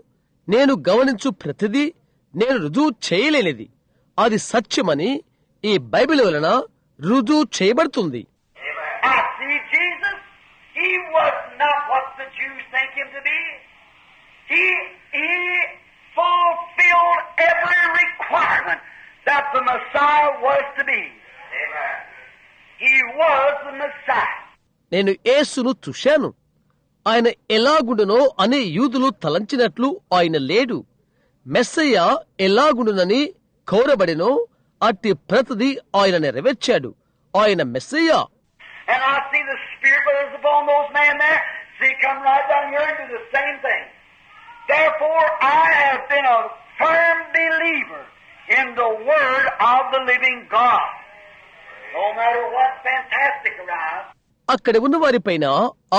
నేను గమనించు ప్రతిదీ నేను రుజువు చేయలేనిది. అది సత్యమని ఈ బైబిల్ వలన రుజువు చేయబడుతుంది. I see Jesus. He was not what the Jews think him to be. He fulfilled every requirement that the Messiah was to be. He was the Messiah. నేను యేసును చూశాను, ఆయన ఎలాగుండునో అని యూదులు తలంచినట్లు ఆయన లేడు. మెస్సయ్య ఎలాగుండునని కోరబడినో అట్టి ప్రతిది ఆయన నెరవేర్చాడు. ఆయన Messiah. And I see the Spirit that is upon those men there. See, come right down here and do the same thing. Therefore, I have been a firm believer in the Word of the living God. No matter what fantastic arrives. అక్కడ ఉన్న వారిపైన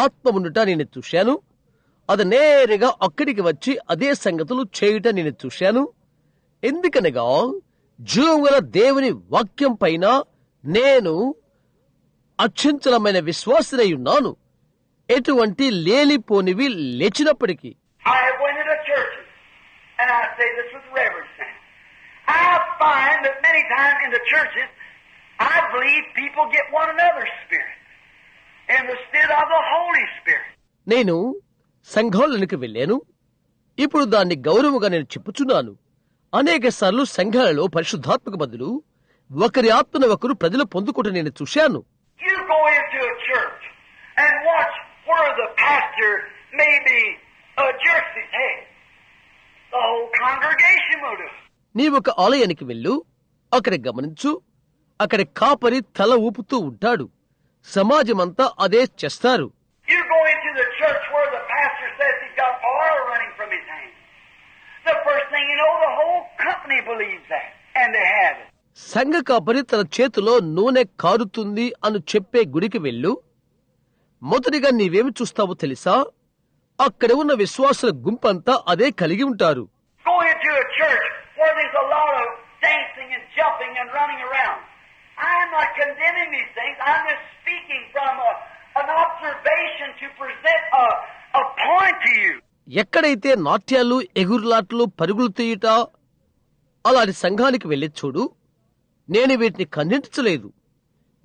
ఆత్మ ఉండుట నేను చూశాను. అది నేరుగా అక్కడికి వచ్చి అదే సంగతులు చేయుట నేను చూశాను. ఎందుకనగా జీవముగల దేవుని వాక్యం పైన నేను అత్యంతమైన విశ్వాసనై ఉన్నాను. ఎటువంటి లేనిపోనివి లేచినప్పటికీ. I have went into churches, and I say this with reverence now. I find that many times in the churches, I believe people get one another's spirit instead of the Holy Spirit. నేను సంఘాలకు వెళ్ళాను. ఇప్పుడు దాన్ని గౌరవంగా నేను చెప్పుచున్నాను. అనేక సార్లు సంఘాలలో పరిశుద్ధాత్మక బదులు ఒకరి ఆత్మను ఒకరు ప్రజలు పొందుకుంటూ నేను చూశాను. You go into a church and watch where the pastor may be jerks his head. The whole congregation will do. నీవొక ఆలయానికి వెళ్ళు, అక్కడ గమనించు. అక్కడ కాపరి తల ఊపుతూ ఉంటాడు. సమాజమంతా అదే చేస్తారు. You go into the church where the pastor says he's got oil running from his hand. The first thing you know, the whole company believes that, and they have it. సంఘ కాపరి తన చేతిలో నూనె కారుతుంది అని చెప్పే గుడికి వెళ్ళు. మొదటిగా నీవేమి చూస్తావో తెలుసా? అక్కడ ఉన్న విశ్వాసుల గుంపంతా అదే కలిగి ఉంటారు. Go into a church where there's a lot of dancing and jumping and running around. I'm not condemning these things. I'm just speaking from an observation to present a point to you. ఎక్కడైతే నాట్యాలు, ఎగురులాట్లు, పరుగులు తీయుట అలాంటి సంఘానికి వెళ్ళి చూడు. నేను వీటిని ఖండించలేదు.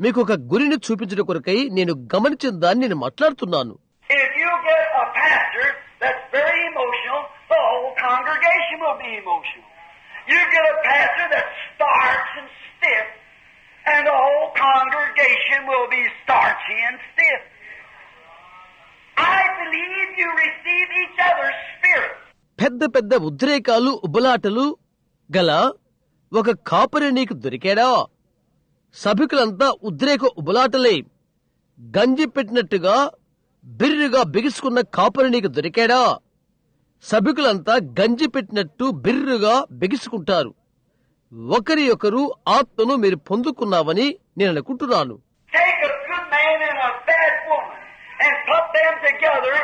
మీకు ఒక గురిని చూపించడం కొరకై నేను గమనించిన దాన్ని నేను మాట్లాడుతున్నాను. If you get a pastor that's very emotional, the whole congregation will be emotional. You get a pastor that's starch and stiff, and the whole congregation will be starchy and stiff. I believe you receive each other's spirit. పెద్ద పెద్ద ఉద్రేకాలు, ఉబలాటలు గల ఒక కాపరి నీకు దొరికాడా? సభికులంతా ఉద్రేక ఉబలాటలే. గంజి పెట్టినట్టుగా బిర్రుగా బిగుసుకున్న కాపరి నీకు దొరికాడా? సభికులంతా గంజి పెట్టినట్టు బిర్రుగా బిగుసుకుంటారు. ఒకరి ఒకరు ఆత్మను మీరు పొందుకున్నావని నేను అనుకుంటున్నాను. Take a good man and a bad woman and put them together.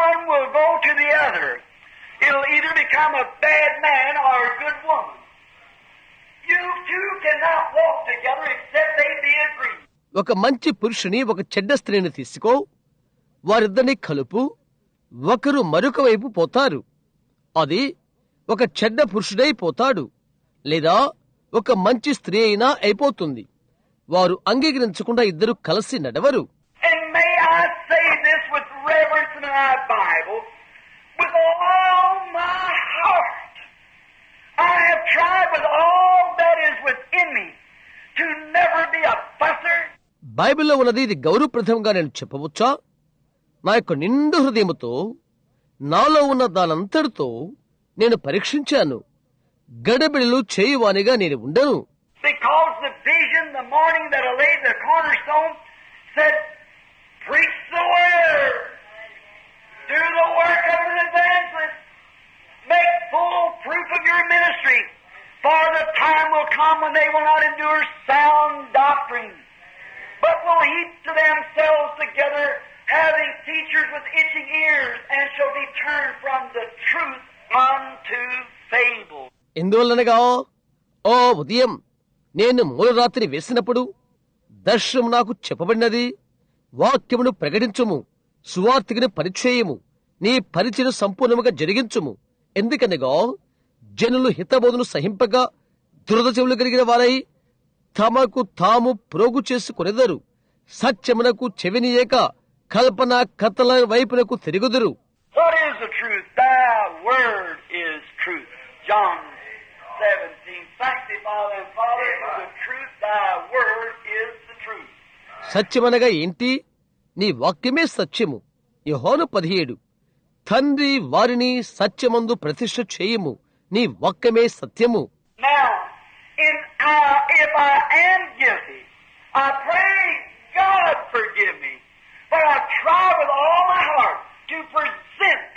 One will go to the other. It'll either become a bad man or a good woman. You two cannot walk together except they be agreed. ఒక మంచి పురుషుని, ఒక చెడ్డ స్త్రీని తీసుకో, వారిద్దరిని కలుపు, ఒకరు మరొక వైపు పోతారు. అది ఒక చెడ్డ పురుషుడై పోతాడు, లేదా ఒక మంచి స్త్రీ అయినా అయిపోతుంది. వారు అంగీకరించకుండా ఇద్దరు కలిసి నడవరు. And may I say this with reverence in my Bible, with all my heart, I have tried with all that is within me to never be a fusser. బైబిల్లో ఉన్నది ఇది గౌరవప్రదంగా నేను చెప్పవచ్చా? నా యొక్క నిండు హృదయముతో, నాలో ఉన్న దానంతటితో నేను పరీక్షించాను. గడబిడలు చేయువానిగా నేను ఉండను. Because the vision the morning that I laid the cornerstone said, preach the word, do the work of an evangelist, make full proof of your ministry, for the time will come when they will not endure sound doctrine, but will heap to themselves together, having teachers with itching ears, and shall be turned from the truth unto fable. ఎందువల్లనగా, ఓ ఉదయం నేను మూలరాత్రి వేసినప్పుడు దర్శనం నాకు చెప్పబడినది, వాక్యమును ప్రకటించుము, సువార్తికను పరిచయము, నీ పరిచయం సంపూర్ణముగా జరిగించుము. ఎందుకనగా జనులు హితబోధను సహింపగా దురద చెవులు కలిగిన వారై తమకు తాము ప్రోగు చేసుకొనెదరు, సత్యమునకు చెవినియేక కల్పన కథల వైపునకు తిరుగుదురు. What is the truth? Thy word is truth. John 17, sanctify them, Father, for the truth, thy word is the truth. సత్యమనగా ఏంటి? నీ వాక్యమే సత్యము. యోహాను 17. తండ్రి వారిని సత్యమందు ప్రతిష్ఠ చేయము, నీ వాక్యమే సత్యము. Now, if I am guilty, I pray God forgive me. But I try with all my heart to present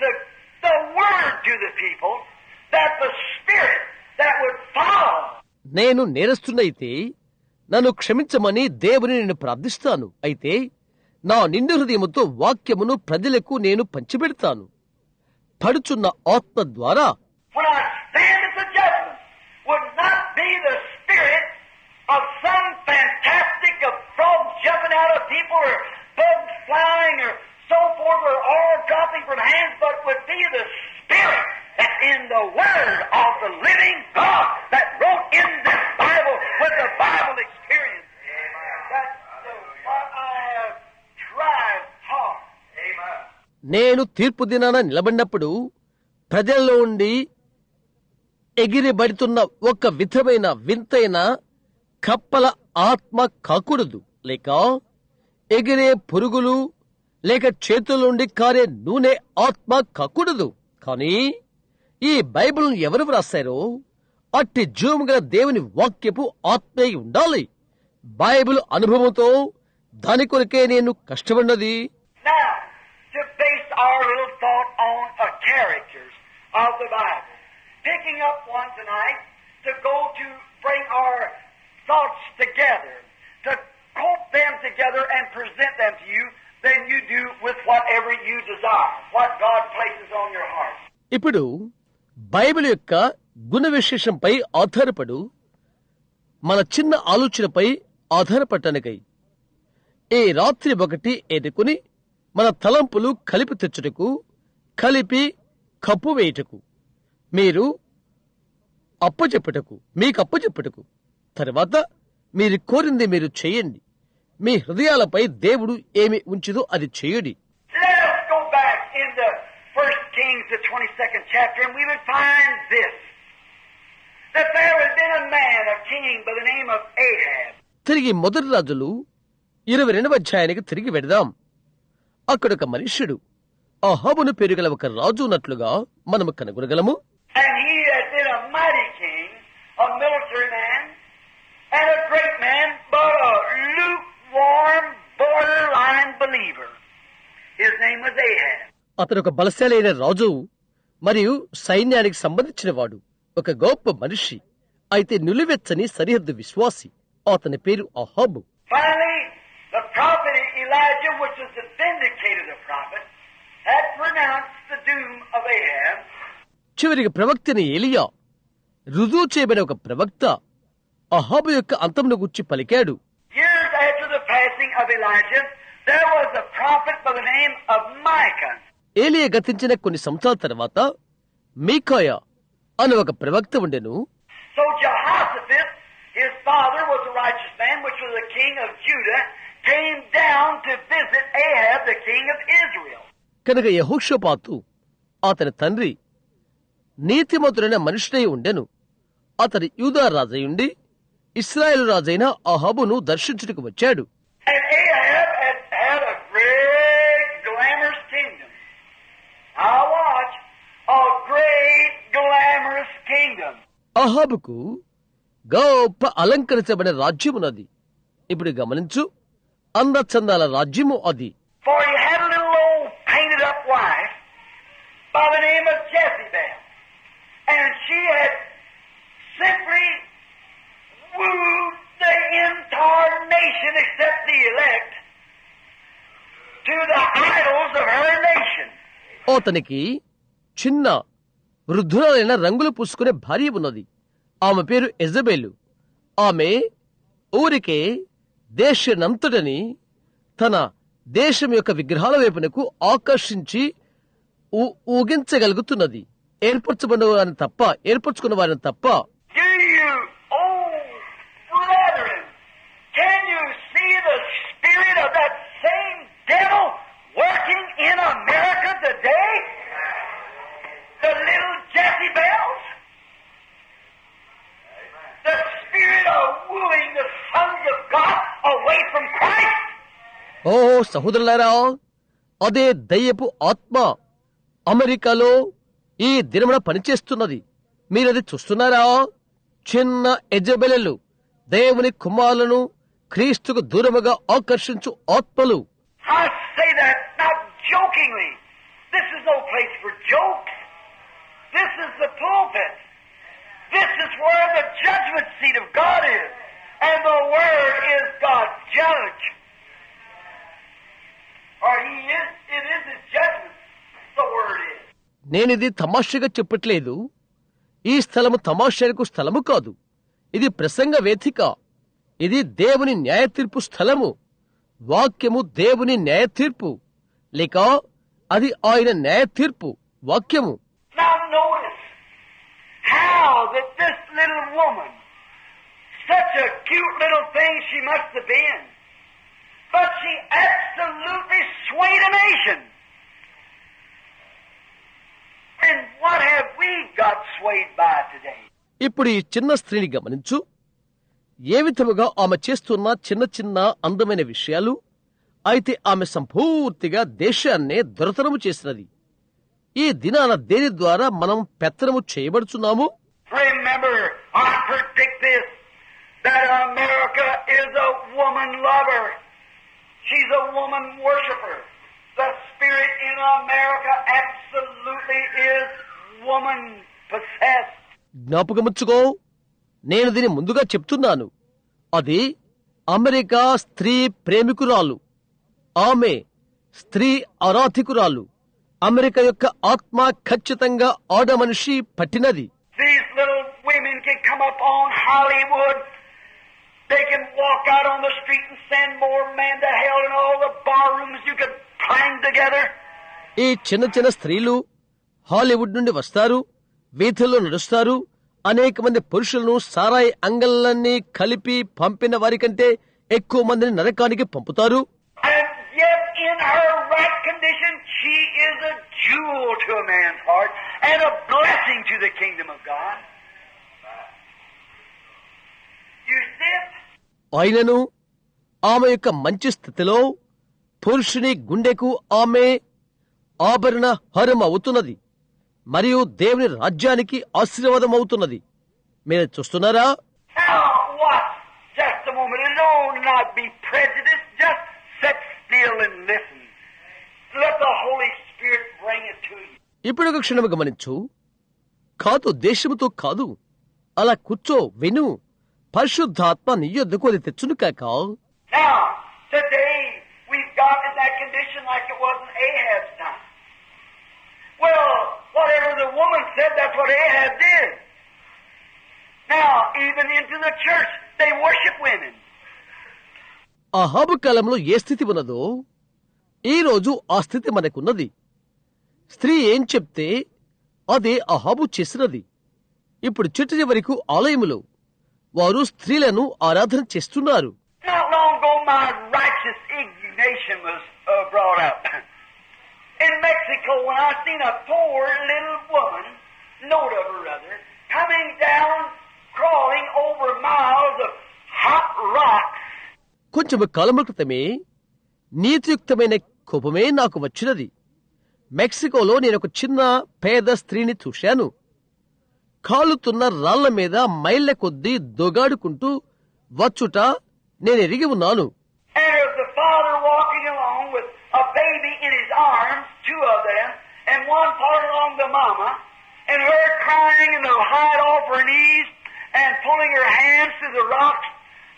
the word to the people, that the Spirit that would follow. నేను నేరస్తున్నైతే నన్ను క్షమించమని దేవుని నేను ప్రార్థిస్తాను. అయితే నా నిండు హృదయముతో వాక్యమును ప్రజలకు నేను పంచిపెడతాను. పడుచున్న ఆత్మ ద్వారా When I stand at the judgment, would not be the spirit of some fantastic of frogs jumping out of people or bugs flying or so forth or all dropping from hands, but would be the Spirit that's in the Word of the living God that wrote in this Bible with the Bible experience. That's what I have tried hard. Amen. నేను తీర్పు దినాన నిలబడినప్పుడు ప్రజల్లో ఉండి ఎగిరిబడుతున్న ఒక విధమైన వింతైన కప్పల ఆత్మ కాకూడదు, లేక ఎగిరే పురుగులు, లేక చేతుల్లోండి కారే నూనె ఆత్మ కాకూడదు. కానీ ఈ బైబిల్ ఎవరు వ్రాసారో అట్టి జీవముగల దేవుని వాక్యపు ఆత్మే ఉండాలి. బైబిల్ అనుభవంతో దాని కొరకే నేను కష్టపడినది. Now, to base our little thought on characters of the Bible, picking up one tonight to go to bring our thoughts together, to cope them together and present them to you, then you do with whatever you desire, what God places on your heart. ఇప్పుడు Bible యొక్క గుణ విశేషంపై ఆధారపడు మన చిన్న ఆలోచనపై ఆధారపడటానికై ఈ రాత్రి ఒకటి ఎదుకుని మన తలంపులు కలిపి తెచ్చుటకు, కలిపి కప్పు వేయుటకు, మీరు అప్పచెప్పుటకు, మీకు అప్పచెప్పుటకు, తర్వాత మీరు కోరింది మీరు చేయండి. మీ హృదయాలపై దేవుడు ఏమి ఉంచుదో అది చేయుడి. Let us go back in the 1 Kings, the 22nd chapter, and we would find this, that there had been a man, a king by the name of Ahab. తిరిగి మొదటి రాజులు 22వ అధ్యాయానికి తిరిగి వెడదాం. అక్కడొక మనుష్యుడు అహాబును పేరుగల ఒక రాజు ఉన్నట్లుగా మనము కనుగొనగలము. And he had been a mighty king, a military man, and a great man, but a lukewarm, borderline believer. His name was Ahab. అతను ఒక బలశాలైన రాజు మరియు సైన్యానికి సంబంధించిన వాడు, ఒక గొప్ప మనిషి, అయితే నిలువెచ్చని సరిహద్దు విశ్వాసి. అతని పేరు అహాబు. Finally, the prophet Elijah, which was the vindicator of the prophet, had pronounced the doom of Ahab. చివరికి ప్రవక్తని ఏలియా, రుజువు చేయబడిన ఒక ప్రవక్త, అహాబు యొక్క అంతమును గుర్చి పలికాడు. Years after the passing of Elijah, there was a prophet by the name of Micah. ఏలియా గతించిన కొన్ని సంవత్సరాల తర్వాత మీకాయా అనే ఒక ప్రవక్త ఉండెను. So Jehoshaphat, his father, was a righteous man, which was the king of Judah, came down to visit Ahab, the king of Israel. కనుక యెహోషాపాతు అతని తండ్రి నీతిమంతుడైన మనుషుడై ఉండెను. అతడు యూదా రాజయుండి ఇశ్రాయేలు రాజైన అహాబును దర్శించుటకు వచ్చాడు. And Ahab had a great glamorous kingdom. Now watch, a great glamorous kingdom. అహాబుకు గొప్ప అలంకరించబడిన రాజ్యమున్నది. ఇప్పుడు గమనించు, అందచందాల రాజ్యము అది. For he had a little old painted up wife by the name of Jezebel. And she had simply wooed the entire nation except the elect to the idols of her nation. అతనికి చిన్న వృద్ధురాలైన రంగులు పూసుకునే భార్య ఉన్నది. ఆమె పేరు ఎజబెలు. ఆమె ఊరికే దేశనంతటిని తన దేశం యొక్క విగ్రహాల వైపునకు ఆకర్షించి ఊగించగలుగుతున్నది. ఏర్పరచుకున్న వారిని తప్ప. Do you, oh brethren, can you see the spirit of that same devil working in America today? The little Jezebels? The spirit of wooing the sons of God away from Christ? ఓ సహోదరులారా, అదే దయ్యపు ఆత్మ అమెరికాలో ఈ దినమున పనిచేస్తున్నది. మీరది చూస్తున్నారా? చిన్న యెజబెలు దేవుని కుమారులను క్రీస్తుకు దూరముగా ఆకర్షించు ఆత్మలు. I say that not jokingly. This is no place for jokes. This is the pulpit. This is where the judgment seat of God is. And the Word is God's judge. Or it is His judgment. The Word is. నేనిది తమాషగా చెప్పట్లేదు. ఈ స్థలము తమాషకు స్థలము కాదు. ఇది ప్రసంగ వేదిక. ఇది దేవుని న్యాయ తీర్పు స్థలము. వాక్యము దేవుని న్యాయ తీర్పు, లేక అది ఆయన న్యాయ తీర్పు వాక్యము. Now notice how that this little woman, such a cute little thing she must have been, but she absolutely swayed a nation. And what have we got swayed by today? ఇప్పుడు ఈ చిన్న స్త్రీని గమనించు. ఏ విధముగా ఆమె చేస్తున్న చిన్న చిన్న అందమైన విషయాలు, అయితే ఆమె సంపూర్తిగా దేశాన్నే దొరతనము చేసినది. ఈ దినాన దేని ద్వారా మనం పెత్తనము చేయబడుచున్నాము? Remember, I predict this, that America is a woman lover. She's a woman worshiper. The spirit in America absolutely is woman possessed. జ్ఞాపకముచ్చుకో, నేను దీని ముందుగా చెప్తున్నాను. అది అమెరికా స్త్రీ ప్రేమికురాలు. ఆమె స్త్రీ ఆరాధికురాలు. అమెరికా యొక్క ఆత్మ ఖచ్చితంగా ఆడ మనిషి పట్టినది. These little women can come up on Hollywood. They can walk out on the street and send more men to hell in all the bar rooms you could clang together. ఈ చిన్న చిన్న స్త్రీలు Hollywood నుండి వస్తారు, వీధుల్లో నడుస్తారు, అనేక మంది పురుషులను సారాయి అంగళ్ళన్నీ కలిపి పంపిన వారి కంటే ఎక్కువ మందిని నరకానికి పంపుతారు. And yet in her right condition, she is a jewel to a man's heart and a blessing to the kingdom of God. You see it? ఆయనను ఆమె యొక్క మంచి స్థితిలో పురుషుని గుండెకు ఆమె ఆభరణ హారం అవుతున్నది, మరియు దేవుని రాజ్యానికి ఆశీర్వాదం అవుతున్నది. మీరు చూస్తున్నారా? Now what? Just a moment. No, not be prejudiced. Just sit still and listen. Let the Holy Spirit bring it to you. ఇప్పుడు ఒక క్షణం గమనించు. కాదు, దేశముతో కాదు, అలా కూర్చో, విను. పరిశుద్ధాత్మ నీ యొద్దకు అది తెచ్చును కాక. Now, today we've got in that condition like it was in Ahab's time. Well, whatever the woman said, that's what Ahab did. Now, even into the church, they worship women. అహాబు కాలంలో ఏ స్థితి ఉన్నదో ఈ రోజు ఆ స్థితి మనకున్నది. స్త్రీ ఏం చెప్తే అదే అహాబు చేసినది. ఇప్పుడు చిట్ట వరకు ఆలయములో వారు స్త్రీలను ఆరాధన చేస్తున్నారు. Not long ago, my righteous indignation was brought up. In Mexico, when I seen a poor little woman, note of her rather, coming down, crawling over miles of hot rocks. కొంచెం కాలముల క్రితమే నీతియుక్తమైన కోపమే నాకు వచ్చినది. మెక్సికోలో నేను ఒక చిన్న పేద స్త్రీని చూశాను. కాలుతున్న రాళ్ల మీద మైళ్ల కొద్దీ దొగాడుకుంటూ వచ్చుట నేను ఎరిగి ఉన్నాను. And there's the father walking along with a baby in his arms, two of them, and one part along the mama, and her crying and the hide off her knees and pulling her hands through the rocks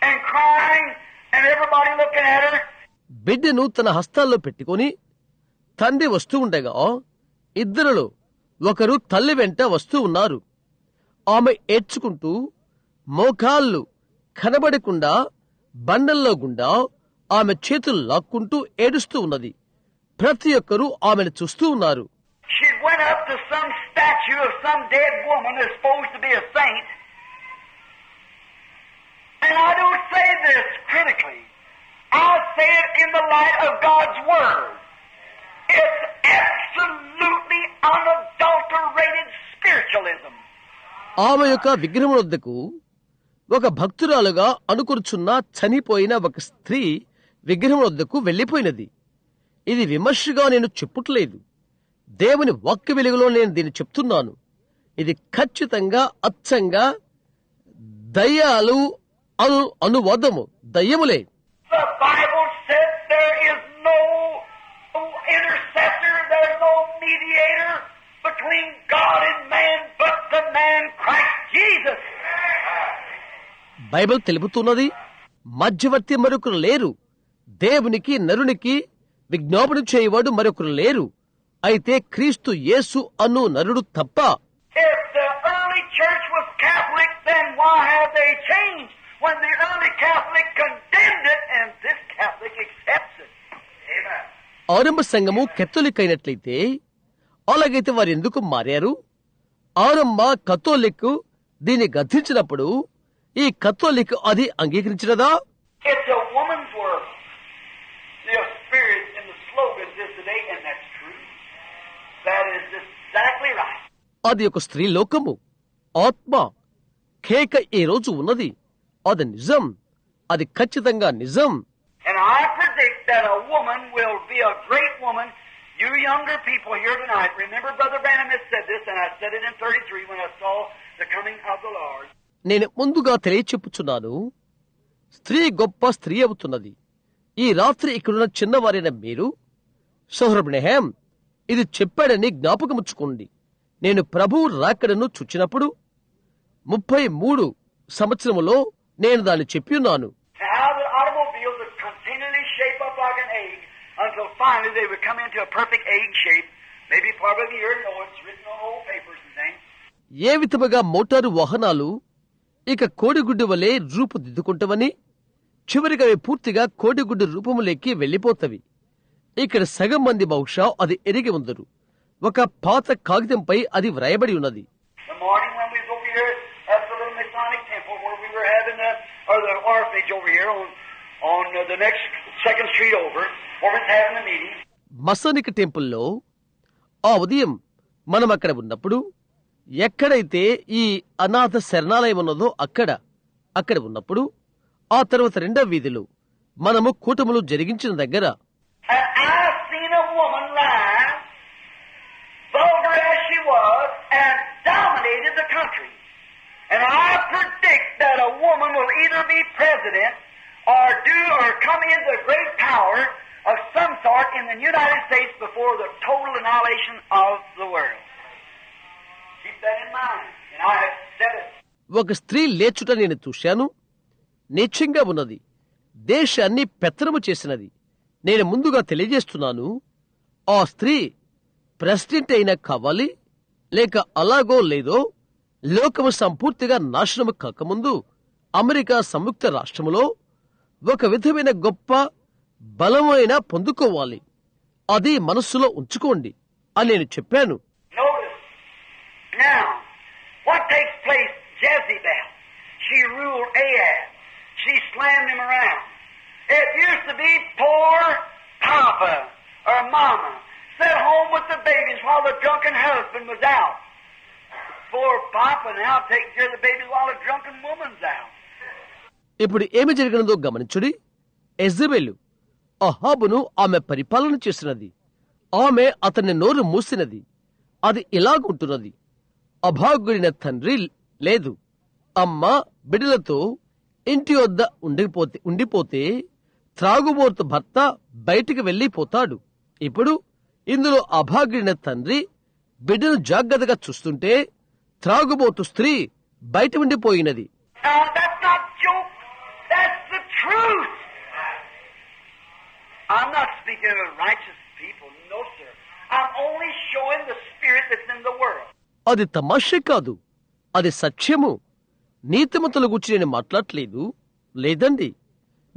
and crying and everybody looking at her. బిడ్డను తన హస్తాల్లో పెట్టుకుని తండ్రి వస్తూ ఉండగా ఇద్దరిలో ఒకరు తల్లి వెంట వస్తూ ఉన్నారు. ఆమె ఏడ్చుకుంటూ మోకాళ్ళు కనబడకుండా బండల్లో గుండా ఆమె చేతులు లాక్కుంటూ ఏడుస్తూ ఉన్నది. ప్రతి ఒక్కరూ ఆమెను చూస్తూ ఉన్నారు. She went up to some statue of some dead woman that's supposed to be a saint. And I don't say this critically. I say it in the light of God's Word. It's absolutely unadulterated spiritualism. ఆమె యొక్క విగ్రహం వద్దకు ఒక భక్తురాలుగా అనుకురుచున్న చనిపోయిన ఒక స్త్రీ విగ్రహం వద్దకు వెళ్లిపోయినది. ఇది విమర్శగా నేను చెప్పుట్లేదు. దేవుని వాక్య వెలుగులో నేను దీన్ని చెప్తున్నాను. ఇది ఖచ్చితంగా అచ్చంగా దయ్యాలు అనువాదము, దయ్యములే. The Bible says there is no intercessor, there is no mediator between God and man but the man Christ Jesus. Bible తెలుపుతున్నది, మధ్యవర్తి మరొకరు లేరు, దేవునికి నరునికి విజ్ఞాపన చేయవాడు మరొకరు లేరు, అయితే క్రీస్తు యేసు అను నరుడు తప్ప. If the early church was Catholic, then why have they changed when the early Catholic condemned it and this Catholic accepts it? Amen. ఆరంభ సంఘము కథోలిక్ అయినట్లయితే అలాగైతే వారు ఎందుకు మారారు? ఆరంభ కథోలిక్ దీన్ని గద్దించినప్పుడు ఈ కథోలిక్ అది అంగీకరించినదా? It's a woman's world. The spirit in the slogans is today, and that's true. That is exactly right. అది ఒక స్త్రీ లోకము, ఆత్మ కేక ఈ రోజు ఉన్నది. అది నిజం, అది ఖచ్చితంగా నిజం. And I predict that a woman will be a great woman. You younger people here tonight, remember Brother Branham has said this, and I said it in 33 when I saw the coming of the Lord. నేను ముందుగా తెలియచెప్పుచున్నాను, స్త్రీ గొప్ప స్త్రీ అవుతున్నది. ఈ రాత్రి ఇక్కడున్న చిన్నవారైన మీరు, సోదరుడు బ్రహ్మ్ ఇది చెప్పాడని జ్ఞాపకముచ్చుకోండి. నేను ప్రభువు రాకడను చూచినప్పుడు 33 సంవత్సరములో నేను దాన్ని చెప్పియున్నాను. How the automobiles would continually shape up like an egg until finally they would come into a perfect egg shape. Maybe part of you know it's written on old papers and things. ఏ విధముగా motor వాహనాలు ఇక కోడిగుడ్డు వలె రూపుదిద్దుకుంటవని, చివరిగా అవి పూర్తిగా కోడిగుడ్డు రూపములోకి వెళ్లిపోతవి. ఇక్కడ సగం మంది బహుశా అది ఎరిగి ఉందరు. ఒక పాత కాగితంపై అది వ్రాయబడి ఉన్నది. The morning when we was over here at the little Masonic temple where we were having the orphanage over here on the next second street over, where we was having the meeting. మసానిక్ టెంపుల్లో ఆ ఉదయం మనం అక్కడ ఉన్నప్పుడు, ఎక్కడైతే ఈ అనాథ శరణాలయం ఉన్నదో అక్కడ ఉన్నప్పుడు, ఆ తర్వాత రెండవ వీధిలో మనము కూటములు జరిగించిన దగ్గర And I seen a woman lie, vulgar as she was, and dominated the country. And I predict that a woman will either be president or come into great power of some sort in the United States before the total annihilation of the world. Keep that in mind. And I have said it. ఒక స్త్రీ లేచుట నేను చూశాను, నిశ్చయంగా ఉన్నది, దేశాన్ని పెత్తనము చేసినది. నేను ముందుగా తెలియజేస్తున్నాను, ఆ స్త్రీ ప్రెసిడెంట్ అయినా కావాలి, లేక అలాగో లేదో, లోకము సంపూర్తిగా నాశనము కాకముందు అమెరికా సంయుక్త రాష్ట్రములో ఒక విధమైన గొప్ప బలమైన పొందుకోవాలి. అది మనస్సులో ఉంచుకోండి అని నేను చెప్పాను. Notice now what takes place. Jezebel, she ruled Ahab. She slammed him around. It used to be poor Papa or Mama sat home with the babies while the drunken husband was out. Poor Papa now taking care of the babies while the drunken woman's out. ఇప్పుడు ఏమి జరిగినదో గమనించుడి. యెజబెలు అహాబును ఆమె పరిపాలన చేసినది. ఆమె అతని నోరు మూసినది. అది ఇలాగుంటున్నది, అభాగ్యుడైన తండ్రి లేదు, అమ్మ బిడ్డలతో ఇంటి వద్ద ఉండిపోతే త్రాగుబోతు భర్త బయటికి వెళ్లిపోతాడు. ఇప్పుడు ఇందులో అభాగ్యుడైన తండ్రి బిడ్డను జాగ్రత్తగా చూస్తుంటే త్రాగుబోతు స్త్రీ బయట ఉండిపోయినది. That's not joke. That's the truth. I'm not speaking of righteous people. No, sir. I'm only showing the spirit that's in the world. అది తమాషే కాదు, అది సత్యము. నీతిమంతుల గురించి నేను మాట్లాడలేదు, లేదండి.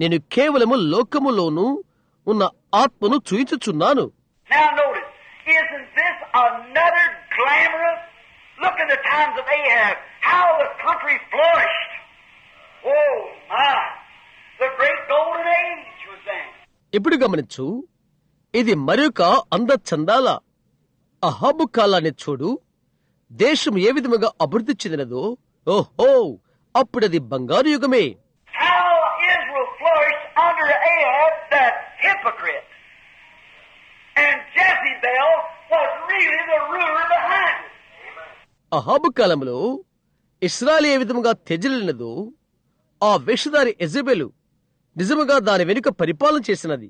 నేను కేవలము లోకములోనూ ఉన్న ఆత్మను చూయించుచున్నాను. Now notice, isn't this another glamorous? Look at the times of Ahab, how the country flourished. Oh my, the great golden age was then. ఇప్పుడు గమనించు, ఇది మరొక అందచందాల అహాబు కాలాన్ని చూడు. దేశం ఏ విధముగా అభివృద్ధి చెందినదో, ఓహో, అప్పుడది బంగారు యుగమే. How Israel flourished under Ahab, the hypocrite. And Jezebel was really the ruler behind it. అహాబు కాలంలో ఇశ్రాయేలు ఏ విధముగా త్యజిల్లినదో ఆ వేషధారి యెజెబెలు నిజముగా దాని వెనుక పరిపాలన చేసినది.